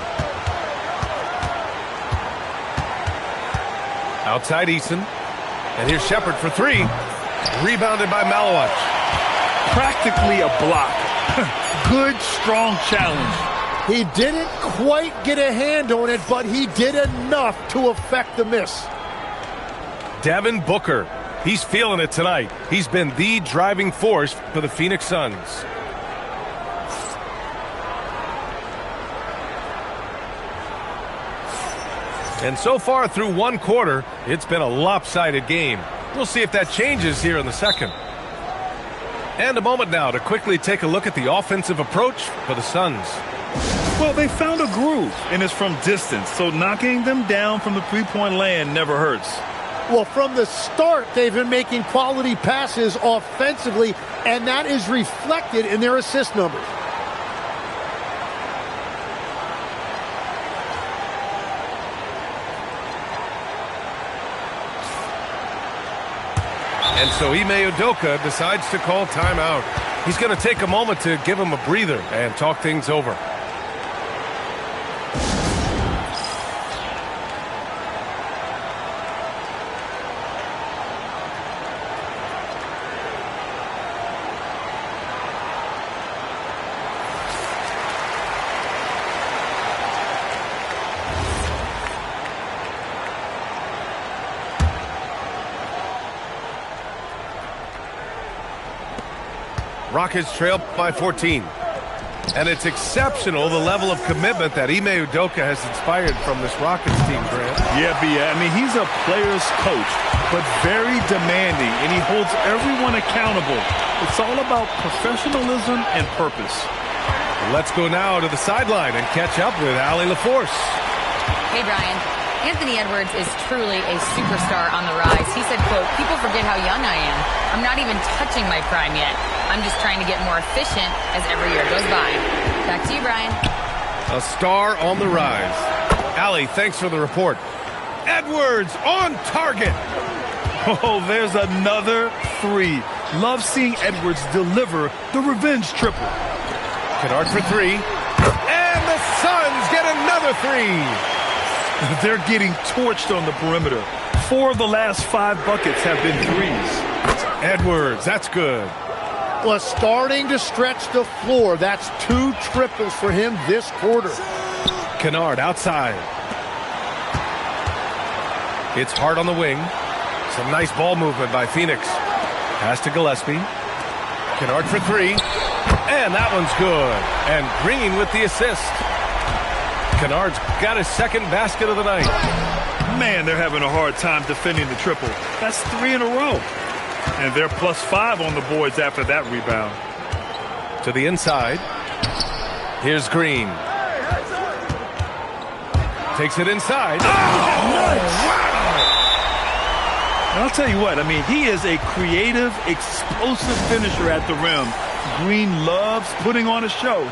Outside Eason. And here's Shepard for three. Rebounded by Malawach.
Practically a block. Good, strong challenge.
He didn't quite get a hand on it, but he did enough to affect the miss.
Devin Booker. He's feeling it tonight. He's been the driving force for the Phoenix Suns. And so far through one quarter, it's been a lopsided game. We'll see if that changes here in the second. And a moment now to quickly take a look at the offensive approach for the Suns.
Well, they found a groove, and it's from distance, so knocking them down from the three-point land never hurts.
Well, from the start, they've been making quality passes offensively, and that is reflected in their assist numbers.
And so Ime Udoka decides to call timeout. He's going to take a moment to give him a breather and talk things over. Rockets trail by 14. And it's exceptional the level of commitment that Ime Udoka has inspired from this Rockets team, Grant.
Yeah, I mean, he's a player's coach, but very demanding, and he holds everyone accountable. It's all about professionalism and purpose.
Let's go now to the sideline and catch up with Allie LaForce.
Hey, Brian. Anthony Edwards is truly a superstar on the rise. He said, quote, "People forget how young I am. I'm not even touching my prime yet. I'm just trying to get more efficient as every year goes by." Back to you, Brian.
A star on the rise. Allie, thanks for the report. Edwards on target.
Oh, there's another three. Love seeing Edwards deliver the revenge triple.
Kennard for three. And the Suns get another three.
They're getting torched on the perimeter. 4 of the last 5 buckets have been threes.
Edwards, that's good.
Was starting to stretch the floor. That's 2 triples for him this quarter.
Kennard outside. It's Hart on the wing. Some nice ball movement by Phoenix. Pass to Gillespie. Kennard for three. And that one's good. And Green with the assist. Kennard's got his second basket of the night.
Man, they're having a hard time defending the triple. That's 3 in a row. And they're +5 on the boards after that rebound.
To the inside. Here's Green. Takes it inside.
Wow! And I'll tell you what, I mean, he is a creative, explosive finisher at the rim. Green loves putting on a show.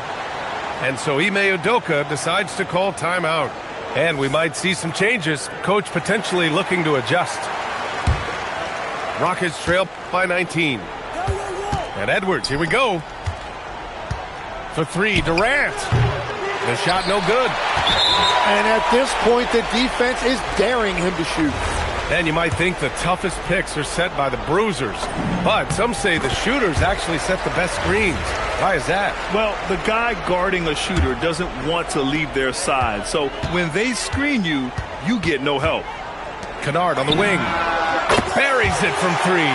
And so Ime Udoka decides to call timeout. And we might see some changes. Coach potentially looking to adjust. Rockets trail by 19. And Edwards, here we go. For three, Durant. The shot no good.
And at this point, the defense is daring him to shoot.
And you might think the toughest picks are set by the bruisers. But some say the shooters actually set the best screens. Why is that?
Well, the guy guarding a shooter doesn't want to leave their side. So when they screen you, you get no help.
Kennard on the wing. Buries it from three.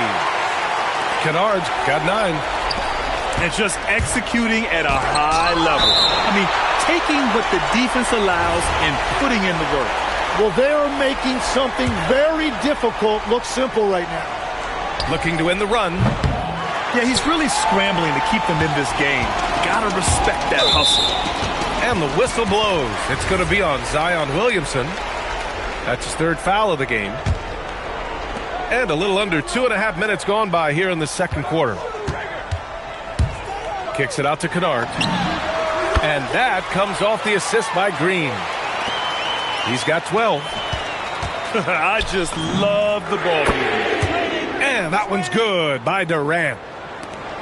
Kennard's got 9.
And just executing at a high level. I mean, taking what the defense allows and putting in the work.
Well, they are making something very difficult look simple right now.
Looking to win the run.
Yeah, he's really scrambling to keep them in this game. Gotta respect that hustle.
And the whistle blows. It's going to be on Zion Williamson. That's his 3rd foul of the game. And a little under 2.5 minutes gone by here in the second quarter. Kicks it out to Kennard. And that comes off the assist by Green. He's got 12.
I just love the ball movement.
And that one's good by Durant.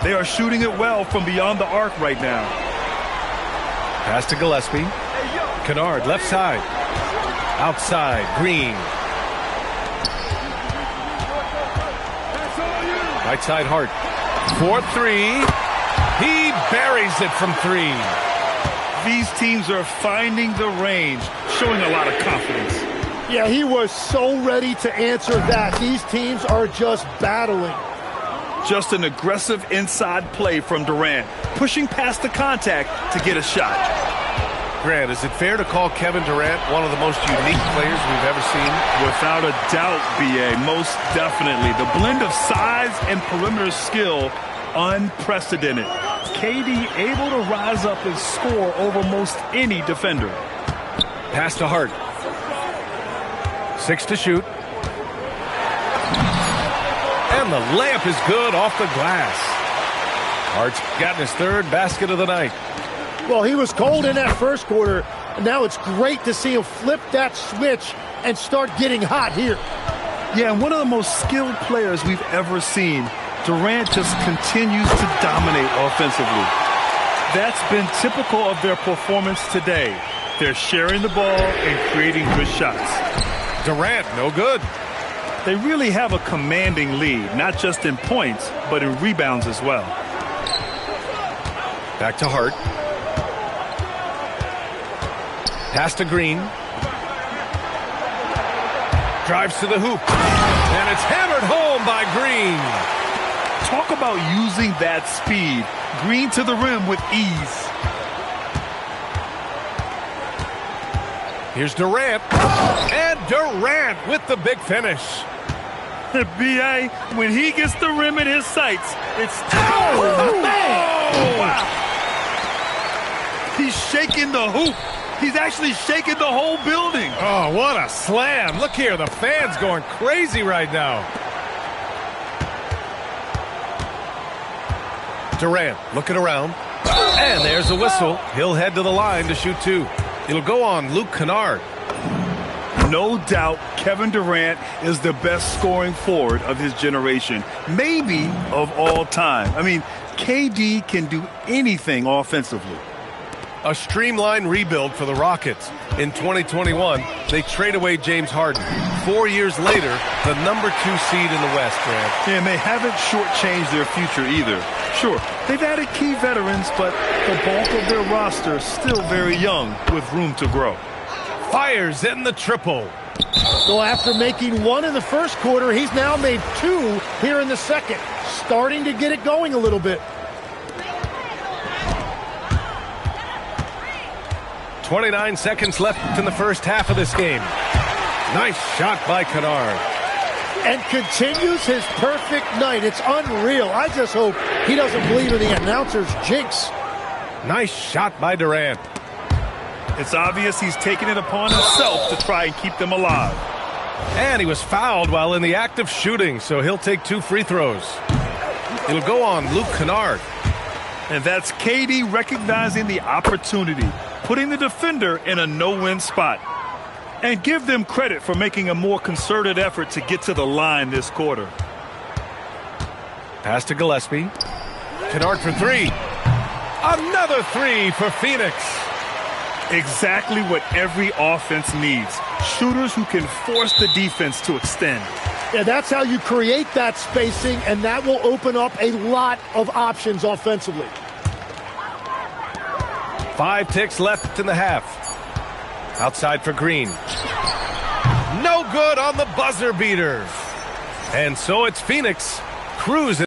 They are shooting it well from beyond the arc right now.
Pass to Gillespie. Kennard left side. Outside, Green. Right side, Hart. 4-3. He buries it from 3.
These teams are finding the range, showing a lot of confidence.
Yeah, he was so ready to answer that. These teams are just battling.
Just an aggressive inside play from Durant, pushing past the contact to get a shot.
Grant, is it fair to call Kevin Durant one of the most unique players we've ever seen?
Without a doubt, B.A., most definitely. The blend of size and perimeter skill, unprecedented. KD able to rise up and score over most any defender.
Pass to Hart. 6 to shoot. And the layup is good off the glass. Hart's gotten his 3rd basket of the night.
Well, he was cold in that first quarter, and now it's great to see him flip that switch and start getting hot here.
Yeah, and one of the most skilled players we've ever seen. Durant just continues to dominate offensively. That's been typical of their performance today. They're sharing the ball and creating good shots.
Durant, no good.
They really have a commanding lead, not just in points, but in rebounds as well.
Back to Hart. Pass to Green. Drives to the hoop. And it's hammered home by Green.
Talk about using that speed. Green to the rim with ease.
Here's Durant. And Durant with the big finish.
B.A., when he gets the rim in his sights, it's...
Oh, man!
Oh, wow. He's shaking the hoop. He's actually shaking the whole building.
Oh, what a slam. Look here, the fans going crazy right now. Durant looking around. And there's the whistle. He'll head to the line to shoot 2. It'll go on Luke Kennard.
No doubt Kevin Durant is the best scoring forward of his generation, maybe of all time. I mean, KD can do anything offensively.
A streamlined rebuild for the Rockets. In 2021, they trade away James Harden. 4 years later, the number 2 seed in the West, Grant.
And they haven't shortchanged their future either. Sure, they've added key veterans, but the bulk of their roster is still very young with room to grow.
Fires in the triple.
So after making 1 in the first quarter, he's now made 2 here in the second. Starting to get it going a little bit.
29 seconds left in the first half of this game. Nice shot by Kennard.
And continues his perfect night. It's unreal. I just hope he doesn't believe in the announcer's jinx.
Nice shot by Durant.
It's obvious he's taking it upon himself to try and keep them alive.
And he was fouled while in the act of shooting, so he'll take 2 free throws. It'll go on Luke Kennard.
And that's KD recognizing the opportunity, putting the defender in a no-win spot. And give them credit for making a more concerted effort to get to the line this quarter.
Pass to Gillespie. Kennard for 3. Another 3 for Phoenix.
Exactly what every offense needs. Shooters who can force the defense to extend.
Yeah, that's how you create that spacing, and that will open up a lot of options offensively.
5 ticks left in the half. Outside for Green. No good on the buzzer beater. And so it's Phoenix cruising.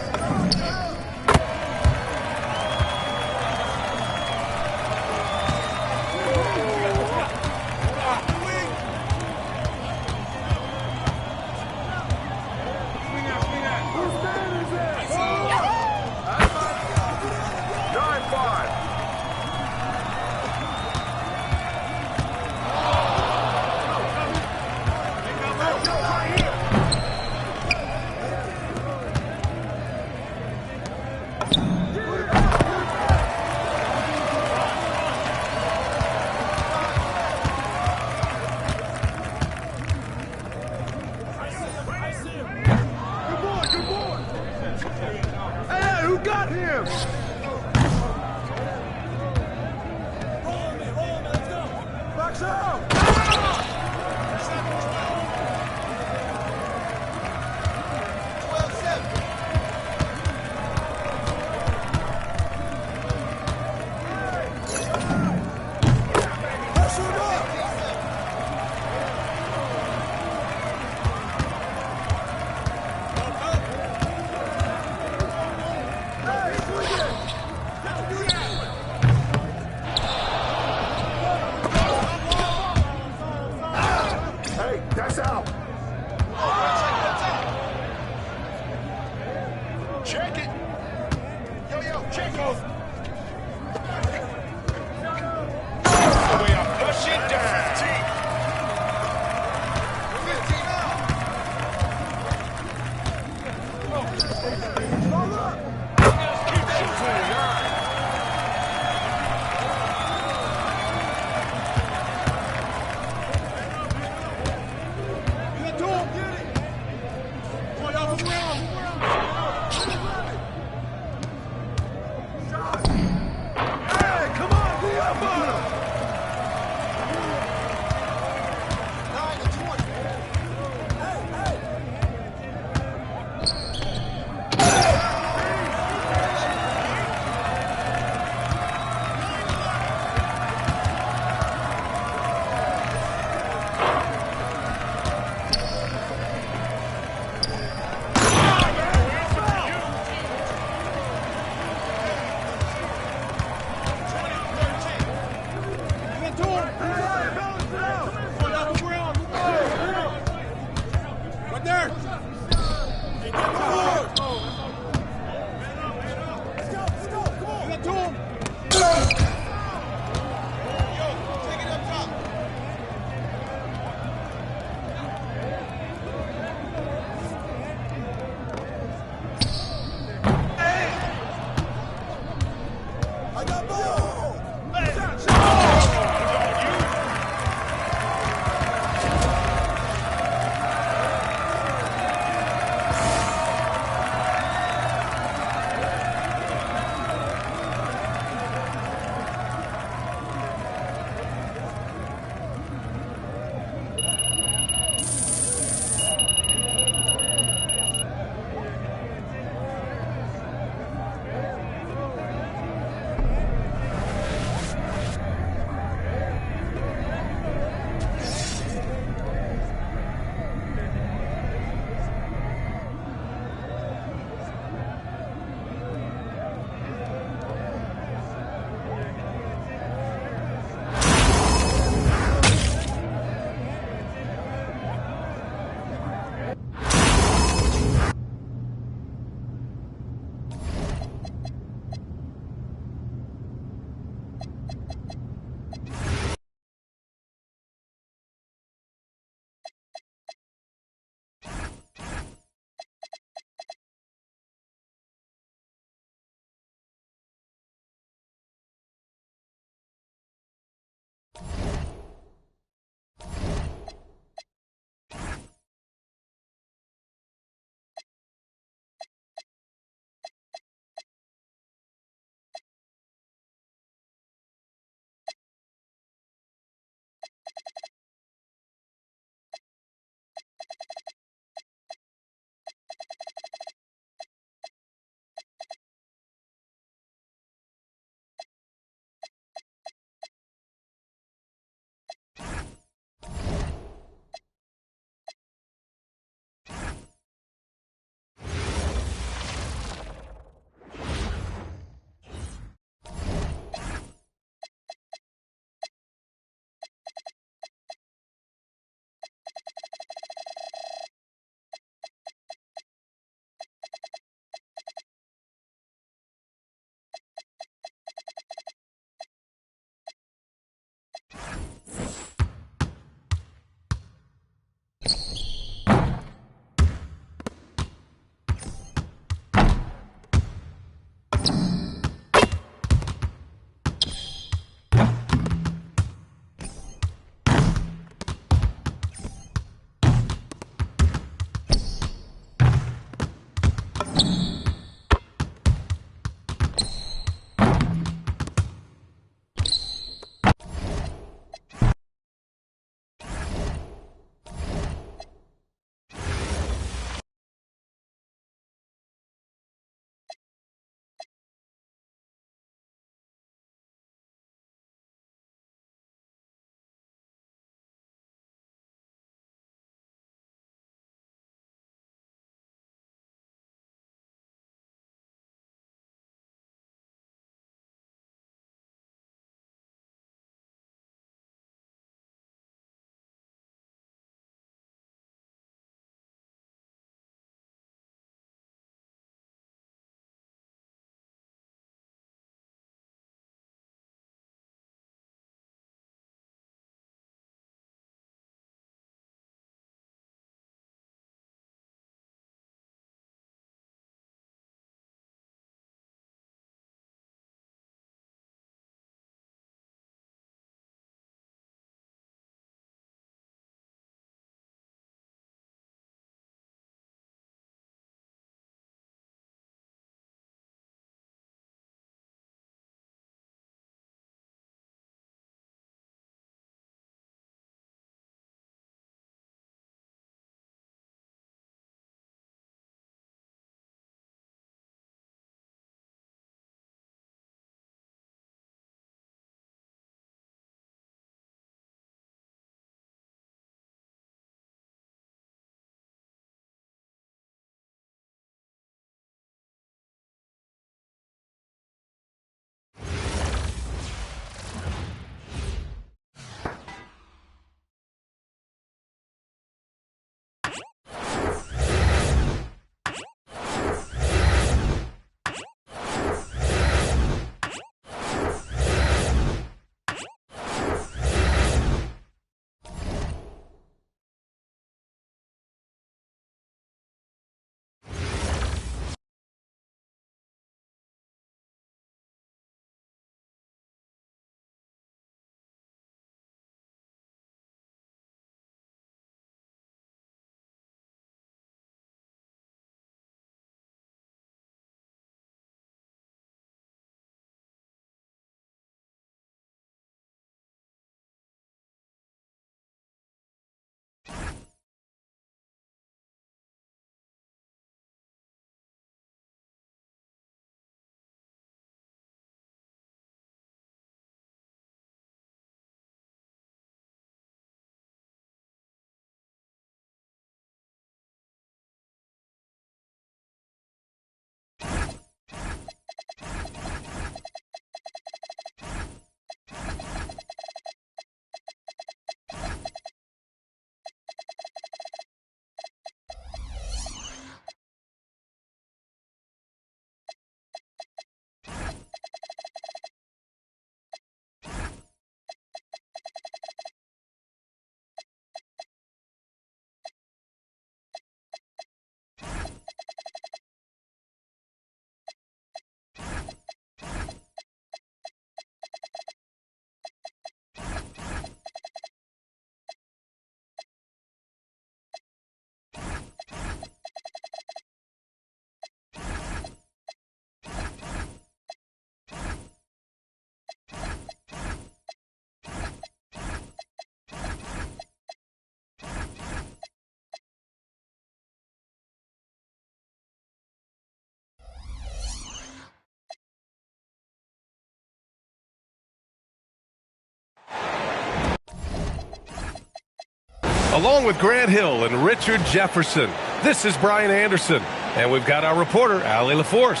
Along with Grant Hill and Richard Jefferson, this is Brian Anderson. And we've got our reporter, Allie LaForce.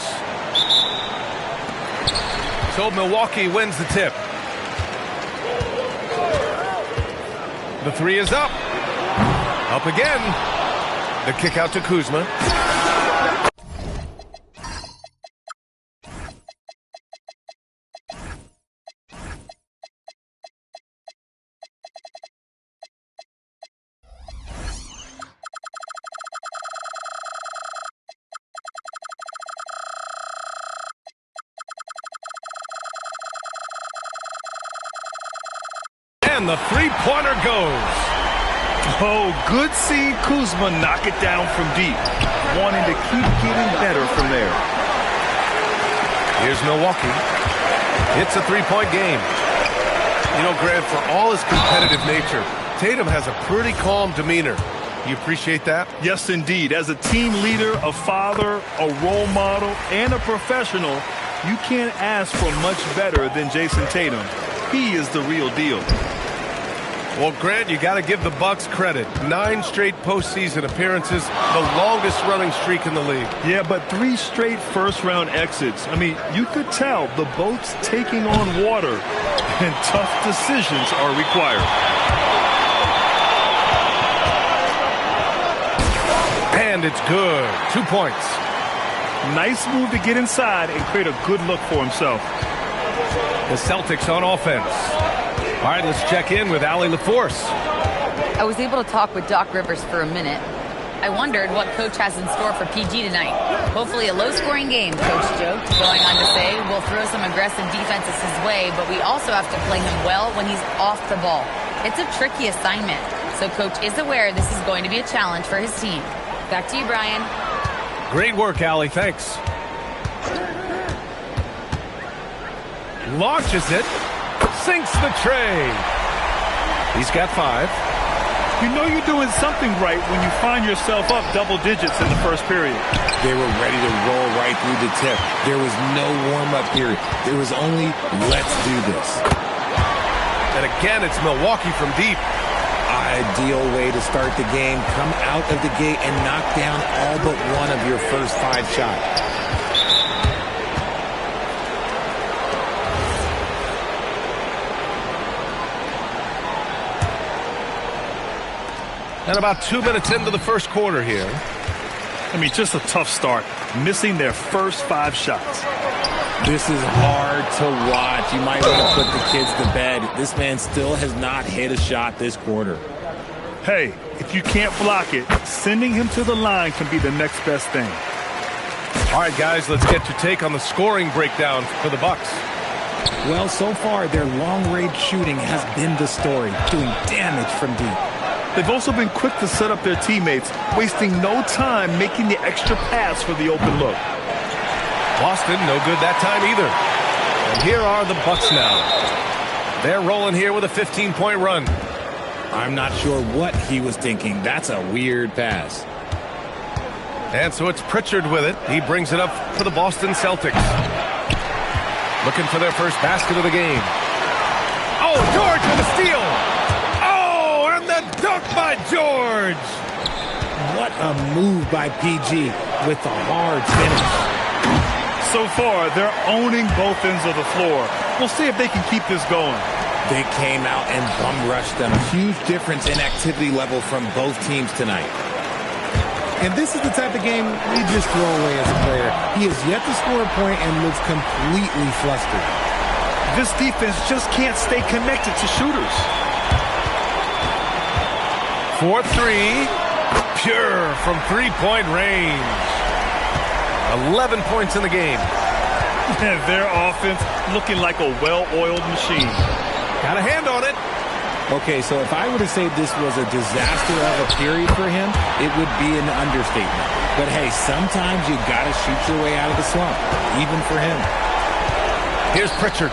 So Milwaukee wins the tip. The three is up. Up again. The kick out to Kuzma. And the three-pointer goes.
Oh, good seeing Kuzma knock it down from deep. Wanting to keep getting better from there.
Here's Milwaukee. It's a three-point game. You know, Grant, for all his competitive nature, Tatum has a pretty calm demeanor. You appreciate that?
Yes, indeed. As a team leader, a father, a role model, and a professional, you can't ask for much better than Jason Tatum. He is the real deal.
Well, Grant, you got to give the Bucks credit. 9 straight postseason appearances, the longest running streak in the league.
Yeah, but 3 straight first-round exits. I mean, you could tell the boat's taking on water, and tough decisions are required.
And it's good. 2 points.
Nice move to get inside and create a good look for himself.
The Celtics on offense. All right, let's check in with Allie LaForce.
I was able to talk with Doc Rivers for a minute. I wondered what Coach has in store for PG tonight. Hopefully a low-scoring game, Coach joked, going on to say, we'll throw some aggressive defenses his way, but we also have to play him well when he's off the ball. It's a tricky assignment, so Coach is aware this is going to be a challenge for his team. Back to you, Brian.
Great work, Allie. Thanks. Launches it. Sinks the tray. He's got 5.
You know you're doing something right when you find yourself up double digits in the first period.
They were ready to roll right through the tip. There was no warm-up period. There was only, let's do this.
And again, it's Milwaukee from deep.
Ideal way to start the game. Come out of the gate and knock down all but one of your first 5 shots.
And about 2 minutes into the first quarter here.
I mean, just a tough start. Missing their first 5 shots.
This is hard to watch. You might want to put the kids to bed. This man still has not hit a shot this quarter.
Hey, if you can't block it, sending him to the line can be the next best thing.
All right, guys, let's get your take on the scoring breakdown for the Bucks.
Well, so far, their long-range shooting has been the story, doing damage from deep.
They've also been quick to set up their teammates, wasting no time making the extra pass for the open look.
Boston, no good that time either. And here are the Bucks now. They're rolling here with a 15-point run.
I'm not sure what he was thinking. That's a weird pass.
And so it's Pritchard with it. He brings it up for the Boston Celtics. Looking for their first basket of the game. Oh, George with a steal. Oh, and the dunk by George.
What a move by PG with the hard finish.
So far, they're owning both ends of the floor. We'll see if they can keep this going.
They came out and bum-rushed them. Huge difference in activity level from both teams tonight. And this is the type of game you just throw away as a player. He has yet to score a point and looks completely flustered.
This defense just can't stay connected to shooters.
4-3. Pure from three-point range. 11 points in the game.
And their offense looking like a well-oiled machine.
Got a hand on it.
Okay, so if I were to say this was a disaster of a period for him, it would be an understatement. But hey, sometimes you got to shoot your way out of the slump, even for him.
Here's Pritchard.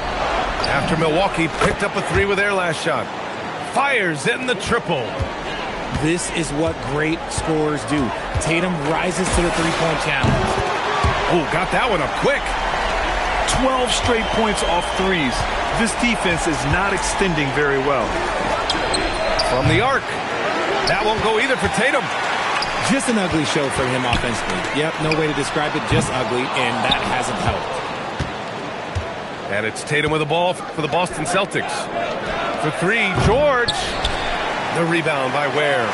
After Milwaukee picked up a 3 with their last shot. Fires in the triple.
This is what great scorers do. Tatum rises to the three-point challenge.
Oh, got that one up quick.
12 straight points off threes. This defense is not extending very well.
From the arc. That won't go either for Tatum.
Just an ugly show for him offensively. Yep, no way to describe it, just ugly, and that hasn't helped.
And it's Tatum with the ball for the Boston Celtics. For three, George. The rebound by Ware.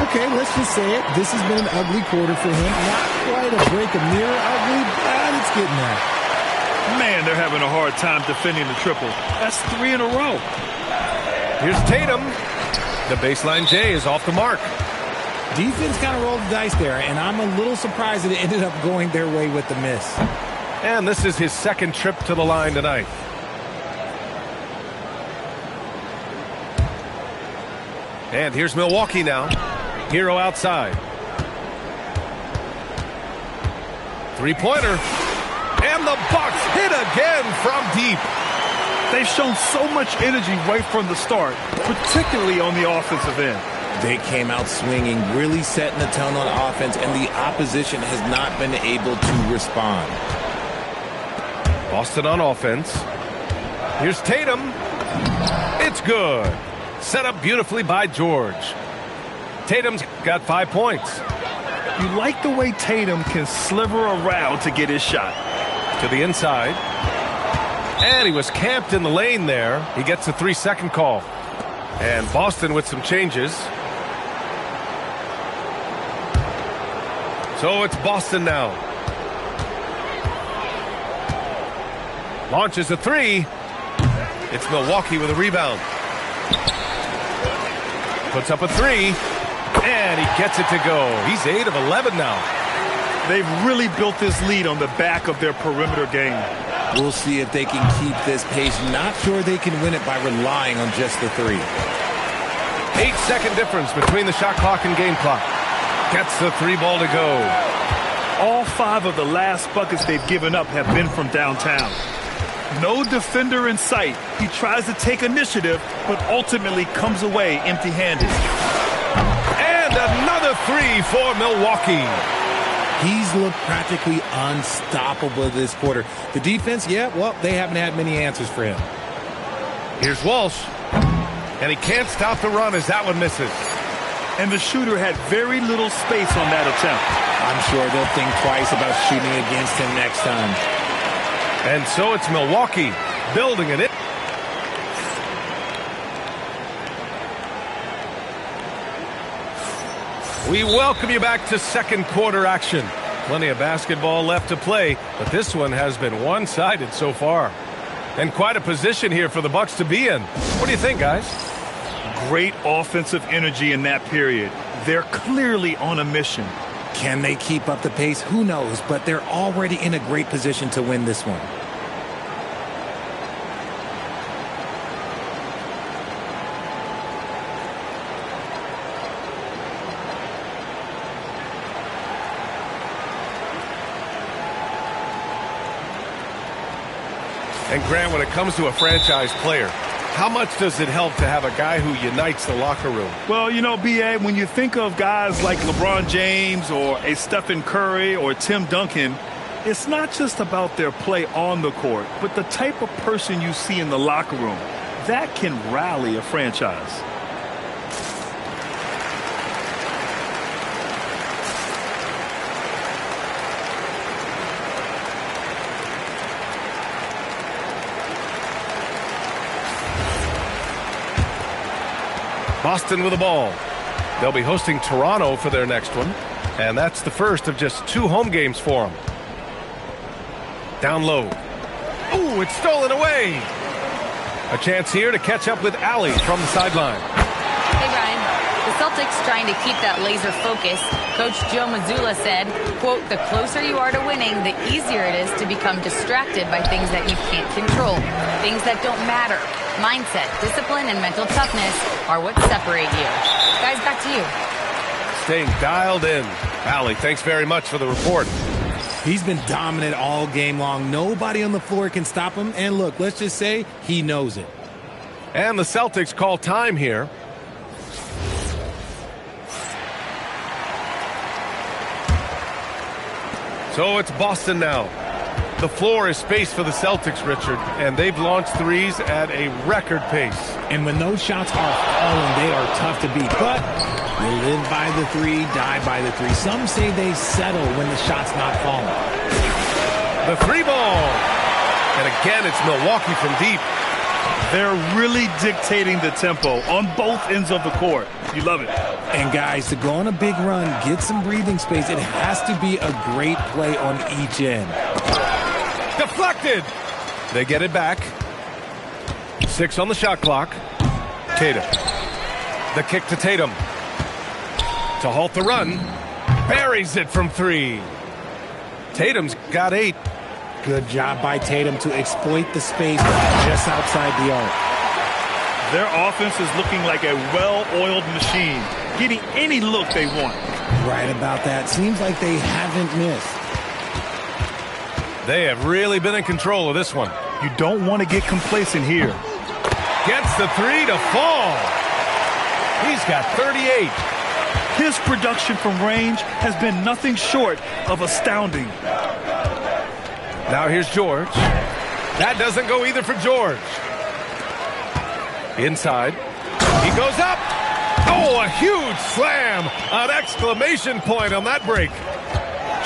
Okay, let's just say it. This has been an ugly quarter for him. Not quite a break of mirror ugly, but it's getting there.
Man, they're having a hard time defending the triple. That's 3 in a row.
Here's Tatum. The baseline J is off the mark.
Defense kind of rolled the dice there, and I'm a little surprised that it ended up going their way with the miss.
And this is his second trip to the line tonight. And here's Milwaukee now. Hero outside. Three-pointer. And the Bucks hit again from deep.
They've shown so much energy right from the start, particularly on the offensive end.
They came out swinging, really setting the tone on offense, and the opposition has not been able to respond.
Boston on offense. Here's Tatum. It's good. Set up beautifully by George. Tatum's got 5 points.
You like the way Tatum can sliver around to get his shot.
To the inside. And he was camped in the lane there. He gets a 3-second call. And Boston with some changes. So it's Boston now. Launches a three. It's Milwaukee with a rebound. Puts up a three. And he gets it to go. He's 8 of 11 now.
They've really built this lead on the back of their perimeter game.
We'll see if they can keep this pace. Not sure they can win it by relying on just the three.
8-second difference between the shot clock and game clock. Gets the three ball to go.
All 5 of the last buckets they've given up have been from downtown. No defender in sight. He tries to take initiative, but ultimately comes away empty-handed.
And another three for Milwaukee.
He's looked practically unstoppable this quarter. The defense, yeah, well, they haven't had many answers for him.
Here's Walsh. And he can't stop the run as that one misses.
And the shooter had very little space on that attempt.
I'm sure they'll think twice about shooting against him next time.
And so it's Milwaukee building it in. We welcome you back to second quarter action. Plenty of basketball left to play, but this one has been one-sided so far. And quite a position here for the Bucks to be in. What do you think, guys?
Great offensive energy in that period. They're clearly on a mission.
Can they keep up the pace? Who knows, but they're already in a great position to win this one.
And Grant, when it comes to a franchise player, how much does it help to have a guy who unites the locker room?
Well, you know, B.A., when you think of guys like LeBron James or a Stephen Curry or Tim Duncan, it's not just about their play on the court, but the type of person you see in the locker room. That can rally a franchise.
Boston with the ball. They'll be hosting Toronto for their next one, and that's the first of just 2 home games for them. Down low. Ooh, it's stolen away. A chance here to catch up with Allie from the sideline.
Hey, Brian. The Celtics trying to keep that laser focus. Coach Joe Mazzulla said, quote, the closer you are to winning, the easier it is to become distracted by things that you can't control, things that don't matter. Mindset, discipline, and mental toughness are what separate you. Guys, back to you.
Staying dialed in. Allie, thanks very much for the report.
He's been dominant all game long. Nobody on the floor can stop him. And look, let's just say he knows it.
And the Celtics call time here. So it's Boston now. The floor is space for the Celtics, Richard, and they've launched threes at a record pace.
And when those shots are falling, they are tough to beat. But you live by the three, die by the three. Some say they settle when the shot's not falling.
The three ball. And again, it's Milwaukee from deep.
They're really dictating the tempo on both ends of the court. You love it.
And guys, to go on a big run, get some breathing space, it has to be a great play on each end.
Deflected. They get it back. 6 on the shot clock. Tatum. The kick to Tatum. To halt the run. Buries it from 3. Tatum's got 8.
Good job by Tatum to exploit the space just outside the arc.
Their offense is looking like a well-oiled machine, getting any look they want.
Right about that. Seems like they haven't missed.
They have really been in control of this one.
You don't want to get complacent here.
Gets the 3 to fall. He's got 38.
His production from range has been nothing short of astounding.
Now here's George. That doesn't go either for George. Inside. He goes up. Oh, a huge slam. An exclamation point on that break.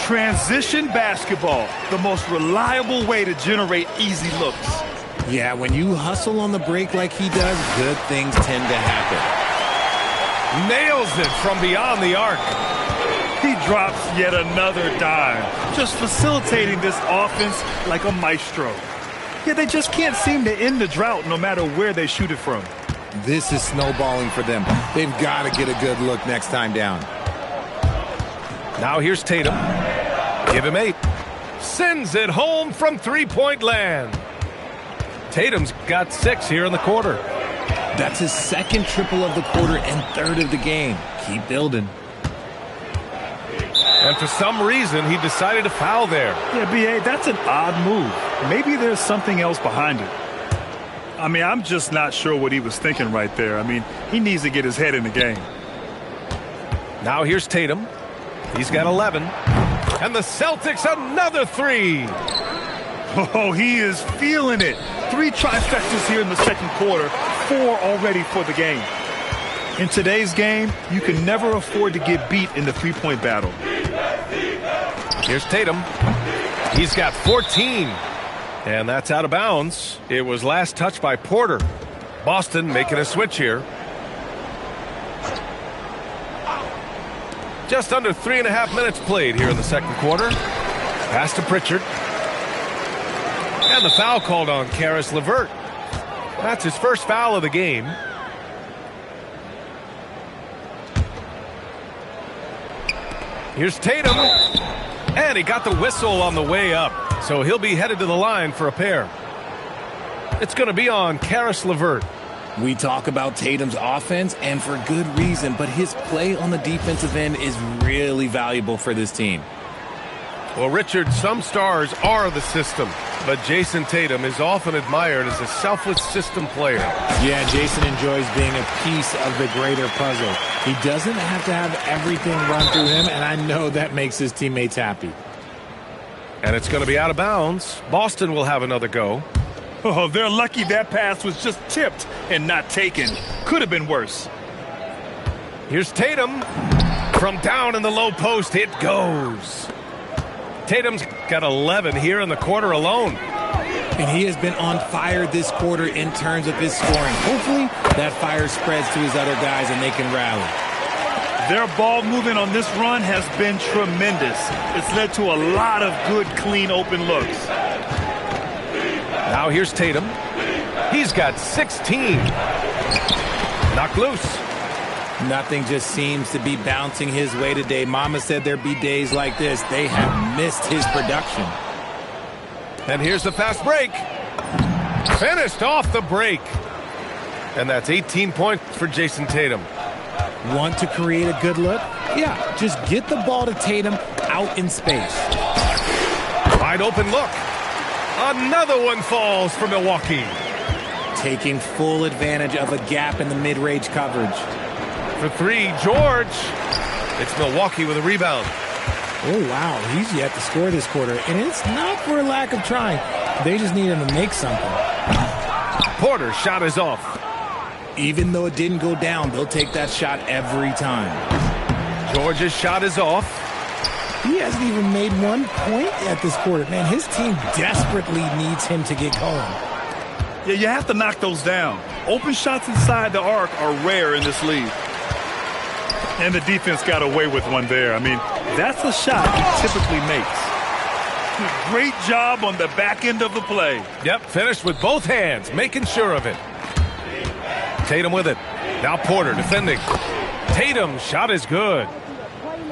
Transition basketball, the most reliable way to generate easy looks.
Yeah, when you hustle on the break like he does, good things tend to happen.
Nails it from beyond the arc.
He drops yet another dime, just facilitating this offense like a maestro. Yeah, they just can't seem to end the drought no matter where they shoot it from.
This is snowballing for them. They've got to get a good look next time down.
Now here's Tatum. Give him 8. Sends it home from three-point land. Tatum's got 6 here in the quarter.
That's his second triple of the quarter and third of the game. Keep building.
And for some reason, he decided to foul there.
Yeah, B.A., that's an odd move. Maybe there's something else behind it. I mean, I'm just not sure what he was thinking right there. I mean, he needs to get his head in the game.
Now here's Tatum. He's got 11. And the Celtics another 3.
Oh, he is feeling it. 3 trifectas here in the second quarter. 4 already for the game. In today's game, you can never afford to get beat in the three-point battle.
Here's Tatum. He's got 14. And that's out of bounds. It was last touched by Porter. Boston making a switch here. Just under 3.5 minutes played here in the second quarter. Pass to Pritchard. And the foul called on Karis LeVert. That's his first foul of the game. Here's Tatum. And he got the whistle on the way up. So he'll be headed to the line for a pair. It's going to be on Karis LeVert.
We talk about Tatum's offense, and for good reason, but his play on the defensive end is really valuable for this team.
Well, Richard, some stars are the system, but Jason Tatum is often admired as a selfless system player.
Yeah, Jason enjoys being a piece of the greater puzzle. He doesn't have to have everything run through him, and I know that makes his teammates happy.
And it's going to be out of bounds. Boston will have another go.
Oh, they're lucky that pass was just tipped and not taken. Could have been worse.
Here's Tatum. From down in the low post, it goes. Tatum's got 11 here in the quarter alone.
And he has been on fire this quarter in terms of his scoring. Hopefully, that fire spreads to his other guys and they can rally.
Their ball movement on this run has been tremendous. It's led to a lot of good, clean, open looks.
Now here's Tatum. He's got 16. Knocked loose.
Nothing just seems to be bouncing his way today. Mama said there'd be days like this. They have missed his production.
And here's the fast break. Finished off the break. And that's 18 points for Jason Tatum.
Want to create a good look? Yeah, just get the ball to Tatum out in space.
Wide open look. Another one falls for Milwaukee.
Taking full advantage of a gap in the mid-range coverage.
For 3, George. It's Milwaukee with a rebound.
Oh, wow. He's yet to score this quarter, and it's not for a lack of trying. They just need him to make something.
Porter's shot is off.
Even though it didn't go down, they'll take that shot every time.
George's shot is off.
He hasn't even made 1 point at this quarter. Man, his team desperately needs him to get going.
Yeah, you have to knock those down. Open shots inside the arc are rare in this league. And the defense got away with one there. I mean, that's a shot he typically makes. Great job on the back end of the play.
Yep, finished with both hands, making sure of it. Tatum with it. Now Porter defending. Tatum's shot is good.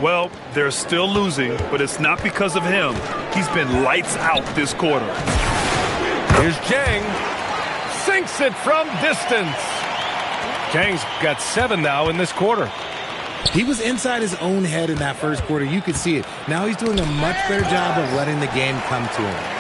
Well, they're still losing, but it's not because of him. He's been lights out this quarter.
Here's Jang. Sinks it from distance. Jang's got 7 now in this quarter.
He was inside his own head in that first quarter. You could see it. Now he's doing a much better job of letting the game come to him.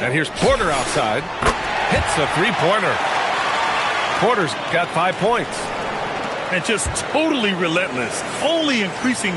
And here's Porter outside. Hits a three-pointer. Porter's got 5 points.
And just totally relentless. Only increasing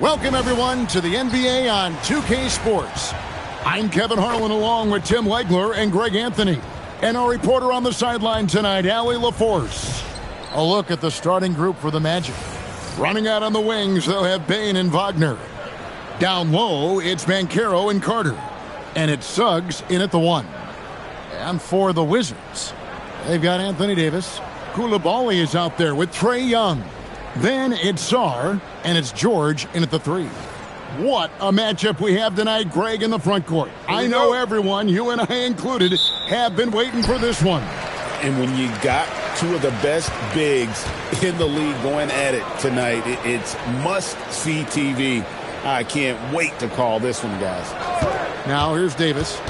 Welcome, everyone, to the NBA on 2K Sports. I'm Kevin Harlan along with Tim Legler and Greg Anthony. And our reporter on the sideline tonight, Allie LaForce. A look at the starting group for the Magic. Running out on the wings, they'll have Bane and Wagner. Down low, it's Banchero and Carter. And it's Suggs in at the 1. And for the Wizards, they've got Anthony Davis. Koulibaly is out there with Trae Young. Then it's Sarr, and it's George in at the 3. What a matchup we have tonight, Greg, in the front court. I know everyone, you and I included, have been waiting for this one.
And when you got two of the best bigs in the league going at it tonight, it's must-see TV. I can't wait to call this one, guys.
Now here's Davis.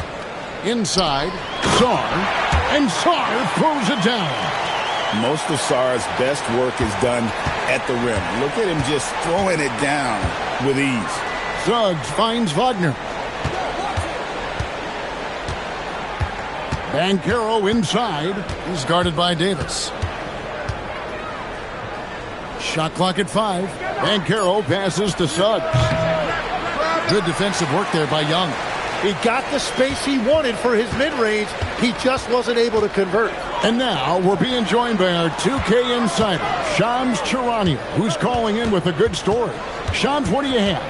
Inside, Sarr, and Sarr throws it down.
Most of Sarr's best work is done at the rim. Look at him just throwing it down with ease.
Suggs finds Wagner. Banchero inside. He's guarded by Davis. Shot clock at 5. Banchero passes to Suggs. Good defensive work there by Young.
He got the space he wanted for his mid-range. He just wasn't able to convert.
And now we're being joined by our 2K insider, Shams Charania, who's calling in with a good story. Shams, what do you have?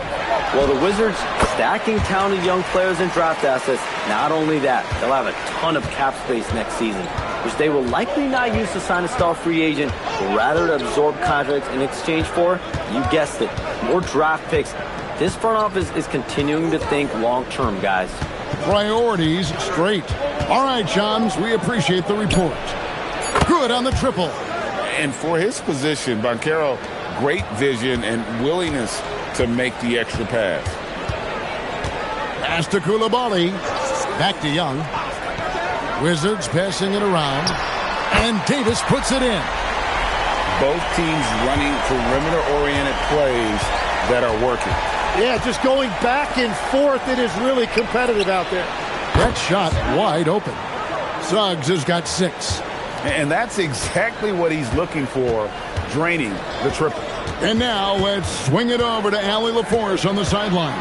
Well, the Wizards stacking talented young players and draft assets. Not only that, they'll have a ton of cap space next season, which they will likely not use to sign a star free agent, but rather to absorb contracts in exchange for, you guessed it, more draft picks. This front office is continuing to think long-term, guys.
Priorities straight. All right, Shams, we appreciate the report. Good on the triple.
And for his position, Banchero, great vision and willingness to make the extra pass.
Pass to Koulibaly. Back to Young. Wizards passing it around. And Davis puts it in.
Both teams running perimeter-oriented plays that are working.
Yeah, just going back and forth. It is really competitive out there.
That shot wide open. Suggs has got 6.
And that's exactly what he's looking for, draining the triple.
And now let's swing it over to Allie LaForce on the sideline.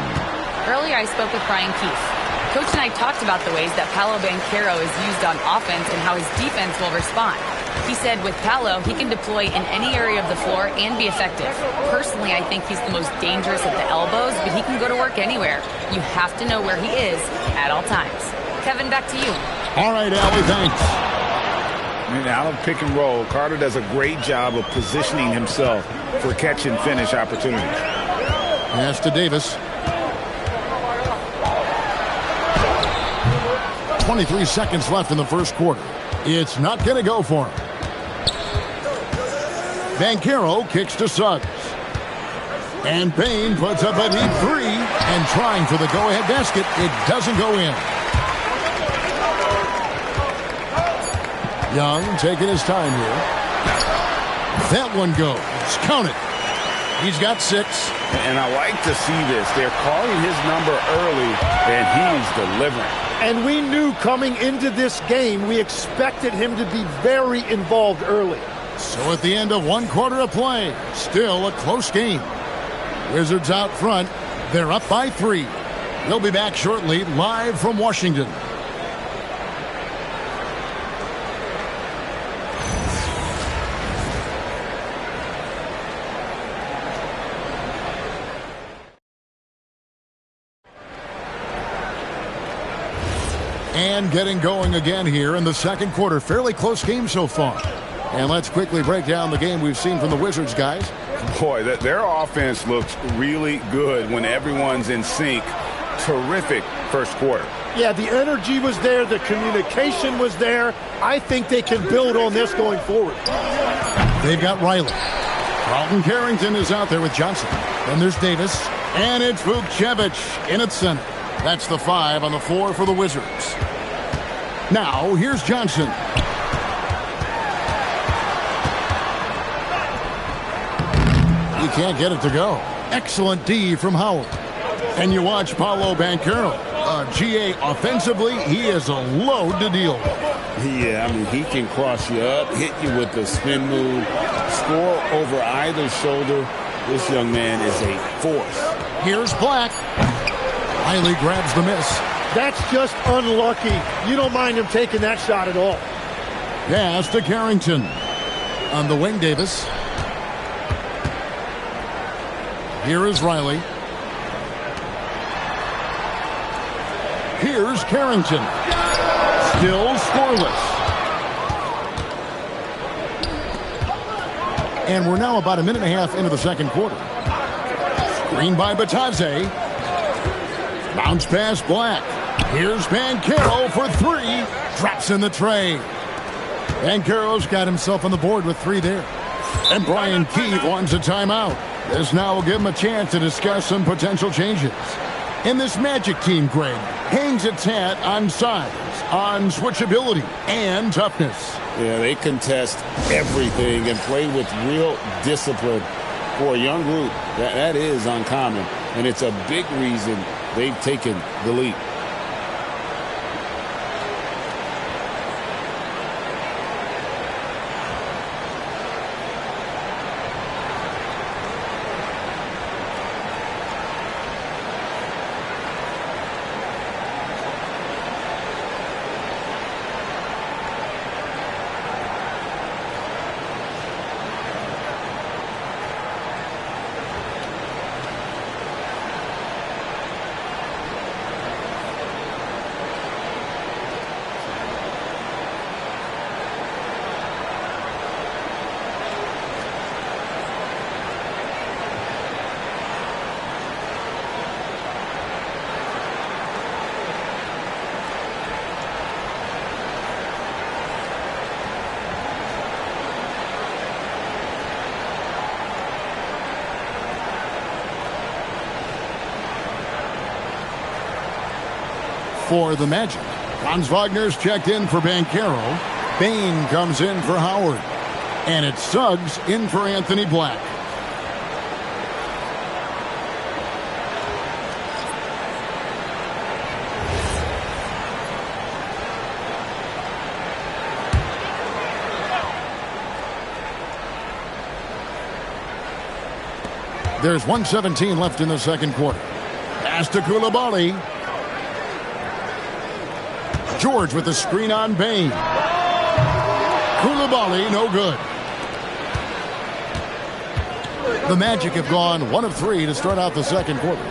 Earlier, I spoke with Brian Keefe. Coach and I talked about the ways that Paolo Banchero is used on offense and how his defense will respond. He said with Paolo, he can deploy in any area of the floor and be effective. Personally, I think he's the most dangerous at the elbows, but he can go to work anywhere. You have to know where he is at all times. Kevin, back to you.
All right, Allie, thanks.
And out of pick and roll, Carter does a great job of positioning himself for catch and finish opportunities.
Pass to Davis. 23 seconds left in the first quarter. It's not going to go for him. Banchero kicks to Suggs. And Bane puts up a deep 3 and trying for the go-ahead basket. It doesn't go in. Young taking his time here. That one goes. Count it. He's got 6.
And I like to see this. They're calling his number early, and he's delivering.
And we knew coming into this game, we expected him to be very involved early.
So at the end of 1 quarter of play, still a close game. Wizards out front. They're up by 3. They'll be back shortly, live from Washington. And getting going again here in the second quarter. Fairly close game so far. And let's quickly break down the game we've seen from the Wizards, guys.
Boy, their offense looks really good when everyone's in sync. Terrific first quarter.
Yeah, the energy was there. The communication was there. I think they can build on this going forward.
They've got Riley. Carlton Carrington is out there with Johnson. Then there's Davis. And it's Vukcevic in at center. That's the 5 on the floor for the Wizards. Now, here's Johnson. He can't get it to go. Excellent D from Howard. And you watch Paolo Banchero. GA offensively, he is a load to deal with.
Yeah, I mean, he can cross you up, hit you with the spin move, score over either shoulder. This young man is a force.
Here's Black. Riley grabs the miss.
That's just unlucky. You don't mind him taking that shot at all.
Pass to Carrington. On the wing, Davis. Here is Riley. Here's Carrington. Still scoreless. And we're now about a minute and a half into the second quarter. Screen by Batadze. Bounce pass Black. Here's Banchero for three. Drops in the tray. Banchero's got himself on the board with three there. And Brian Keefe wants a timeout. This now will give him a chance to discuss some potential changes. And this Magic team, Greg, hangs its hat on size, on switchability, and toughness.
Yeah, they contest everything and play with real discipline. For a young group, that is uncommon, and it's a big reason they've taken the lead.
For the Magic, Franz Wagner's checked in for Banchero. Bain comes in for Howard. And it's Suggs in for Anthony Black. There's 1:17 left in the second quarter. Pass to Coulibaly. George with the screen on Bain. Coulibaly, no good. The Magic have gone 1 of 3 to start out the second quarter.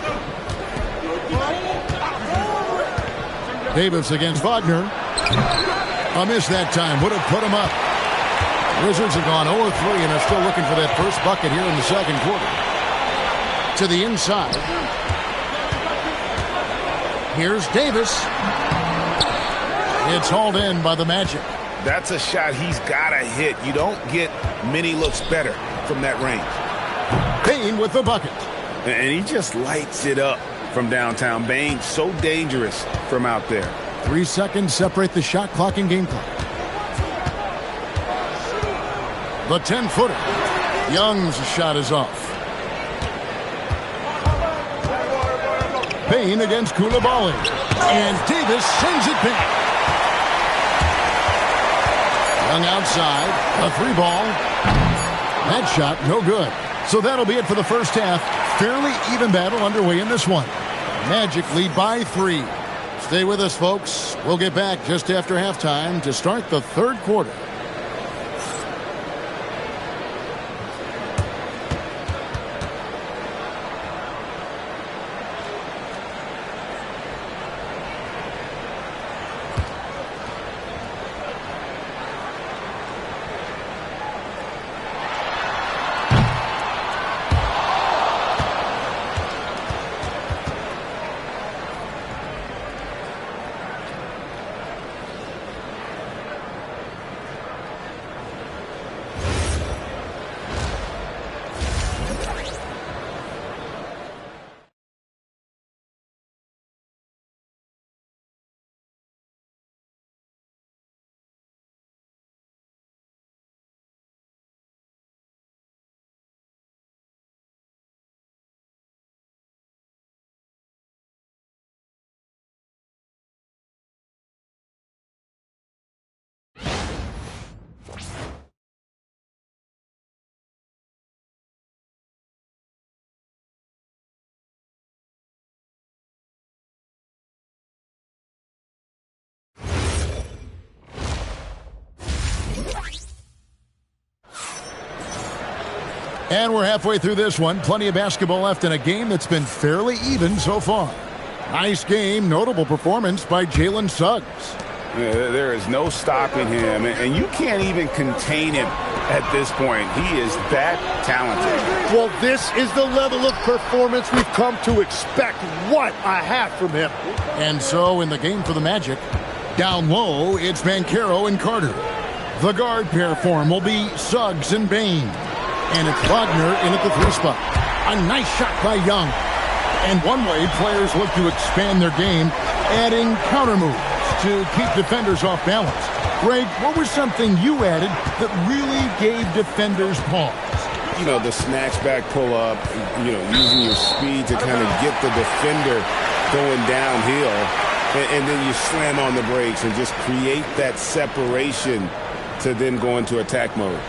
Davis against Wagner. A miss that time. Would have put him up. Wizards have gone 0 of 3 and are still looking for that first bucket here in the second quarter. To the inside. Here's Davis. It's hauled in by the Magic.
That's a shot he's got to hit. You don't get many looks better from that range.
Bain with the bucket.
And he just lights it up from downtown. Bain, so dangerous from out there.
3 seconds separate the shot clock and game clock. The 10-footer. Young's shot is off. Bain against Coulibaly. And Davis sends it back. Young outside. A 3-ball. That shot, no good. So that'll be it for the first half. Fairly even battle underway in this one. Magic lead by 3. Stay with us, folks. We'll get back just after halftime to start the third quarter. And we're halfway through this one. Plenty of basketball left in a game that's been fairly even so far. Nice game. Notable performance by Jalen Suggs.
There is no stopping him, and you can't even contain him at this point. He is that talented.
Well, this is the level of performance we've come to expect. What a half from him.
And so in the game for the Magic, down low, it's Banchero and Carter. The guard pair form will be Suggs and Bain. And it's Wagner in at the 3 spot. A nice shot by Young. And one way players look to expand their game, adding counter moves to keep defenders off balance. Greg, what was something you added that really gave defenders pause?
You know, the snatch back pull up, using your speed to kind of get the defender going downhill. And then you slam on the brakes and just create that separation to then go into attack mode.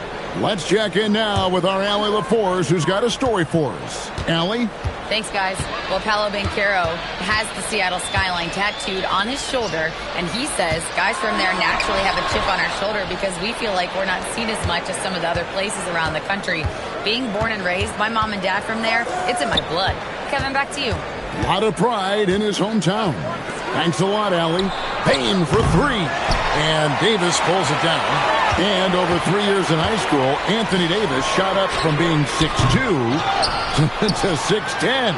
Let's check in now with our Allie LaForce, who's got a story for us. Allie?
Thanks, guys. Well, Paolo Banchero has the Seattle skyline tattooed on his shoulder, and he says guys from there naturally have a chip on our shoulder because we feel like we're not seen as much as some of the other places around the country. Being born and raised, my mom and dad from there, it's in my blood. Kevin, back to you.
A lot of pride in his hometown. Thanks a lot, Allie. Payne for 3. And Davis pulls it down. And over 3 years in high school, Anthony Davis shot up from being 6'2" to 6'10".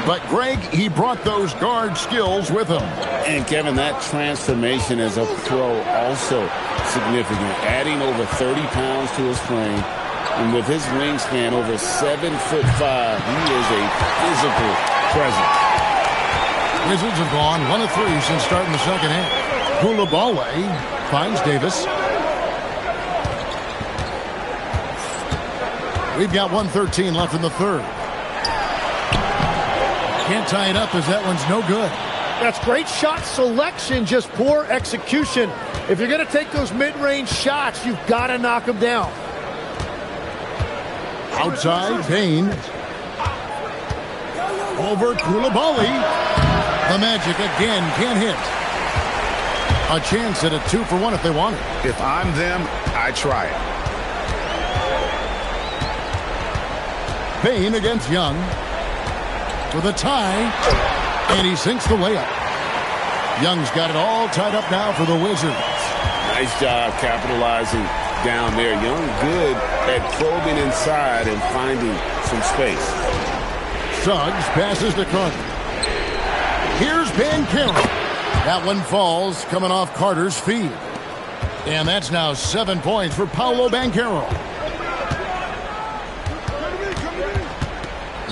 But Greg, he brought those guard skills with him.
And Kevin, that transformation as a pro also significant. Adding over 30 pounds to his frame. And with his wingspan over 7'5", he is a physical presence.
Wizards have gone 1 of 3 since starting the second half. Koulibaly finds Davis. We've got 1:13 left in the third. Can't tie it up as that one's no good.
That's great shot selection, just poor execution. If you're going to take those mid-range shots, you've got to knock them down.
Outside, Payne. Over Koulibaly. The Magic again can't hit. A chance at a 2-for-1 if they want it.
If I'm them, I try it.
Payne against Young. With a tie. And he sinks the layup. Young's got it all tied up now for the Wizards.
Nice job capitalizing down there. Young good at probing inside and finding some space.
Suggs passes to Carter. Here's Banchero. That one falls coming off Carter's feet. And that's now 7 points for Paolo Banchero.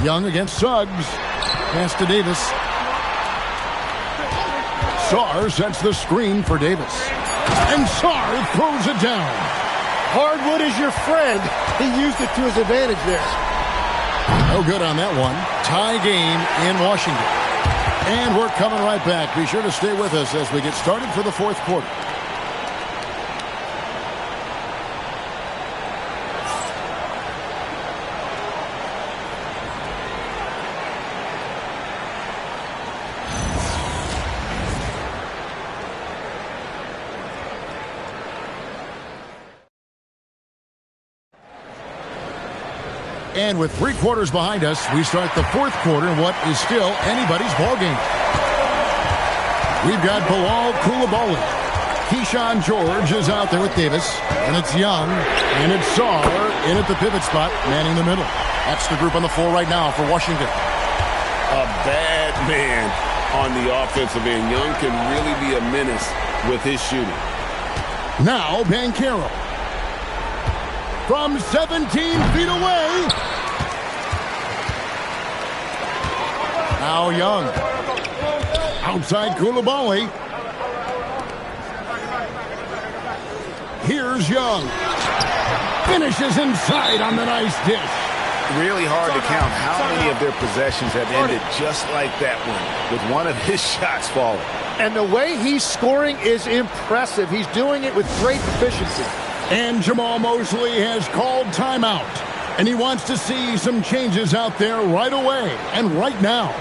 Young against Suggs. Pass to Davis. Sarr sets the screen for Davis. And Sarr throws it down.
Hardwood is your friend. He used it to his advantage there.
No good on that one. Tie game in Washington. And we're coming right back. Be sure to stay with us as we get started for the fourth quarter. And with 3 quarters behind us, we start the fourth quarter in what is still anybody's ballgame. We've got Bilal Koulibaly. Keyshawn George is out there with Davis. And it's Young. And it's Sarr in at the pivot spot, manning the middle. That's the group on the floor right now for Washington.
A bad man on the offensive end. Young can really be a menace with his shooting.
Now Banchero. From 17 feet away. Now Young. Outside Koulibaly. Here's Young. Finishes inside on the nice dish.
Really hard to count how many of their possessions have ended just like that one, with one of his shots falling.
And the way he's scoring is impressive. He's doing it with great efficiency.
And Jamal Mosley has called timeout. And he wants to see some changes out there right away and right now.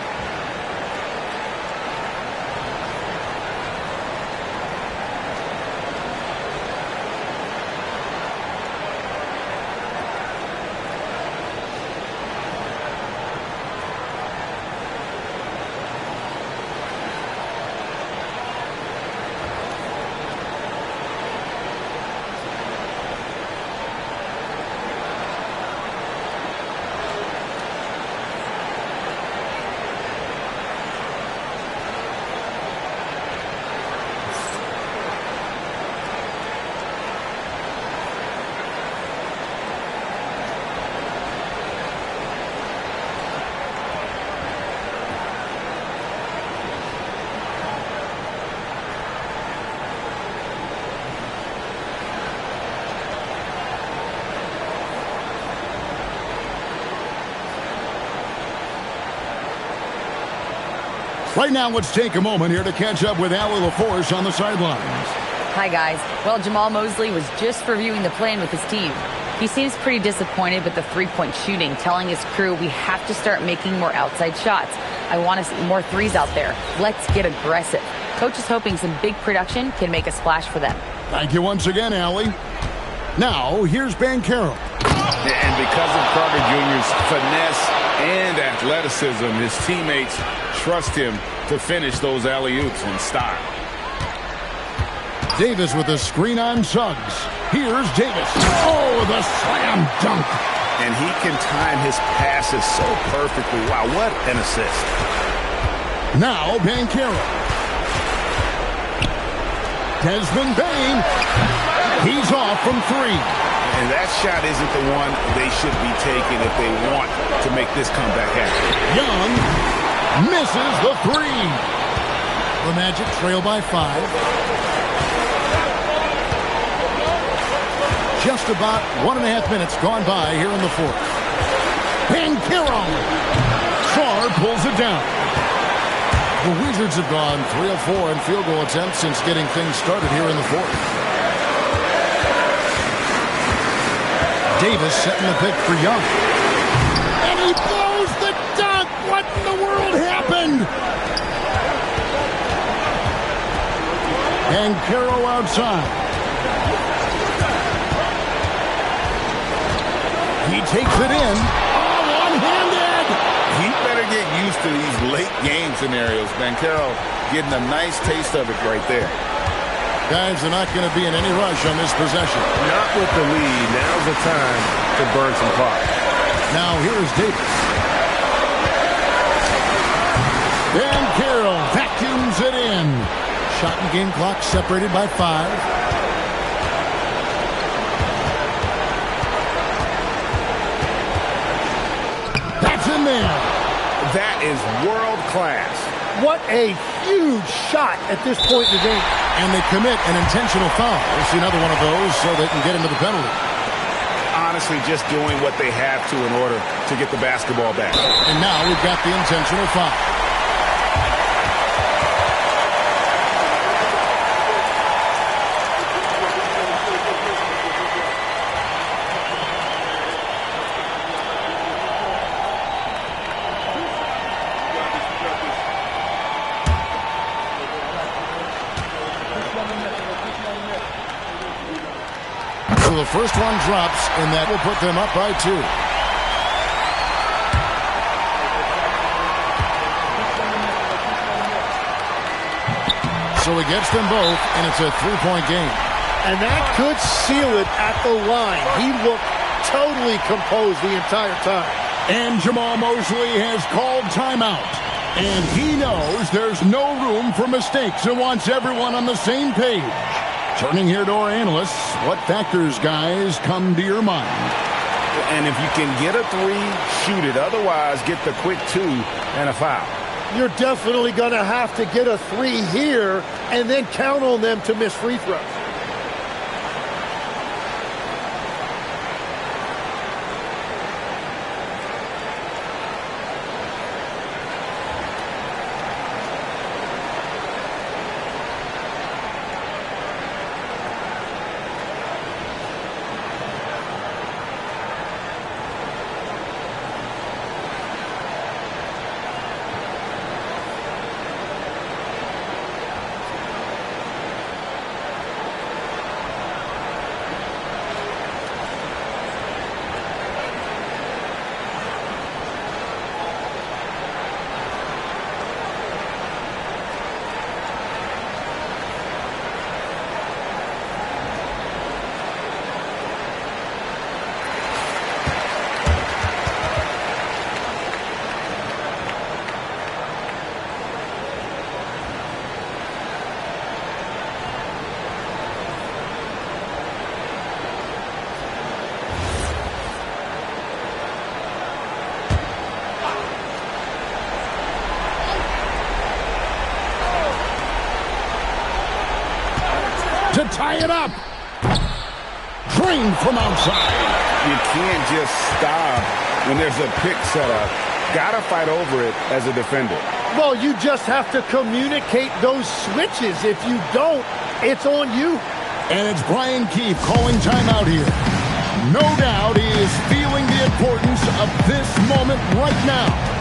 Right now, let's take a moment here to catch up with Allie LaForce on the sidelines.
Hi, guys. Well, Jamal Mosley was just reviewing the plan with his team. He seems pretty disappointed with the three-point shooting, telling his crew we have to start making more outside shots. I want to see more threes out there. Let's get aggressive. Coach is hoping some big production can make a splash for them.
Thank you once again, Allie. Now, here's Banchero.
And because of Carter Jr.'s finesse and athleticism, his teammates trust him to finish those alley-oops in style.
Davis with a screen on Suggs. Here's Davis. Oh, the slam dunk.
And he can time his passes so perfectly. Wow, what an assist.
Now Banchero. Desmond Bain. He's off from three.
And that shot isn't the one they should be taking if they want to make this comeback happen.
Young misses the three. The Magic trail by 5. Just about 1.5 minutes gone by here in the fourth. Banchero. Sarr pulls it down. The Wizards have gone 3 of 4 in field goal attempts since getting things started here in the fourth. Davis setting the pick for Young. And he blows the dunk. What in the world happened? Banchero outside. He takes it in. Oh, one-handed.
He better get used to these late game scenarios. Banchero getting a nice taste of it right there.
Guys are not going to be in any rush on this possession.
Not with the lead. Now's the time to burn some clock.
Now here's Davis. Banchero vacuums it in. Shot and game clock separated by 5. In there.
That is world class.
What a huge shot at this point in the game.
And they commit an intentional foul. We'll see another one of those so they can get into the penalty.
Honestly, just doing what they have to in order to get the basketball back.
And now we've got the intentional foul. So the first one drops, and that will put them up by 2. So he gets them both, and it's a 3-point game.
And that could seal it at the line. He looked totally composed the entire time.
And Jamal Mosley has called timeout. And he knows there's no room for mistakes and wants everyone on the same page. Turning here to our analysts, what factors, guys, come to your mind?
And if you can get a 3, shoot it. Otherwise, get the quick 2 and a foul.
You're definitely going to have to get a 3 here and then count on them to miss free throws.
To tie it up. Drained from outside.
You can't just stop when there's a pick set up. Got to fight over it as a defender.
Well, you just have to communicate those switches. If you don't, it's on you.
And it's Brian Keefe calling timeout here. No doubt he is feeling the importance of this moment right now.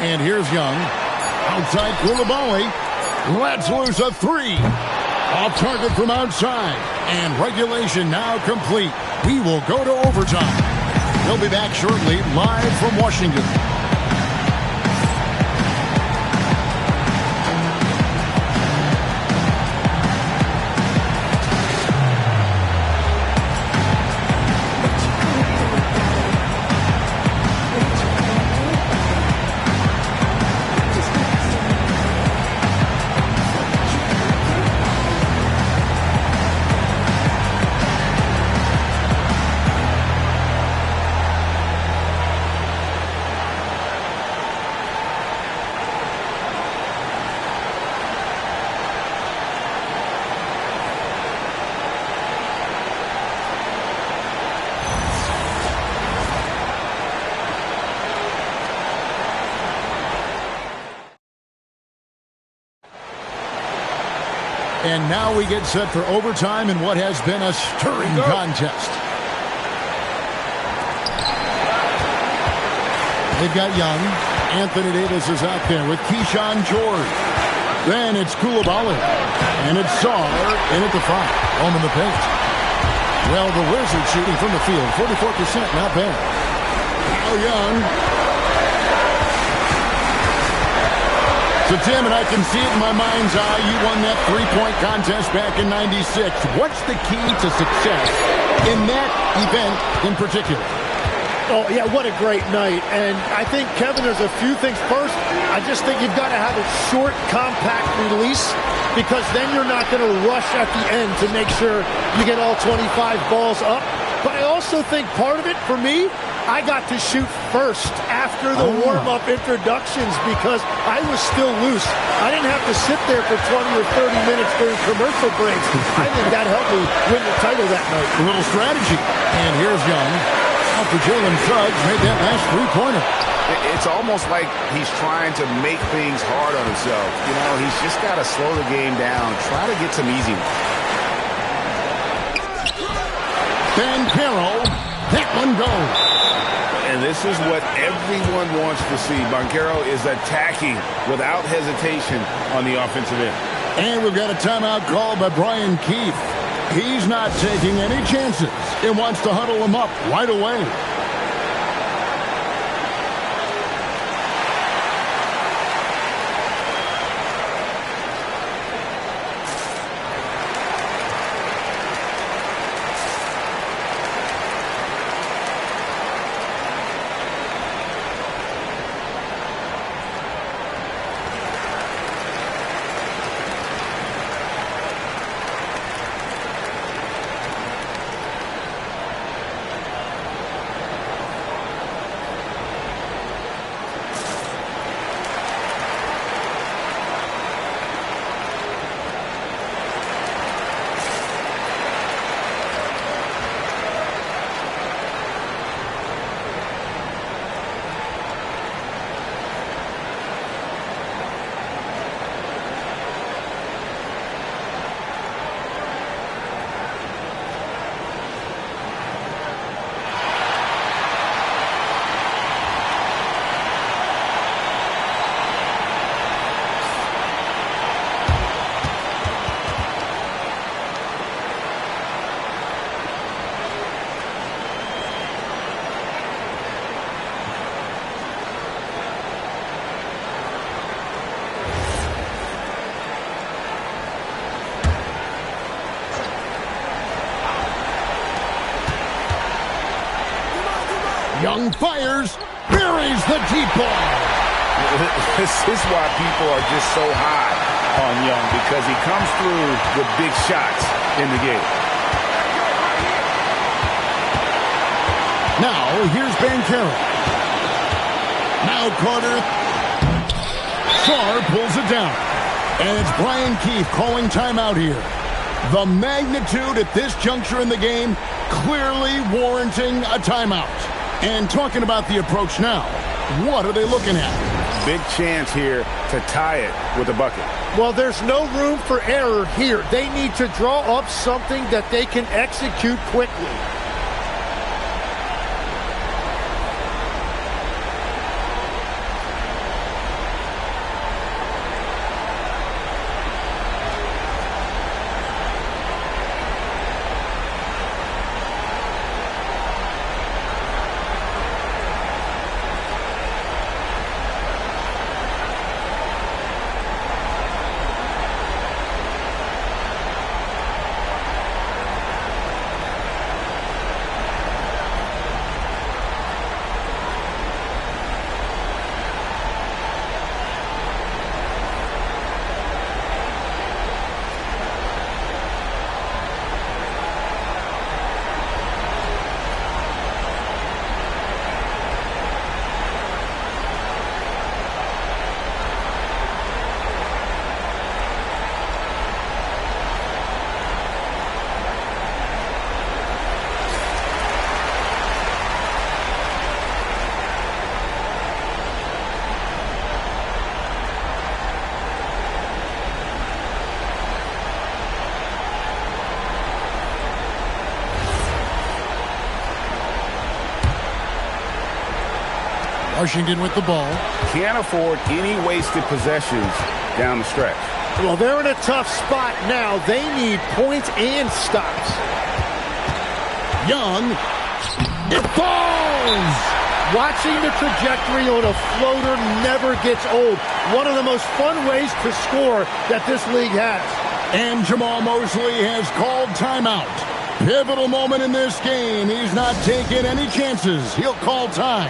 And here's Young. Outside Koulibaly. Lets loose a three. Off target from outside. And regulation now complete. We will go to overtime. We'll be back shortly, live from Washington. And now we get set for overtime in what has been a stirring contest. They've got Young. Anthony Davis is out there with Keyshawn George. Then it's Koulibaly. And it's Sarr in at the front. Home in the paint. Well, the Wizards shooting from the field. 44%, not bad. Now Young. So, Tim, and I can see it in my mind's eye, you won that three-point contest back in '96. What's the key to success in that event in particular?
Oh, yeah, what a great night. And I think, Kevin, there's a few things. First, I just think you've got to have a short, compact release because then you're not going to rush at the end to make sure you get all 25 balls up. But I also think part of it, for me, I got to shoot first after the warm-up introductions because I was still loose. I didn't have to sit there for 20 or 30 minutes during commercial breaks. I think that helped me win the title that night.
A little strategy. And here's Young. After Jalen Suggs made that last three-pointer.
It's almost like he's trying to make things hard on himself. You know, he's just got to slow the game down. Try to get some easy ones.
Ben Carroll. That one goes.
And this is what everyone wants to see. Banchero is attacking without hesitation on the offensive end.
And we've got a timeout called by Brian Keefe. He's not taking any chances. He wants to huddle him up right away. Young fires, buries the deep ball.
This is why people are just so high on Young, because he comes through with big shots in the game.
Now, here's Bankero. Now Carter. Sarr pulls it down. And it's Brian Keefe calling timeout here. The magnitude at this juncture in the game clearly warranting a timeout. And talking about the approach now, what are they looking at?
Big chance here to tie it with a bucket.
Well, there's no room for error here. They need to draw up something that they can execute quickly.
Washington with the ball.
Can't afford any wasted possessions down the stretch.
Well, they're in a tough spot now. They need points and stops.
Young. It falls!
Watching the trajectory on a floater never gets old. One of the most fun ways to score that this league has.
And Jamal Mosley has called timeout. Pivotal moment in this game. He's not taking any chances. He'll call time.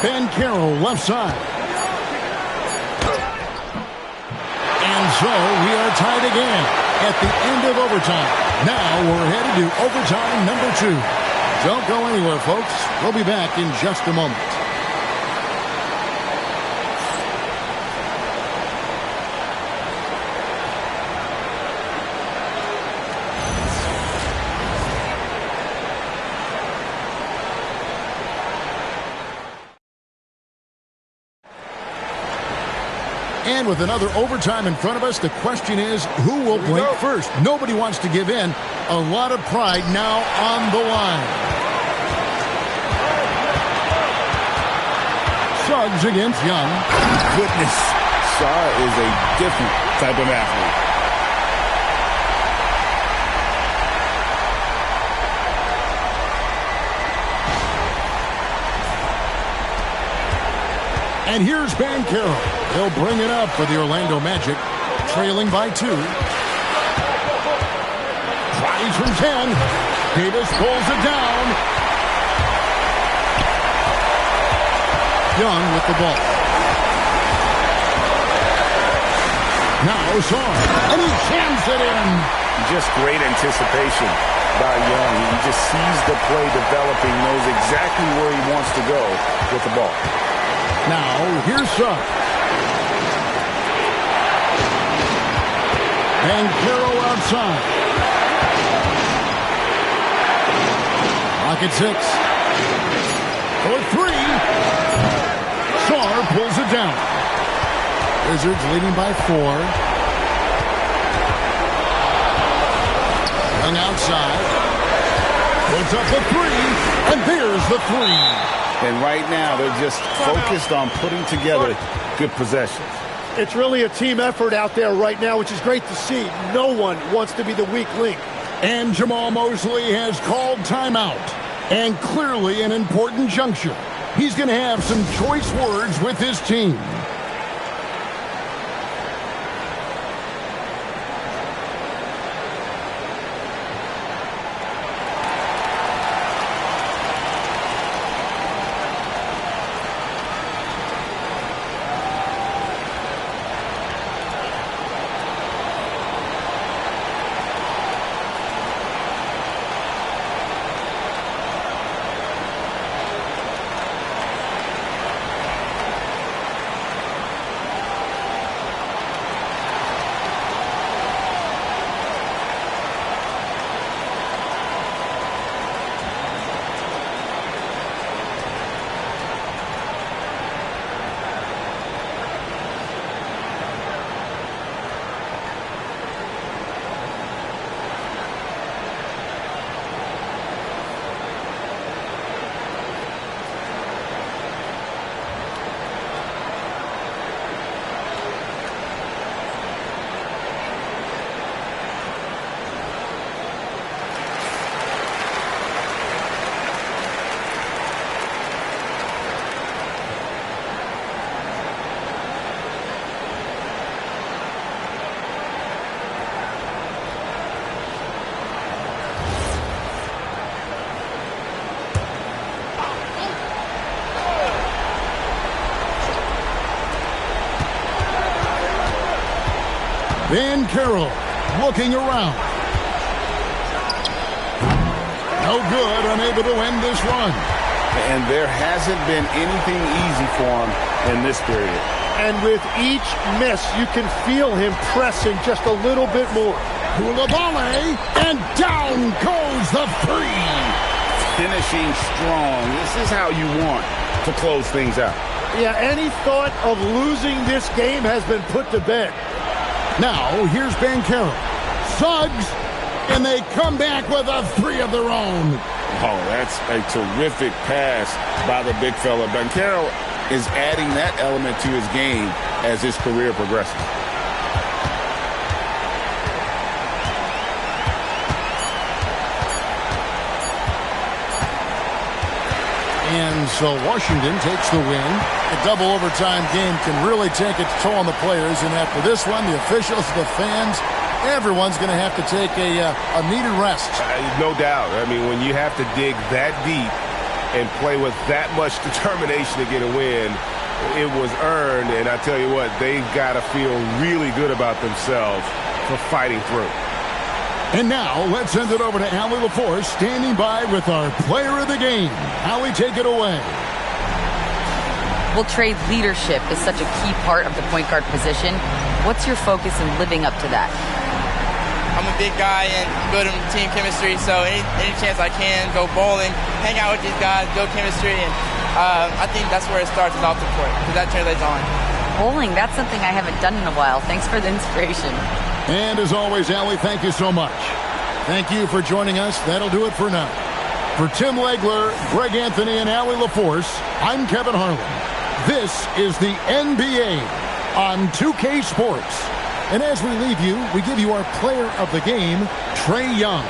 Bankero left side. And so we are tied again at the end of overtime. Now we're headed to overtime number 2. Don't go anywhere, folks. We'll be back in just a moment. And with another overtime in front of us, the question is, who will blink first? Nobody wants to give in. A lot of pride now on the line. Suggs against Young.
Goodness, Sarr is a different type of athlete.
And here's Banchero. He'll bring it up for the Orlando Magic, trailing by 2. Tries from 10. Davis pulls it down. Young with the ball. Now Sar, and he jams it in.
Just great anticipation by Young. He just sees the play developing, knows exactly where he wants to go with the ball.
Now, here's Sar. Banchero outside. Rocket 6. For 3. Sar pulls it down. Wizards leading by 4. Young outside. Puts up the 3. And there's the 3.
And right now, they're just focused on putting together good possessions.
It's really a team effort out there right now, which is great to see. No one wants to be the weak link.
And Jamal Mosley has called timeout. And clearly an important juncture. He's going to have some choice words with his team. Banchero looking around. No good, unable to end this run.
And there hasn't been anything easy for him in this period.
And with each miss, you can feel him pressing just a little bit more.
Koulibaly, and down goes the 3.
Finishing strong. This is how you want to close things out.
Yeah, any thought of losing this game has been put to bed.
Now, here's Banchero. Suggs, and they come back with a 3 of their own.
Oh, that's a terrific pass by the big fella. Banchero is adding that element to his game as his career progresses.
And so Washington takes the win. A double overtime game can really take its toll on the players. And after this one, the officials, the fans, everyone's going to have to take a needed rest.
No doubt. I mean, when you have to dig that deep and play with that much determination to get a win, it was earned. And I tell you what, they've got to feel really good about themselves for fighting through.
And now, let's send it over to Allie LaForce, standing by with our player of the game. Allie, take it away.
Well, Trey, leadership is such a key part of the point guard position. What's your focus in living up to that?
I'm a big guy and good in team chemistry, so any chance I can, go bowling, hang out with these guys, build chemistry, and I think that's where it starts is off the court, because that translates on.
Bowling, that's something I haven't done in a while. Thanks for the inspiration.
And as always, Allie, thank you so much. Thank you for joining us. That'll do it for now. For Tim Legler, Greg Anthony, and Allie LaForce, I'm Kevin Harlan. This is the NBA on 2K Sports. And as we leave you, we give you our player of the game, Trae Young.